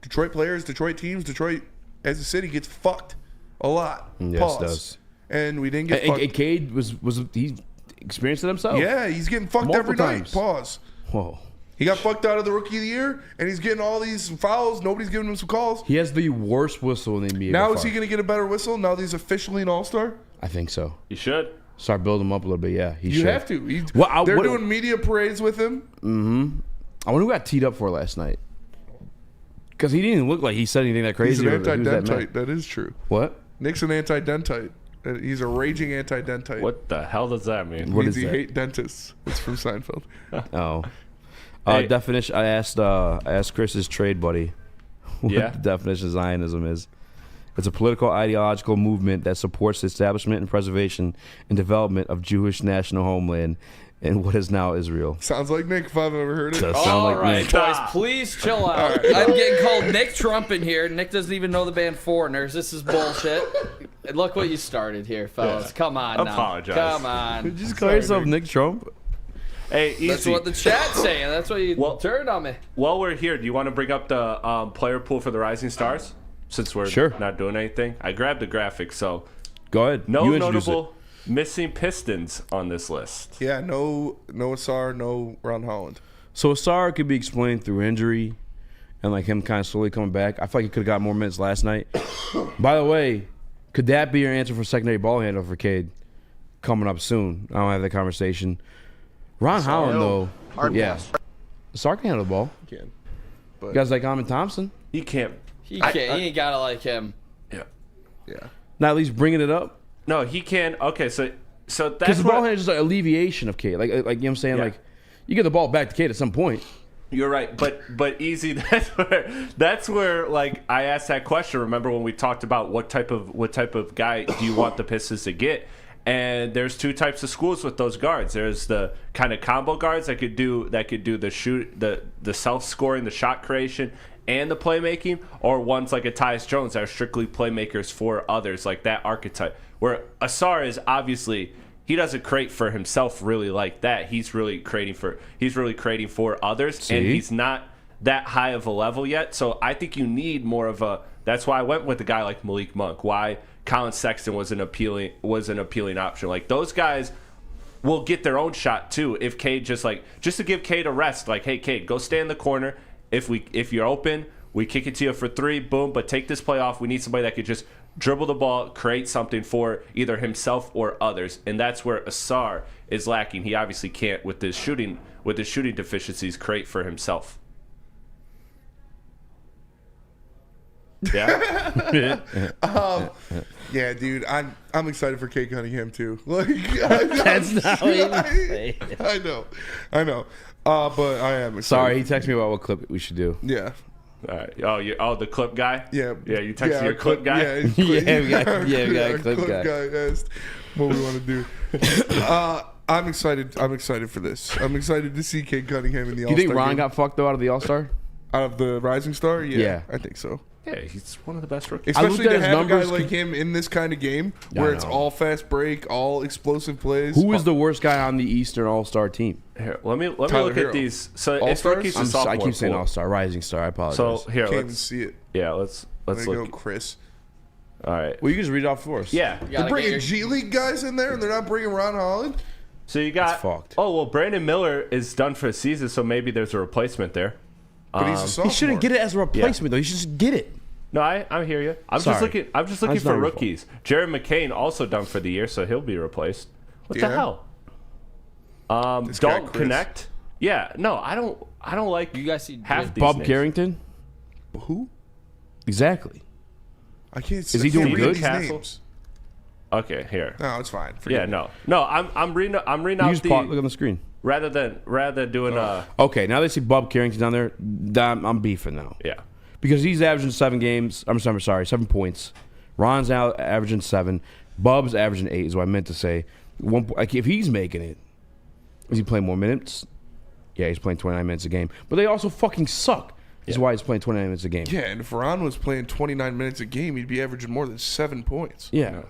Detroit players, Detroit teams, Detroit as a city gets fucked a lot. Yes, Pause. does. And we didn't get fucked. And Cade was he experienced it himself? Yeah, he's getting fucked Multiple every night. times. Pause. Whoa. He got fucked out of the Rookie of the Year, and he's getting all these fouls. Nobody's giving him some calls. He has the worst whistle in the NBA. Now by is he far. going to get a better whistle? Now that he's officially an All-Star? I think so. You should. Start building him up a little bit. Yeah, he You should. have to. They're doing media parades with him. Mm-hmm. I wonder who got teed up for last night. Because he didn't look like he said anything that He's crazy. an or who was that anti-dentite. mad. That is true. What? Nick's an anti-dentite. He's a raging anti-dentite. What the hell does that mean? What means is he that? hate dentists. It's from Seinfeld. Oh. Hey. Definition. I asked Chris's trade buddy what Yeah? the definition of Zionism is. It's a political ideological movement that supports the establishment and preservation and development of Jewish national homeland in what is now Israel. Sounds like Nick if I've ever heard it. Does sound All like right, me. boys, please chill out. I'm getting called Nick Trump in here. Nick doesn't even know the band Foreigners. This is bullshit. And look what you started here, fellas. Come on now. Apologize. Come on. Did you just call yourself Nick Trump? Hey, easy. That's what the chat's saying. That's what you turned on me. While we're here, do you want to bring up the player pool for the Rising Stars? Since we're Sure. not doing anything. I grabbed the graphic, so Go ahead. no You introduce notable missing Pistons on this list. Yeah, no Asar, no Ron Holland. So Asar could be explained through injury and like him kind of slowly coming back. I feel like he could have got more minutes last night. By the way, could that be your answer for secondary ball handler for Cade coming up soon? I don't have that conversation. Ron Holland, though. Hard yeah. pass. Asar can handle the ball. He can. You guys like Amon Thompson? He can't. He can't. He ain't got to like him. Yeah. Yeah. Not at least bringing it up? No, he can. Okay, so Because that's the ball what handler is just like alleviation of Cade. Like you know what I'm saying? Yeah. Like, you get the ball back to Cade at some point. you're right. But easy. That's where like I asked that question. Remember when we talked about what type of guy do you want the Pistons to get? And there's two types of schools with those guards. There's the kind of combo guards that could do the shoot, the self-scoring, the shot creation, and the playmaking, or ones like a Tyus Jones that are strictly playmakers for others, like that archetype. Where Asar is obviously he doesn't create for himself really like that. He's really creating for others, See? and he's not that high of a level yet. So I think you need more of a. That's why I went with a guy like Malik Monk. Why Colin Sexton was an appealing option. Like those guys will get their own shot too if Cade just to give Cade a rest. Like, hey Cade, go stay in the corner. If you're open, we kick it to you for three, boom. But take this play off. We need somebody that could just dribble the ball, create something for either himself or others. And that's where Asar is lacking. He obviously can't with his shooting deficiencies create for himself. Yeah. Yeah, dude, I'm excited for Cade Cunningham too. Like, That's not what you say. I know. But I am excited. Sorry, he texted me about what clip we should do. Yeah. All right. Oh, the clip guy. Yeah. Yeah. You texted your clip guy. Yeah, we got a clip guy. Asked what we want to do. I'm excited. I'm excited for this. I'm excited to see Cade Cunningham in the Do you All-Star think Ron game. got fucked though out of the All-Star? Out of the Rising Star? Yeah. I think so. Yeah, he's one of the best rookies. Especially at to his have a guy numbers. like him in this kind of game Yeah, where I it's know. all fast break, all explosive plays. Who is the worst guy on the Eastern All-Star team? Here, let me Tyler look Hero. at these. So it's All-Stars? rookies and sophomore I keep saying pool. All-Star, Rising Star. I apologize. So here, Can't even let's see it. let's There you look. go, Chris. All right. Well, you can just read it off for us. Yeah. They're bringing G League guys in there, and they're not bringing Ron Holland. So you got. That's fucked. Oh well, Brandon Miller is done for the season, so maybe there's a replacement there. But he's a sophomore. He shouldn't get it as a replacement though. He should just get it. No, I hear you. I'm just looking for rookies. Jared McCain also done for the year, so he'll be replaced. What the hell? Don't connect. Yeah, no, I don't like. You guys see half these Bob names. Carrington? Who? Exactly. I can't. Is he doing good? Names. Okay, here. No, it's fine. Forget Yeah, no. I'm reading out Look on the screen. rather than doing Okay, now they see Bob Carrington down there. I'm beefing now. Yeah. Because he's averaging 7 points. Ron's now averaging 7. Bub's averaging 8 is what I meant to say. If he's making it, is he playing more minutes? Yeah, he's playing 29 minutes a game. But they also fucking suck. That's why he's playing 29 minutes a game. Yeah, and if Ron was playing 29 minutes a game, he'd be averaging more than 7 points. Yeah.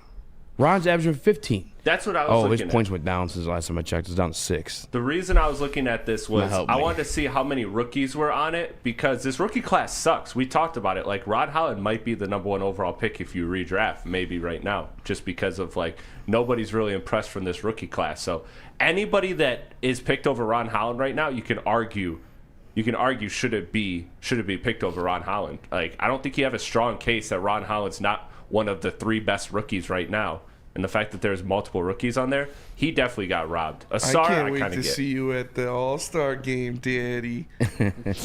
Ron's averaging 15. That's what I was looking his points went down since the last time I checked. It's down to 6. The reason I was looking at this was I wanted to see how many rookies were on it because this rookie class sucks. We talked about it. Like, Ron Holland might be the number 1 overall pick if you redraft, maybe right now, just because of, like, nobody's really impressed from this rookie class. So anybody that is picked over Ron Holland right now, you can argue should it be picked over Ron Holland. Like, I don't think you have a strong case that Ron Holland's not one of the 3 best rookies right now. And the fact that there's multiple rookies on there, he definitely got robbed. Asar, I can't wait to get. see you at the All-Star game, Daddy.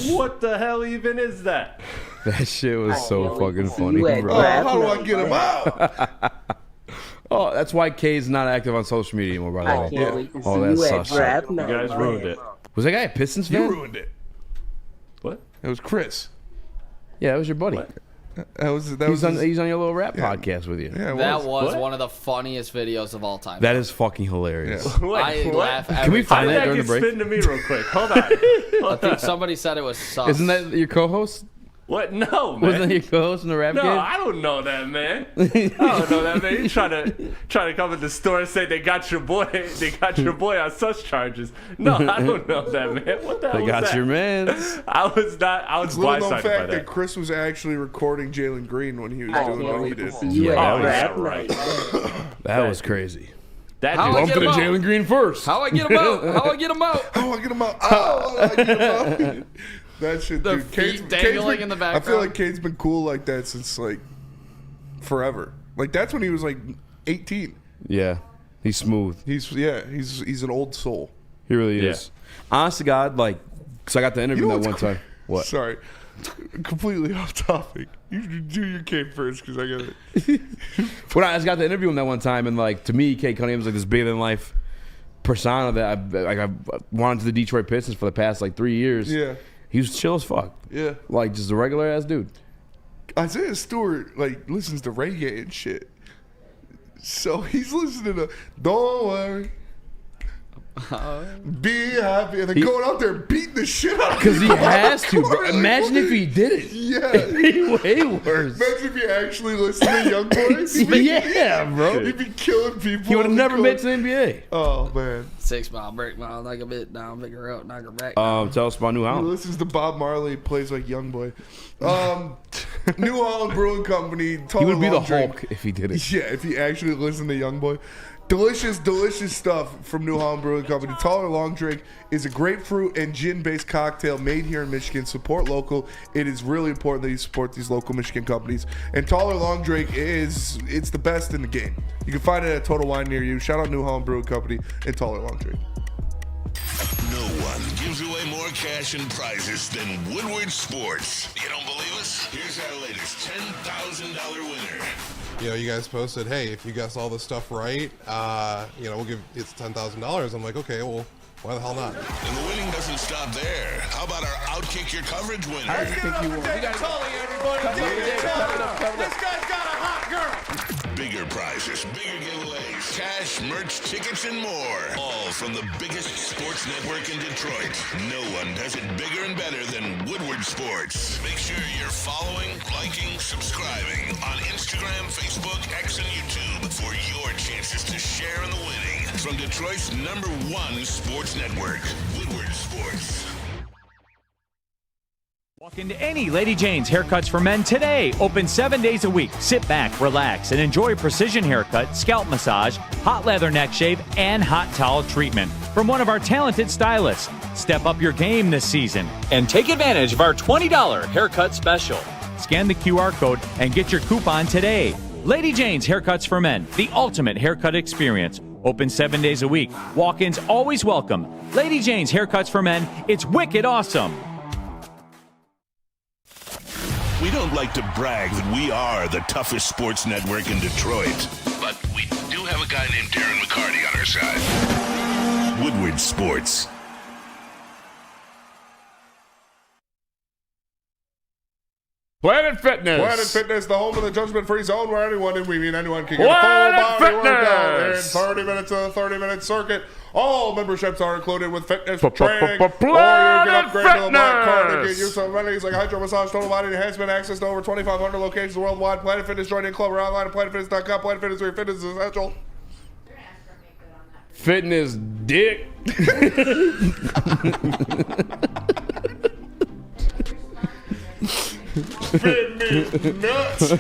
What the hell even is that? That shit was so fucking funny, bro. Oh, how do I get him out? Oh, that's why K's not active on social media anymore, by the way. I can't wait to see Oh, that's you sus. at draft You night. guys ruined it. Was that guy a Pistons fan? You ruined it. What? It was Chris. Yeah, that was your buddy. He's on your little rap podcast with you. Yeah, That was one of the funniest videos of all time. That is fucking hilarious. I laugh every Can we find time. that during the break? Spin to me real quick. Hold on. I think somebody said it was sus. Isn't that your co-host? What? No, man. Wasn't that your co-host in the rap No, game? I don't know that, man. I don't know that, man. You trying to come in the store and say they got your boy on sus charges. No, I don't know that, man. What the hell They was got that? your man. I was Little known blindsided by fact that. that Chris was actually recording Jalen Green when he was I doing can't what he wait to did. see you Yeah, at that draft was night. That was crazy. That How dude- I Bump get to him out? Jalen Green first. How I get him out? How I get him out? How I get him out? Oh, how I get him out? That shit, The dude. feet dangling been, in the I background. feel like Cade's been cool like that since like forever. Like that's when he was like 18. Yeah, he's smooth. He's an old soul. He really is. Honest to God, like, because I got the interview You know that one what's time. What? Sorry, completely off topic. You do your Cade first because I got it. When I just got the interview him that one time, and like to me, Cade Cunningham was like this bigger than life persona that I wanted to the Detroit Pistons for the past like 3 years. Yeah. He was chill as fuck. Yeah. Like just a regular ass dude. Isaiah Stewart like listens to reggae and shit. So he's listening to "Don't Worry, Be Happy," and then going out there and beating the shit out of Because he people. has to, bro. Like, Imagine if he did it. Yeah. It'd be way worse. Imagine if he actually listened to Young Boys. Yeah, bro. He'd be killing people. He would have on the never court. made it to the NBA. Oh man. 6 mile, break mile, knock a bit down, pick her up, knock her back. Tell us about New He Holland. listens to Bob Marley, plays like Young Boy. New Holland Brewing Company. He would be the Long drink. Hulk if he did it. Yeah, if he actually listened to Young Boy. Delicious, delicious stuff from New Holland Brewing Company. Taller Long Drink is a grapefruit and gin-based cocktail made here in Michigan. Support local. It is really important that you support these local Michigan companies. And Taller Long Drink it's the best in the game. You can find it at Total Wine near you. Shout out New Holland Brewing Company and Taller Long Drink. No one gives away more cash and prizes than Woodward Sports. You don't believe us? Here's our latest $10,000 winner. You know, you guys posted, hey, if you guess all this stuff right, we'll give it's $10,000. I'm like, okay, well, why the hell not? And the winning doesn't stop there. How about our Outkick Your Coverage winner? Let's get it up for David Tully, everybody. David Tully. This guy's got a hot girl. Bigger prizes, bigger giveaways, cash, merch, tickets, and more. All from the biggest sports network in Detroit. No one does it bigger and better than Woodward Sports. Make sure you're following, liking, subscribing on Instagram, Facebook, X, and YouTube for your chances to share in the winning. From Detroit's #1 sports network, Woodward Sports. Walk into any Lady Jane's Haircuts for Men today. Open 7 days a week. Sit back, relax, and enjoy precision haircut, scalp massage, hot leather neck shave, and hot towel treatment from one of our talented stylists. Step up your game this season and take advantage of our $20 haircut special. Scan the QR code and get your coupon today. Lady Jane's Haircuts for Men, the ultimate haircut experience. Open 7 days a week. Walk-ins always welcome. Lady Jane's Haircuts for Men, it's wicked awesome. We don't like to brag that we are the toughest sports network in Detroit, but we do have a guy named Darren McCarty on our side. Woodward Sports. Planet Fitness. Planet Fitness, the home of the judgment-free zone where anyone, and we mean anyone, can get a full body workout in 30 minutes of a 30-minute circuit. All memberships are included with fitness training, or you can upgrade to the Black Card and get use of amenities like hydro massage, total body enhancement, access to over 2,500 locations worldwide. Planet Fitness, join in club or online at planetfitness.com. Planet Fitness, where fitness is essential. Fitness dick. Fit me nuts.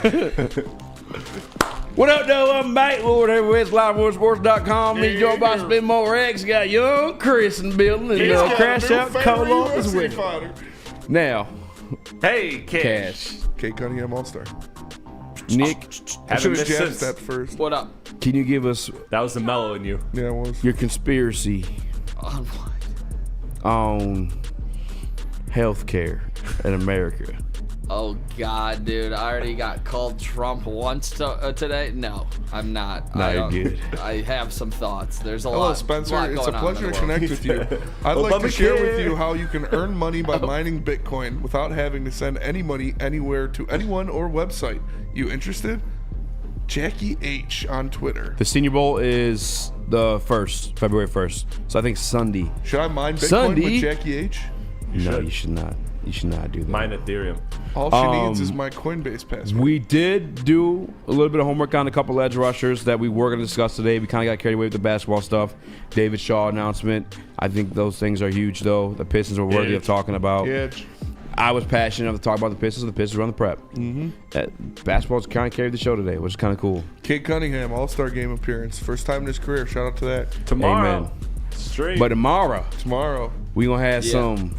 What up, though? I'm Mike Woodward here with LiveWoodSports.com. He's joined by Spin More X. Got young Chris in the building and Crash Out Colo as well. Now, hey, Cash. Kate Cunningham All-Star. Nick, I should have jazzed that first. What up? Can you give us That was the mellow in you. Yeah, it was. your conspiracy On what? on healthcare in America? Oh, God, dude. I already got called Trump once today. No, I'm not. No, I you're don't- good. I have some thoughts. There's a Hello, lot. Spencer. lot It's a going on pleasure in to the world. connect with you. I'd like to share with you how you can earn money by mining Bitcoin without having to send any money anywhere to anyone or website. You interested? Jackie H on Twitter. The Senior Bowl is the 1st, February 1st. So I think Sunday. Should I mine Bitcoin Sunday? with Jackie H? No, you should not. You should not do that. Mine Ethereum. All she needs is my Coinbase password. We did do a little bit of homework on a couple edge rushers that we were going to discuss today. We kind of got carried away with the basketball stuff. David Shaw announcement. I think those things are huge, though. The Pistons were worthy of talking about. I was passionate enough to talk about the Pistons. The Pistons run the prep. Basketball's kind of carried the show today, which is kind of cool. Kate Cunningham, All-Star game appearance. First time in his career. Shout out to that. Tomorrow. Amen. Straight. But tomorrow, we going to have some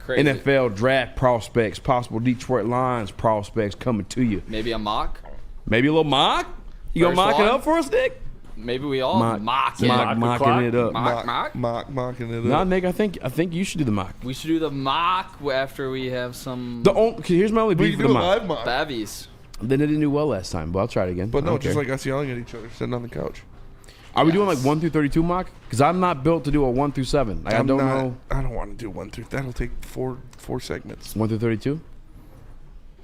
Crazy. NFL draft prospects, possible Detroit Lions prospects coming to you. Maybe a mock? Maybe a little mock? You going to First mock it one? up for us, Nick? Maybe we all mock it. Mocking it up. Mocking it up. No, Nick, I think you should do the mock. We should do the mock after we have some Here's my only beef with the mock. Bevies. They didn't do well last time, but I'll try it again. But I no, don't just care. like us yelling at each other, sitting on the couch. Are we doing like 1 through 32 mock? Because I'm not built to do a 1 through 7. Like, I don't know. I don't want to do 1 through. That'll take four segments. 1 through 32?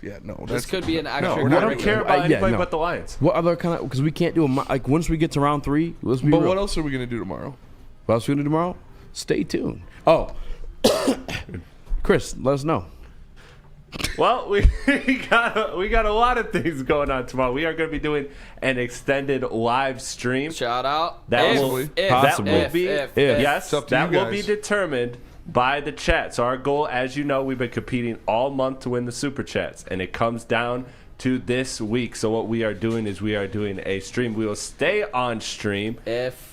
Yeah, no. This could be an extra. No, I don't care about anybody but the Lions. What other kind of? Because we can't do a mock. Like once we get to round 3, let's be But real. what else are we gonna do tomorrow? What else are we gonna do tomorrow? Stay tuned. Oh, Chris, let us know. Well, we got a lot of things going on tomorrow. We are going to be doing an extended live stream. Shout out. That If, will if, be if. yes. It's up to That you will guys. be determined by the chat. So our goal, as you know, we've been competing all month to win the super chats, and it comes down to this week. So what we are doing is we are doing a stream. We will stay on stream if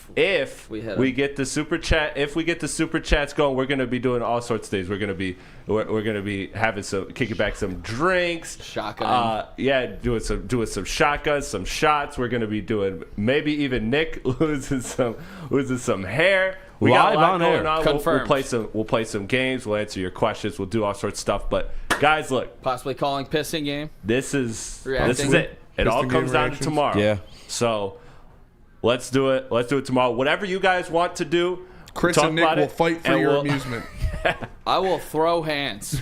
we get the super chat. If we get the super chats going, we're going to be doing all sorts of things. We're going to be having kicking back some drinks, shotgun. Doing some shotguns, some shots. We're going to be doing maybe even Nick losing some hair. We got a lot going on. We'll play some games. We'll answer your questions. We'll do all sorts of stuff. But guys, look, possibly calling pissing game. This is Reacting. it. It all Piston comes game down to reactions. tomorrow. Yeah. So let's do it. Let's do it tomorrow. Whatever you guys want to do, Chris talk and Nick about will it, fight for and your we'll- amusement. I will throw hands.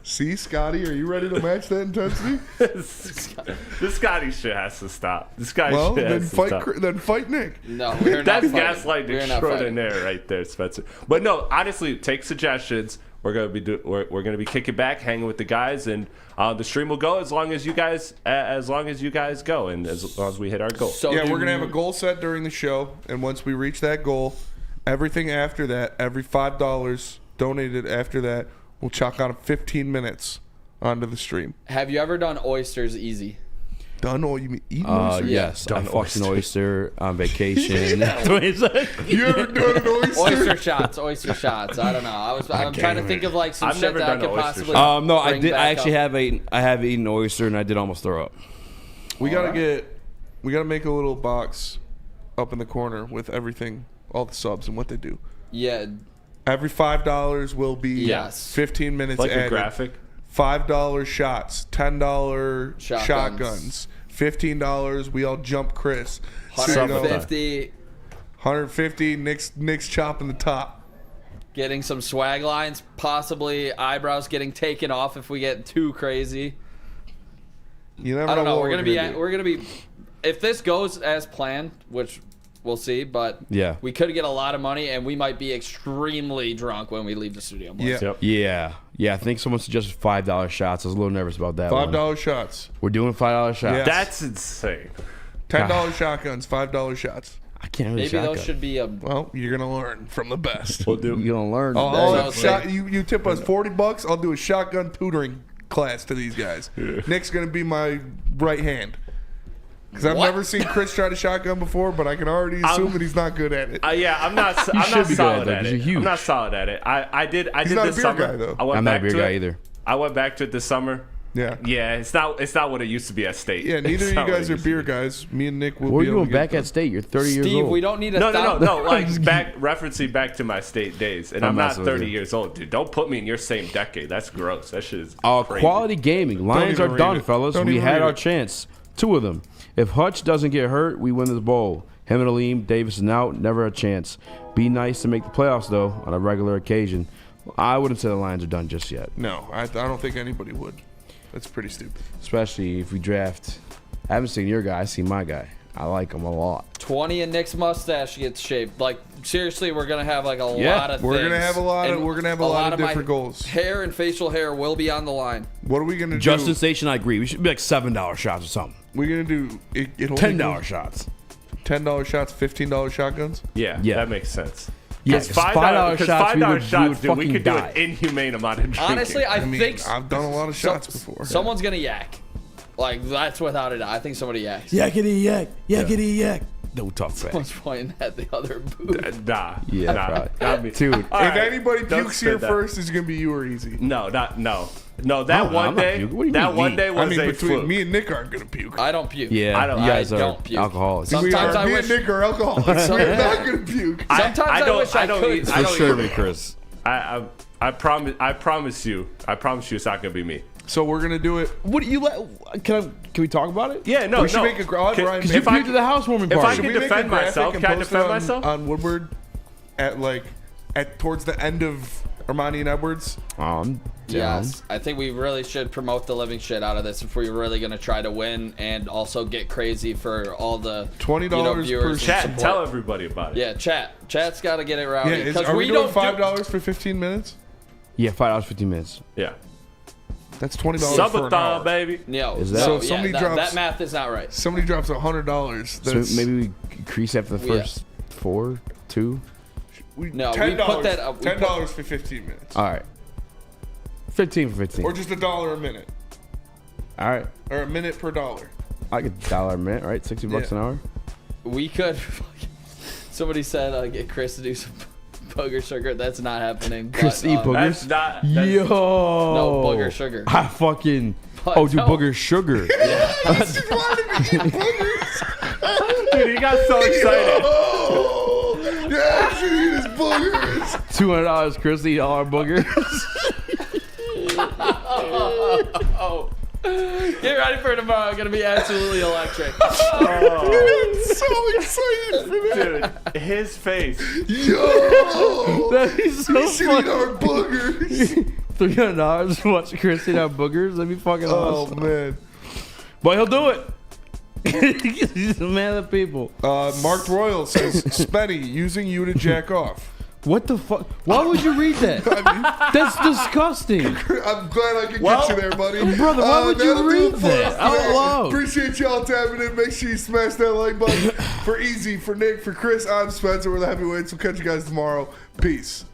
See, Scotty, are you ready to match that intensity? This Scotty shit has to stop. This guy Well, shit then has to fight. stop. Then fight Nick. No, we're not That's fighting. gaslighting We're not fighting. extraordinaire right there, Spencer. But no, honestly, take suggestions. We're gonna be we're gonna be kicking back, hanging with the guys, and the stream will go as long as you guys go, and as long as we hit our goal. So Yeah, we're gonna have a goal set during the show, and once we reach that goal, everything after that, every $5 donated after that, We'll chalk on 15 minutes onto the stream. Have you ever done oysters easy? Done or you mean eaten oysters? Yes, I fucked an oyster on vacation. You ever done an oyster? Oyster shots. I don't know. I'm trying to think of like some I've shit never that I done could an oyster possibly. shot. No, I bring did. I back actually up. have eaten oyster, and I did almost throw up. We gotta make a little box up in the corner with everything, all the subs and what they do. Yeah. Every $5 will be 15 minutes Like added. a graphic? $5 shots, $10 shotguns, $15 we all jump Chris. $150. 150 Nick's chopping the top. Getting some swag lines, possibly eyebrows getting taken off if we get too crazy. You never I don't know. what We're gonna be. If this goes as planned, which we'll see, but Yeah. we could get a lot of money, and we might be extremely drunk when we leave the studio. Yeah. I think someone suggested $5 shots. I was a little nervous about that. $5 shots. We're doing $5 shots. Yes. That's insane. $10 shotguns, $5 shots. I can't really. Maybe those should be a. Well, you're gonna learn from the best. You're gonna learn. You tip us $40. I'll do a shotgun tutoring class to these guys. Nick's gonna be my right hand. Because I've never seen Chris try to shotgun before, but I can already assume that he's not good at it. Yeah, I'm not solid at it. I'm not solid at it. I did not this a beer summer. guy, though. I'm not a beer guy either. I went back to it this summer. Yeah, it's not what it used to be at State. Yeah, neither of you guys are beer guys. Me and Nick will Where be are you able going to back at State? You're 30 years Steve, old. we don't need a No. Like referencing back to my State days, and I'm not 30 years old, dude. Don't put me in your same decade. That's gross. That shit is crazy. Quality gaming. Lions are done, fellas. Don't We even had read our it. chance. 2 of them. If Hutch doesn't get hurt, we win this bowl. Him and Aleem, Davison out, never a chance. Be nice to make the playoffs, though, on a regular occasion. I wouldn't say the Lions are done just yet. No, I don't think anybody would. That's pretty stupid. Especially if we draft. I haven't seen your guy. I seen my guy. I like him a lot. 20 and Nick's mustache gets shaved. Like seriously, we're gonna have like a lot of. We're things. gonna have a lot of. And We're gonna have a lot of my different goals. Hair and facial hair will be on the line. What are we gonna do? Justin Station, I agree. We should be like $7 shots or something. We're gonna do it'll $10 shots. $10 shots, $15 shotguns. Yeah, that makes sense. Yes, $5 shots. $5 shots, dude. We fucking could do die. an inhumane amount of drinking. Honestly, I think I've done a lot of shots before. Someone's gonna yak. Like that's without a doubt. I think somebody yaks. Yakety yak, yakety yak. No tough back. Someone's pointing at the other booth. Nah. Yeah, nah. probably. Not me. Dude. All If right, anybody don't pukes here spit that. first, it's gonna be you or Easy. No. That I'm one not day. puking. What do you That mean one me? day was I mean, a between fluke. me and Nick aren't gonna puke. I don't puke. Yeah, I don't- you guys I are don't puke. alcoholics. Some- Me Sometimes I and wish- Nick are alcoholics. We're not gonna puke. Sometimes I wish I could. I For don't sure, eat- Chris. I promise you it's not gonna be me. So we're gonna do it. What do you let? Can we talk about it? Yeah, no, We should make a I'll have Ryan Because make- you puked at the housewarming if I party. Should can we make defend a graphic myself, and can I post defend it myself? on Woodward at towards the end of Ermanni and Edwards? Yes, I think we really should promote the living shit out of this if we're really gonna try to win and also get crazy for all the $20 viewers per and Chat, support. tell everybody about it. Yeah, chat's got to get it rowdy. Yeah, 'cause are we doing don't do- $5 for 15 minutes? Yeah, $5 15 minutes. Yeah. That's $20 for an hour. Subathon, baby. No, Is that- So no, if somebody yeah, drops- that math is not right. Somebody drops $100. So That's maybe we increase after the first 4, 2. No, we $10, put that up. $10 for 15 minutes, All right. 15 for 15. or just $1 a minute, All right. or a minute per dollar. I get $1 a minute, right? $60 an hour. We could. Somebody said get Chris to do some booger sugar. That's not happening. Chris but, eat boogers. That's not. Yo. No, booger sugar. I fucking. But Oh, do no. booger sugar. Yeah. Dude, he got so excited. Oh, yeah, I should eat his boogers. $200, Chris eat all our boogers. Oh. Get ready for tomorrow. It's gonna be absolutely electric. I'm so excited for that. Dude, his face. Yo, That'd be so we should eat funny. our boogers. $300 to watch Chris eat our boogers. That'd be fucking Oh awesome. man. But he'll do it. He's a man of the people. Mark Royal says, Spenny, using you to jack off. What the fuck? Why would you read that? That's disgusting. I'm glad I could get you there, buddy. Brother, why would you that'll do read it for that us. out Yeah. loud? Appreciate y'all tapping in. Make sure you smash that like button. For Easy, for Nick, for Chris, I'm Spencer. We're the Heavyweights. We'll catch you guys tomorrow. Peace.